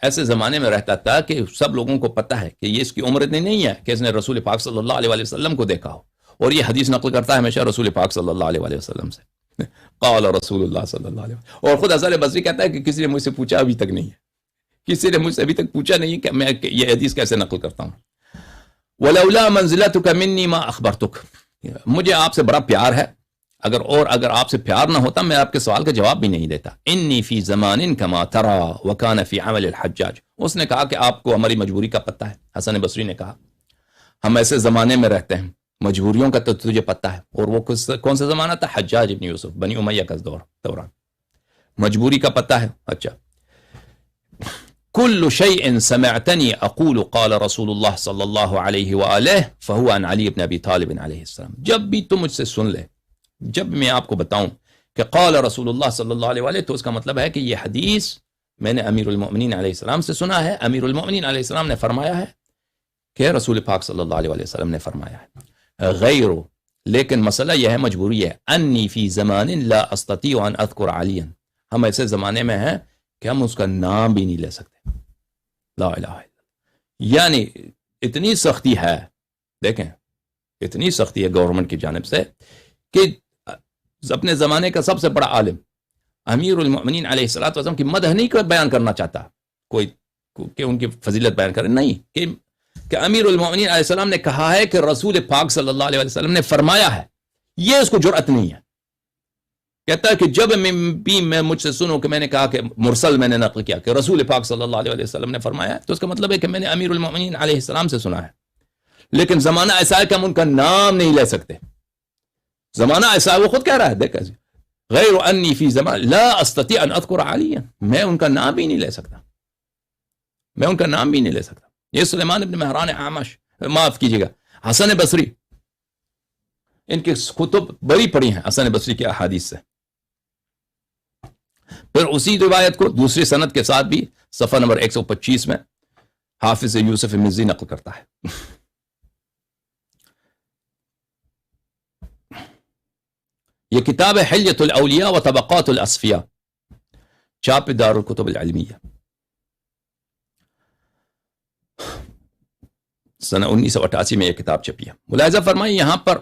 ایسے زمانے میں رہتا تھا کہ سب لوگوں کو پتا ہے کہ یہ اس کی عمر اتنی نہیں ہے کہ اس نے رسول پاک صلی اللہ علیہ وسلم کو دیکھا ہو، اور یہ حدیث نقل کرتا ہے ہمیشہ رسول پاک صلی اللہ علیہ وسلم سے. قال رسول اللہ صلی اللہ علیہ وسلم. اور خود حسن بصری کہتا ہے کہ کسی نے مجھ سے پوچھا ابھی تک نہیں ہے، کسی نے مجھ سے ابھی تک پوچھا نہیں کہ میں یہ حدیث کیسے نقل کرتا ہوں. ولولا منزلتک منی ما اخبرتک، مجھے آپ سے بڑا پیار ہے، اگر آپ سے پیار نہ ہوتا میں آپ کے سوال کا جواب بھی نہیں دیتا. انی فی زمان کما ترا وکان فی عمل الحجاج. اس نے کہا کہ آپ کو ہماری مجبوری کا پتہ ہے. حسن بصری نے کہا ہم ایسے زمانے میں رہتے ہیں، مجبوریوں کا تو تجھے پتہ ہے. اور وہ کون سا زمانہ تھا؟ حجاج ابن یوسف، بنی امیہ کا دوران. مجبوری کا پتہ ہے. اچھا، کل شیء سمعتنی اقول قال رسول اللہ صلی اللہ علیہ وآلہ فهو عن علی بن ابی طالب علیہ السلام. جب بھی تم مجھ سے سن لے، جب میں آپ کو بتاؤں کہ قال رسول اللہ صلی اللہ علیہ وآلہ، تو اس کا مطلب ہے کہ یہ حدیث میں نے امیر المؤمنین علیہ السلام سے سنا ہے. امیر المؤمنین علیہ السلام نے فرمایا ہے کہ رسول پاک صلی اللہ علیہ وسلم نے فرمایا ہے. غیر، لیکن مسئلہ یہ ہے، مجبوری ہے، انی فی زمان لا استطیع ان اذکر علیا، ہم ایسے زمانے میں ہیں کہ ہم اس کا نام بھی نہیں لے سکتے. لا الہ الا اللہ. یعنی اتنی سختی ہے، دیکھیں اتنی سختی ہے گورنمنٹ کی جانب سے کہ اپنے زمانے کا سب سے بڑا عالم امیر المؤمنین علیہ الصلوۃ والسلام کی مدح نہیں بیان کرنا چاہتا کوئی کہ ان کی فضیلت بیان کرے، نہیں، کہ امیر المؤمنین علیہ السلام نے کہا ہے کہ رسول پاک صلی اللہ علیہ وسلم نے فرمایا ہے، یہ اس کو جرأت نہیں ہے. کہتا ہے کہ جب میں مجھ سے سنوں کہ میں نے کہا کہ مرسل میں نے نقل کیا کہ رسول پاک صلی اللہ علیہ وسلم نے فرمایا ہے، تو اس کا مطلب ہے کہ میں نے امیر المؤمنین علیہ السلام سے سنا ہے. لیکن زمانہ ایسا ہے کہ ہم ان کا نام نہیں لے سکتے. زمانہ ایسا ہے، وہ خود کہہ رہا ہے، دیکھ غیر انی فی زمان لا استطیع ان اذکر علیا، میں ان کا نام بھی نہیں لے سکتا، میں ان کا نام بھی نہیں لے سکتا. یہ سلیمان ابن مہران اعمش، معاف کیجیے گا، حسن بصری، ان کی کتب بڑی پڑی ہیں حسن بصری کے احادیث سے. پھر اسی روایت کو دوسری سند کے ساتھ بھی صفحہ نمبر 125 میں حافظ یوسف مزی نقل کرتا ہے. یہ کتاب ہے حلیۃ الاولیاء و طبقات الاصفیاء، چاپ دار الکتب العلمیہ، سنہ 1988 میں یہ کتاب چھپی ہے. ملاحظہ فرمائیں یہاں پر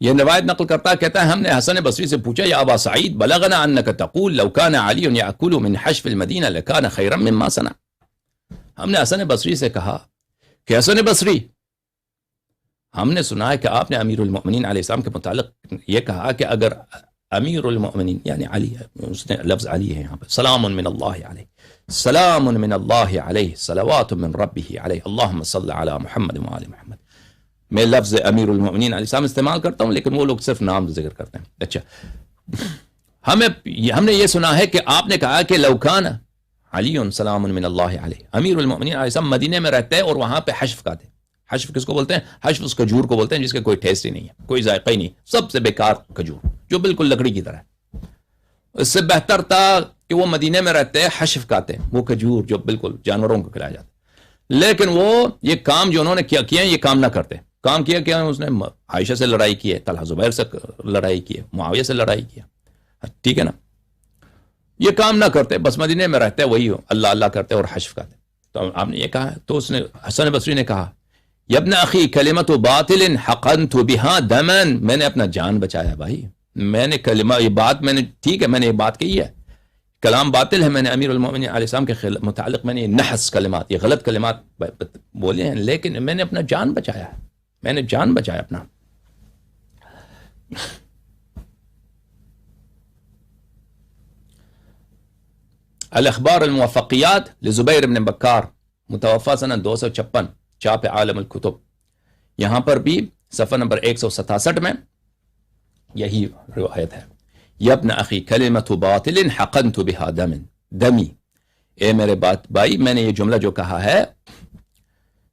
یہ روایت نقل کرتا کہتا ہے ہم نے حسن بصری سے پوچھا یا ابا سعید بلغنا انک تقول لو كان علی یاکل من حشف المدینہ لکان خیرا مما صنع. ہم نے حسن بصری سے کہا کہ حسن بصری، ہم نے سنا ہے کہ آپ نے امیر المؤمنین علیہ السلام کے متعلق یہ کہا کہ اگر امیر المؤمنین یعنی علی، اس نے لفظ علی ہے یہاں پر، سلام من اللہ علیہ، سلام من اللہ علیہ، صلوات من ربہ علیہ، اللہم صل علی محمد وآل محمد. میں لفظ امیر المؤمنین علیہ السلام استعمال کرتا ہوں، لیکن وہ لوگ صرف نام ذکر کرتے ہیں. اچھا، ہم نے یہ سنا ہے کہ آپ نے کہا کہ لو کان علی سلام من اللہ علیہ، امیر المؤمنین علیہ السلام مدینے میں رہتے ہیں اور وہاں پہ حشف کھاتے. حشف کس کو بولتے ہیں؟ حشف اس کھجور کو بولتے ہیں جس کے کوئی ٹیسٹ ہی نہیں ہے، کوئی ذائقہ ہی نہیں، سب سے بیکار کھجور جو بالکل لکڑی کی طرح ہے. اس سے بہتر تھا کہ وہ مدینے میں رہتے ہیں، حشف کھاتے ہیں، وہ کھجور جو بالکل جانوروں کو کھلایا جاتا ہے. لیکن وہ یہ کام جو انہوں نے کیا یہ کام نہ کرتے. کام کیا اس نے عائشہ سے لڑائی کی ہے، طلحہ زبیر سے لڑائی کی ہے، معاویہ سے لڑائی کی ہے، ٹھیک ہے نا. یہ کام نہ کرتے، بس مدینے میں رہتے وہی ہو، اللہ اللہ کرتے اور حشف کرتے. تو آپ نے یہ کہا، تو اس نے حسن بصری نے کہا یا ابن اخی کلمۃ باطل حقنت بها دما، میں نے اپنا جان بچایا بھائی، میں نے کلمہ، یہ بات میں نے، ٹھیک ہے میں نے یہ بات کہی ہے، کلام باطل ہے، میں نے امیر المومنین علیہ السلام کے متعلق میں نے نحس کلمات، یہ غلط کلمات بولے ہیں، لیکن میں نے اپنا جان بچایا ہے، میں نے جان بچایا اپنا. الاخبار الموفقیات لزبیر بن بکار، متوفا سنہ 256، چاپ عالم الکتب. یہاں پر بھی صفحہ نمبر 167 میں یہی روایت ہے. یا ابن اخی کلمۃ باطل حقنت بها دمی، اے میرے بھائی، میں نے یہ جملہ جو کہا ہے،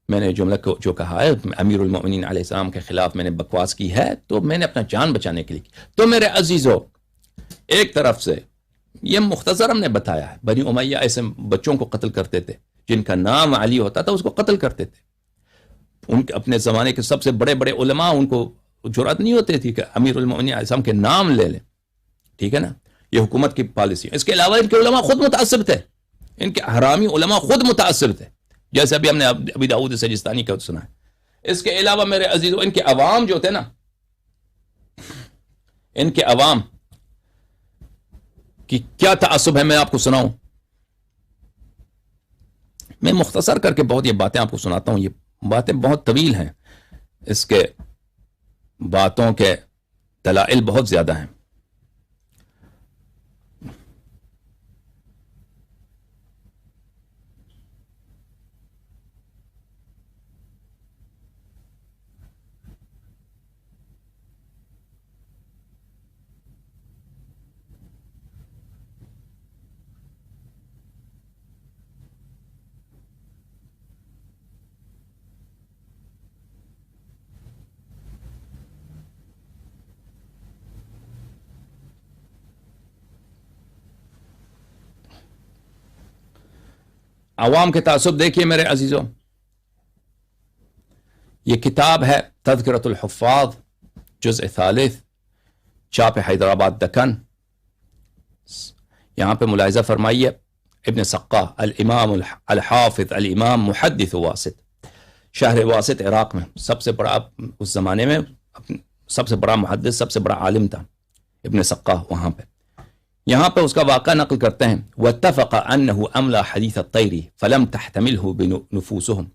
میں نے جملہ جو کہا ہے امیر المؤمنین علیہ السلام کے خلاف میں نے بکواس کی ہے، تو میں نے اپنا جان بچانے کے لیے کی. تو میرے عزیزو، ایک طرف سے یہ مختصر ہم نے بتایا ہے، بنی امیہ ایسے بچوں کو قتل کرتے تھے، جن کا نام علی ہوتا تھا اس کو قتل کرتے تھے. ان کے اپنے زمانے کے سب سے بڑے بڑے علماء، ان کو جرأت نہیں ہوتی تھی کہ امیر المؤمنین علیہ السلام کے نام لے لیں، ٹھیک ہے نا، یہ حکومت کی پالیسی. اس کے علاوہ ان کے علماء خود متعصب تھے، ان کے حرامی علماء خود متعصب تھے، جیسے ابھی ہم نے ابی داؤد سجستانی کا سنا ہے. اس کے علاوہ میرے عزیزو، ان کے عوام جو تھے نا، ان کے عوام کی کیا تعصب ہے میں آپ کو سناؤں. میں مختصر کر کے بہت یہ باتیں آپ کو سناتا ہوں، یہ باتیں بہت طویل ہیں، اس کے باتوں کے دلائل بہت زیادہ ہیں. عوام کے تعصب دیکھیے میرے عزیزوں، یہ کتاب ہے تذکرۃ الحفاظ، جزء ثالث، چاپ حیدرآباد دکن. یہاں پہ ملاحظہ فرمائیے، ابن سقہ الامام الحافظ الامام محدث واسط، شہر واسط عراق میں سب سے بڑا، اس زمانے میں سب سے بڑا محدث، سب سے بڑا عالم تھا ابن سقہ وہاں پہ. یہا't پہ اس کا واقعہ نقل کرتے ہیں، واتفق انه املا حدیث الطیر فلم تحتمله بنفوسهم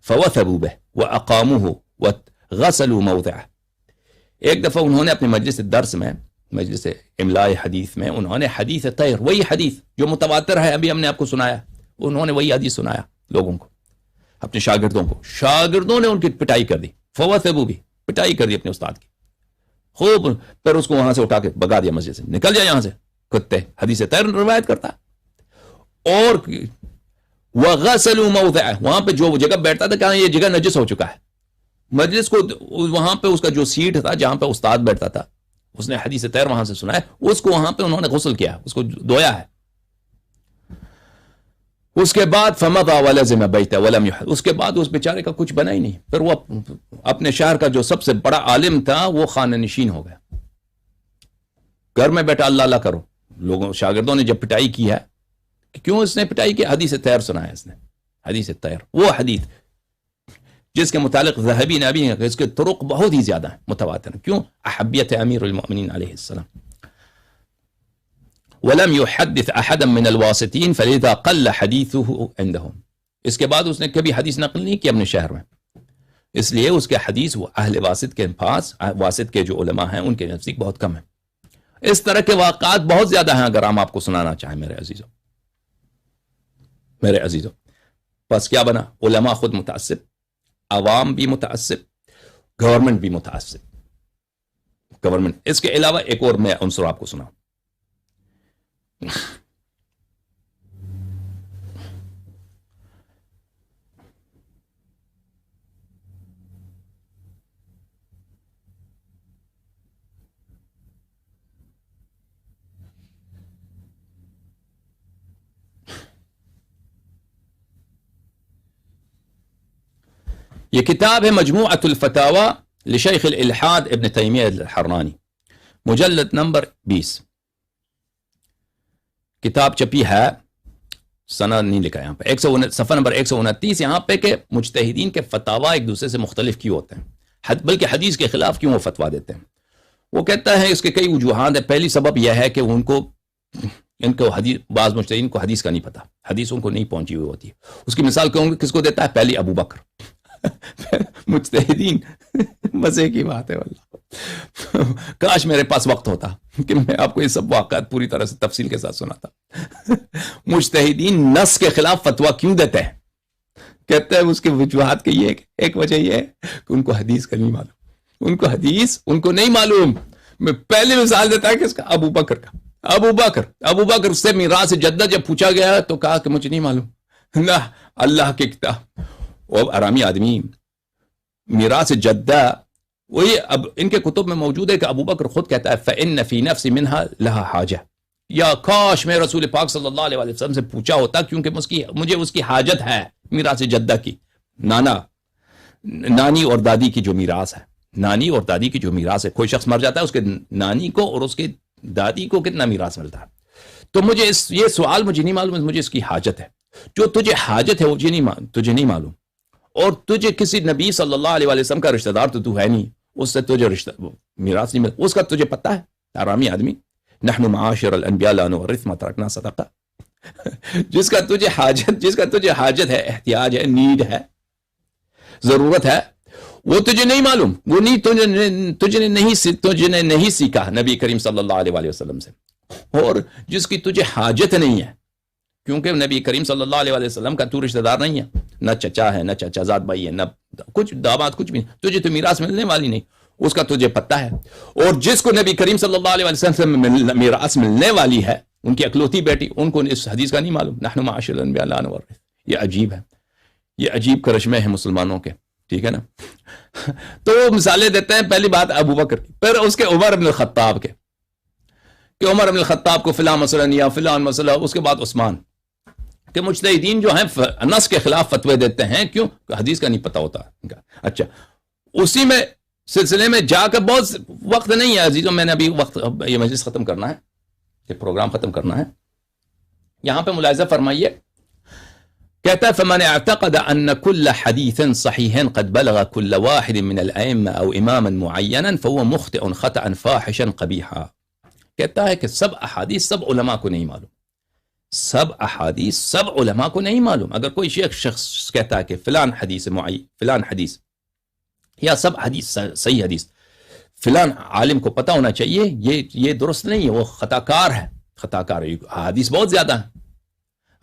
فوثبوا به واقاموه وغسلوا موضعه. ایک دفعہ انہوں نے اپنے مجلس درس میں، مجلس املاء حدیث میں، انہوں نے حدیث طیر، وہی حدیث جو متواتر ہے، ابھی ہم نے آپ کو سنایا، انہوں نے وہی حدیث سنایا لوگوں کو، اپنے شاگردوں کو. شاگردوں نے ان کی پٹائی کر دی، فوثبوا به، پٹائی کر دی اپنے استاد کی خوب. پھر اس کو وہاں سے اٹھا کے بگا دیا مسجد سے، نکل جا یہاں سے، کتے. حدیث طیر روایت کرتا. اور وغسلوا موضعه، وہاں پہ جو جگہ بیٹھتا تھا کہاں یہ جگہ نجس ہو چکا ہے. مجلس کو وہاں پہ اس کا جو سیٹ تھا جہاں پہ استاد بیٹھتا تھا، اس نے حدیث طیر وہاں سے سنا ہے، اس کو وہاں پہ انہوں نے غسل کیا، اس کو دھویا ہے. اس کے بعد فمضى ولزم بیتہ ولم يحد، اس کے بعد اس بیچارے کا کچھ بنا ہی نہیں. پھر وہ اپنے شہر کا جو سب سے بڑا عالم تھا وہ خانہ نشین ہو گیا. گھر میں بیٹھا اللہ اللہ کرو. لوگوں شاگردوں نے جب پٹائی کی ہے، کیوں اس نے پٹائی کی؟ حدیث طیر سنایا اس نے، حدیث طیر، وہ حدیث جس کے متعلق ذہبی نبی ہیں کہ اس کے طرق بہت ہی زیادہ ہیں، متواتر. کیوں؟ احبیت امیر المؤمنین علیہ السلام. ولم يحدث احدا من الواسطین فلذا قل حدیثه عندهم. اس کے بعد اس نے کبھی حدیث نقل نہیں کی اپنے شہر میں، اس لیے اس کے حدیث وہ اہل واسط کے پاس، واسط کے جو علماء ہیں ان کے نزدیک بہت کم ہیں. اس طرح کے واقعات بہت زیادہ ہیں اگر ہم آپ کو سنانا چاہیں میرے عزیزوں. میرے عزیزوں، بس کیا بنا؟ علماء خود متعصب، عوام بھی متعصب، گورنمنٹ بھی متعصب. گورنمنٹ. اس کے علاوہ ایک اور میں عنصر آپ کو سناؤں. یہ کتاب ہے مجموعۃ الفتاوی لشیخ الالحاد ابن تیمیہ الحرانی، مجلد نمبر 20. کتاب چھپی ہے، سند نہیں لکھا یہاں پہ، صفحہ نمبر 129 یہاں پہ کہ مجتہدین کے فتاوا ایک دوسرے سے مختلف کیوں ہوتے ہیں، بلکہ حدیث کے خلاف کیوں وہ فتوا دیتے ہیں. وہ کہتا ہے اس کے کئی وجوہات ہیں. پہلی سبب یہ ہے کہ ان کو حدیث، بعض مجتہدین کو حدیث کا نہیں پتا، حدیث ان کو نہیں پہنچی ہوئی ہوتی ہے. اس کی مثال کس کو دیتا ہے؟ پہلی ابو بکر. مجتہدین مزے کی بات ہے واللہ، کاش میرے پاس وقت ہوتا کہ میں آپ کو یہ سب واقعات پوری طرح سے تفصیل کے ساتھ سناتا. مجتہدین نص کے خلاف فتوا کیوں دیتے ہیں؟ کہتے ہیں اس کے وجوہات کے یہ ایک وجہ یہ ہے کہ ان کو حدیث کا نہیں معلوم، ان کو حدیث ان کو نہیں معلوم. میں پہلی مثال دیتا ہے کہ اس کا ابو بکر سے میراث جدہ جب پوچھا گیا تو کہا کہ مجھے نہیں معلوم. نہ اللہ کی کتاب، وہ آرامی آدمی میراث جدہ، وہی اب ان کے کتب میں موجود ہے کہ ابو بکر خود کہتا ہے فَإِنَّ فِي نَفْسِ مِنْهَا لَهَا حَاجَةٌ، یا کاش میں رسول پاک صلی اللہ علیہ وسلم سے پوچھا ہوتا، کیونکہ مجھے اس کی حاجت ہے میراث جدہ کی. نانی اور دادی کی جو میراث ہے، نانی اور دادی کی جو میراث ہے، کوئی شخص مر جاتا ہے اس کے نانی کو اور اس کے دادی کو کتنا میراث ملتا ہے. تو مجھے یہ سوال مجھے نہیں معلوم، مجھے اس کی حاجت ہے. جو تجھے حاجت ہے وہ تجھے نہیں معلوم، اور تجھے کسی نبی صلی اللہ علیہ وسلم کا رشتہ دار تو ہے نہیں، اس سے تجھے میراث نہیں ملتا، اس کا تجھے پتہ ہے. آرامی آدمی، نحن معاشر الانبیاء لا نورث ما ترکنا صدقہ. جس کا تجھے حاجت ہے، احتیاج ہے، نیڈ ہے، ضرورت ہے، وہ تجھے نہیں معلوم، وہ تجھے نہیں سیکھا نبی کریم صلی اللہ علیہ وسلم سے. اور جس کی تجھے حاجت نہیں ہے، کیونکہ نبی کریم صلی اللہ علیہ وسلم کا تو رشتہ دار نہیں ہے، نہ چچا ہے، نہ چچا زاد بھائی ہے، نہ کچھ داماد، کچھ بھی نہیں، تجھے تو میراث ملنے والی نہیں، اس کا تجھے پتہ ہے. اور جس کو نبی کریم صلی اللہ علیہ وسلم سے میراث ملنے والی ہے، ان کی اکلوتی بیٹی، ان کو اس حدیث کا نہیں معلوم. نحن معاشر الانبیاء لا نورث. یہ عجیب ہے، یہ عجیب کرشمے ہیں مسلمانوں کے، ٹھیک ہے نا. تو وہ مثالیں دیتے ہیں. پہلی بات ابو بکر کی، پھر اس کے عمر بن الخطاب کے، کہ عمر بن الخطاب کو فلاں مسئلہ یا فلاں مسئلہ. اس کے بعد عثمان، کہ مجتہدین جو ہیں نص کے خلاف فتوے دیتے ہیں. کیوں؟ حدیث کا نہیں پتہ ہوتا. اچھا، اسی میں سلسلے میں جا کر، بہت وقت نہیں ہے عزیزوں، میں نے ابھی یہ مجلس ختم کرنا ہے، یہ پروگرام ختم کرنا ہے. یہاں پہ ملاحظہ فرمائیے، کہتا ہے فَمَنِ اعْتَقَدَ أَنَّ كُلَّ حَدِيثٍ صَحِيحٍ قَدْ بَلَغَ كُلَّ وَاحِدٍ مِنَ الْأَئِمَّةِ أَوْ إِمَامًا مُعَيَّنًا فَهُوَ مُخْطِئٌ خَطَأً فَاحِشًا قَبِيحًا. کہتا ہے کہ سب احادیث سب علماء کو نہیں معلوم، سب احادیث سب علماء کو نہیں معلوم. اگر کوئی شخص کہتا ہے کہ فلان حدیث فلان حدیث یا سب حدیث صحیح حدیث فلان عالم کو پتہ ہونا چاہیے، یہ درست نہیں ہے، وہ خطا کار ہے. احادیث بہت زیادہ ہیں،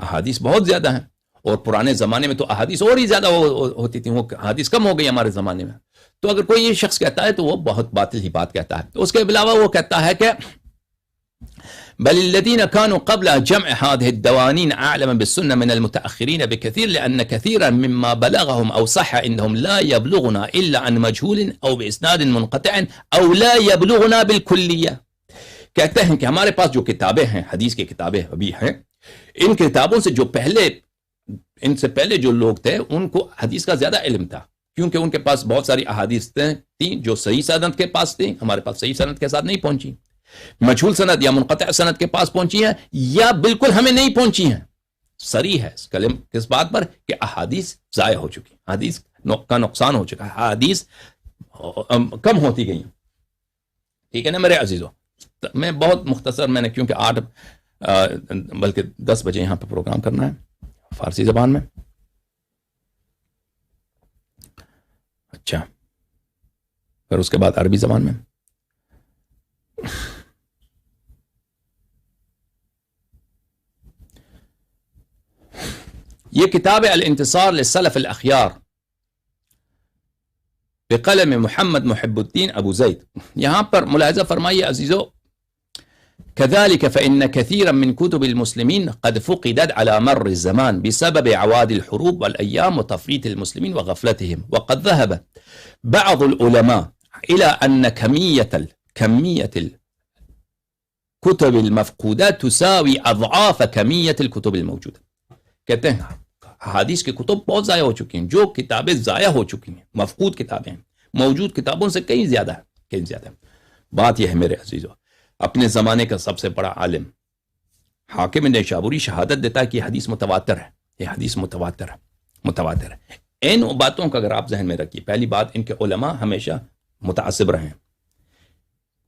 احادیث بہت زیادہ ہیں. اور پرانے زمانے میں تو احادیث اور ہی زیادہ ہوتی تھی، وہ احادیث کم ہو گئی ہمارے زمانے میں. تو اگر کوئی یہ شخص کہتا ہے تو وہ بہت باطل ہی بات کہتا ہے. تو اس کے علاوہ وہ کہتا ہے کہ بل الذين كانوا قبل جمع هذه الدوانين أعلم بالسنة من المتأخرين بكثير لأن كثيرا مما بلغهم أو صح عندهم لا يبلغنا إلا عن مجهول أو بإسناد منقطع أو لا يبلغنا بالكلية. کہتے ہیں کہ ہمارے پاس جو کتابیں ہیں، حدیث کی کتابیں ابھی ہیں، ان کتابوں سے ان سے پہلے جو لوگ تھے ان کو حدیث کا زیادہ علم تھا، کیونکہ ان کے پاس بہت ساری احادیث تھیں جو صحیح سند کے پاس تھیں، ہمارے پاس صحیح سند کے ساتھ نہیں پہنچی، مجھول سند یا منقطع سند کے پاس پہنچی ہیں، یا بالکل ہمیں نہیں پہنچی ہیں. صریح ہے کلم کس بات پر کہ احادیث ضائع ہو چکی، حدیث کا نقصان ہو چکا ہے، حدیث کم ہوتی گئی. ٹھیک ہے نا میرے عزیزوں. میں بہت مختصر، میں نے کیونکہ 8 بلکہ 10 بجے یہاں پہ پروگرام کرنا ہے فارسی زبان میں. اچھا، پھر اس کے بعد عربی زبان میں. یہ کتاب الانتصار للسلف الاخیار بقلم محمد محب الدین ابو زید. یہاں پر ملاحظہ فرمائیے عزیزو، كذلك فإن كثيرا من كتب المسلمين قد فقدت على مر الزمان بسبب عواد الحروب والأيام وتفريط المسلمين وغفلتهم. وقد ذهب بعض العلماء إلى أن كمية الكتب المفقودة تساوي أضعاف كمية الكتب الموجودة. کہتے ہیں حدیث کی کتب بہت ضائع ہو چکی ہیں، جو کتابیں ضائع ہو چکی ہیں، مفقود کتابیں ہیں، موجود کتابوں سے کہیں زیادہ ہے، کہیں زیادہ ہے. بات یہ ہے میرے عزیزو، اپنے زمانے کا سب سے بڑا عالم حاکم نیشابوری شہادت دیتا ہے کہ یہ حدیث متواتر ہے، یہ حدیث متواتر ہے۔ ان باتوں کا اگر آپ ذہن میں رکھیے، پہلی بات ان کے علماء ہمیشہ متعصب رہے ہیں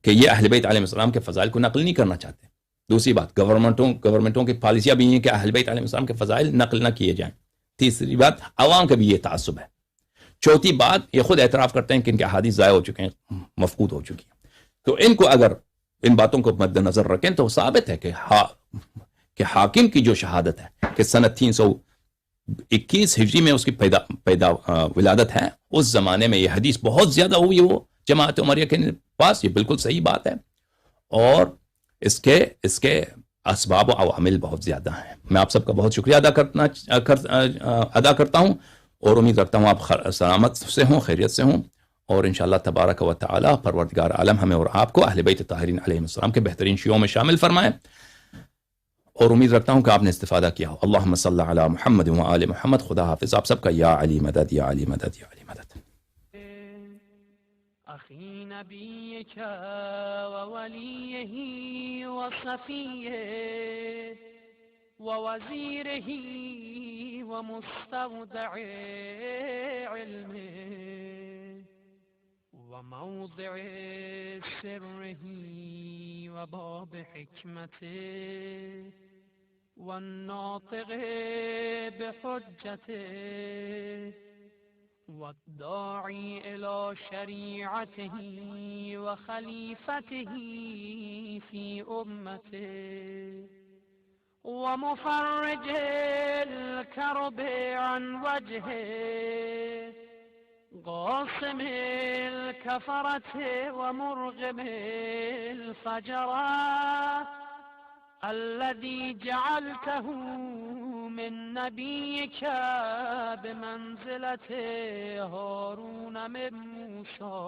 کہ یہ اہل بیت علیہ السلام کے فضائل کو نقل نہیں کرنا چاہتے۔ دوسری بات، گورنمنٹوں کی پالیسیاں بھی ہیں کہ اہل بیت علیہ السلام کے فضائل نقل نہ کیے جائیں۔ تیسری بات، عوام کا بھی یہ تعصب ہے۔ چوتھی بات، یہ خود اعتراف کرتے ہیں کہ ان کے احادیث ضائع ہو چکے ہیں، مفقود ہو چکی ہیں۔ تو ان کو اگر ان باتوں کو مد نظر رکھیں تو ثابت ہے کہ حاکم کی جو شہادت ہے کہ سنت 321 ہجری میں اس کی ولادت ہے، اس زمانے میں یہ حدیث بہت زیادہ ہوئی وہ جماعت عمریہ کے پاس، یہ بالکل صحیح بات ہے، اور اس کے اسباب و عوامل بہت زیادہ ہیں۔ میں آپ سب کا بہت شکریہ ادا کرتا ہوں، اور امید رکھتا ہوں آپ سلامت سے ہوں، خیریت سے ہوں، اور انشاءاللہ تبارک و تعالی پروردگار عالم ہمیں اور آپ کو اہل بیت طاہرین علیہم السلام کے بہترین شیوعوں میں شامل فرمائے، اور امید رکھتا ہوں کہ آپ نے استفادہ کیا ہو۔ اللہم صلی علی محمد و آل محمد۔ خدا حافظ آپ سب کا۔ یا علی مدد، یا علی مدد، یا علی مدد۔ أخي نبيك ووليه وصفيه ووزيره ومستودع علمه وموضع سره وباب حكمته والناطق بحجته والداعي إلى شريعته وخليفته في أمته ومفرج الكرب عن وجهه قاسم الكفرة ومرغم الفجرة الذي جعلته من نبيك بمنزلة هارون من موسى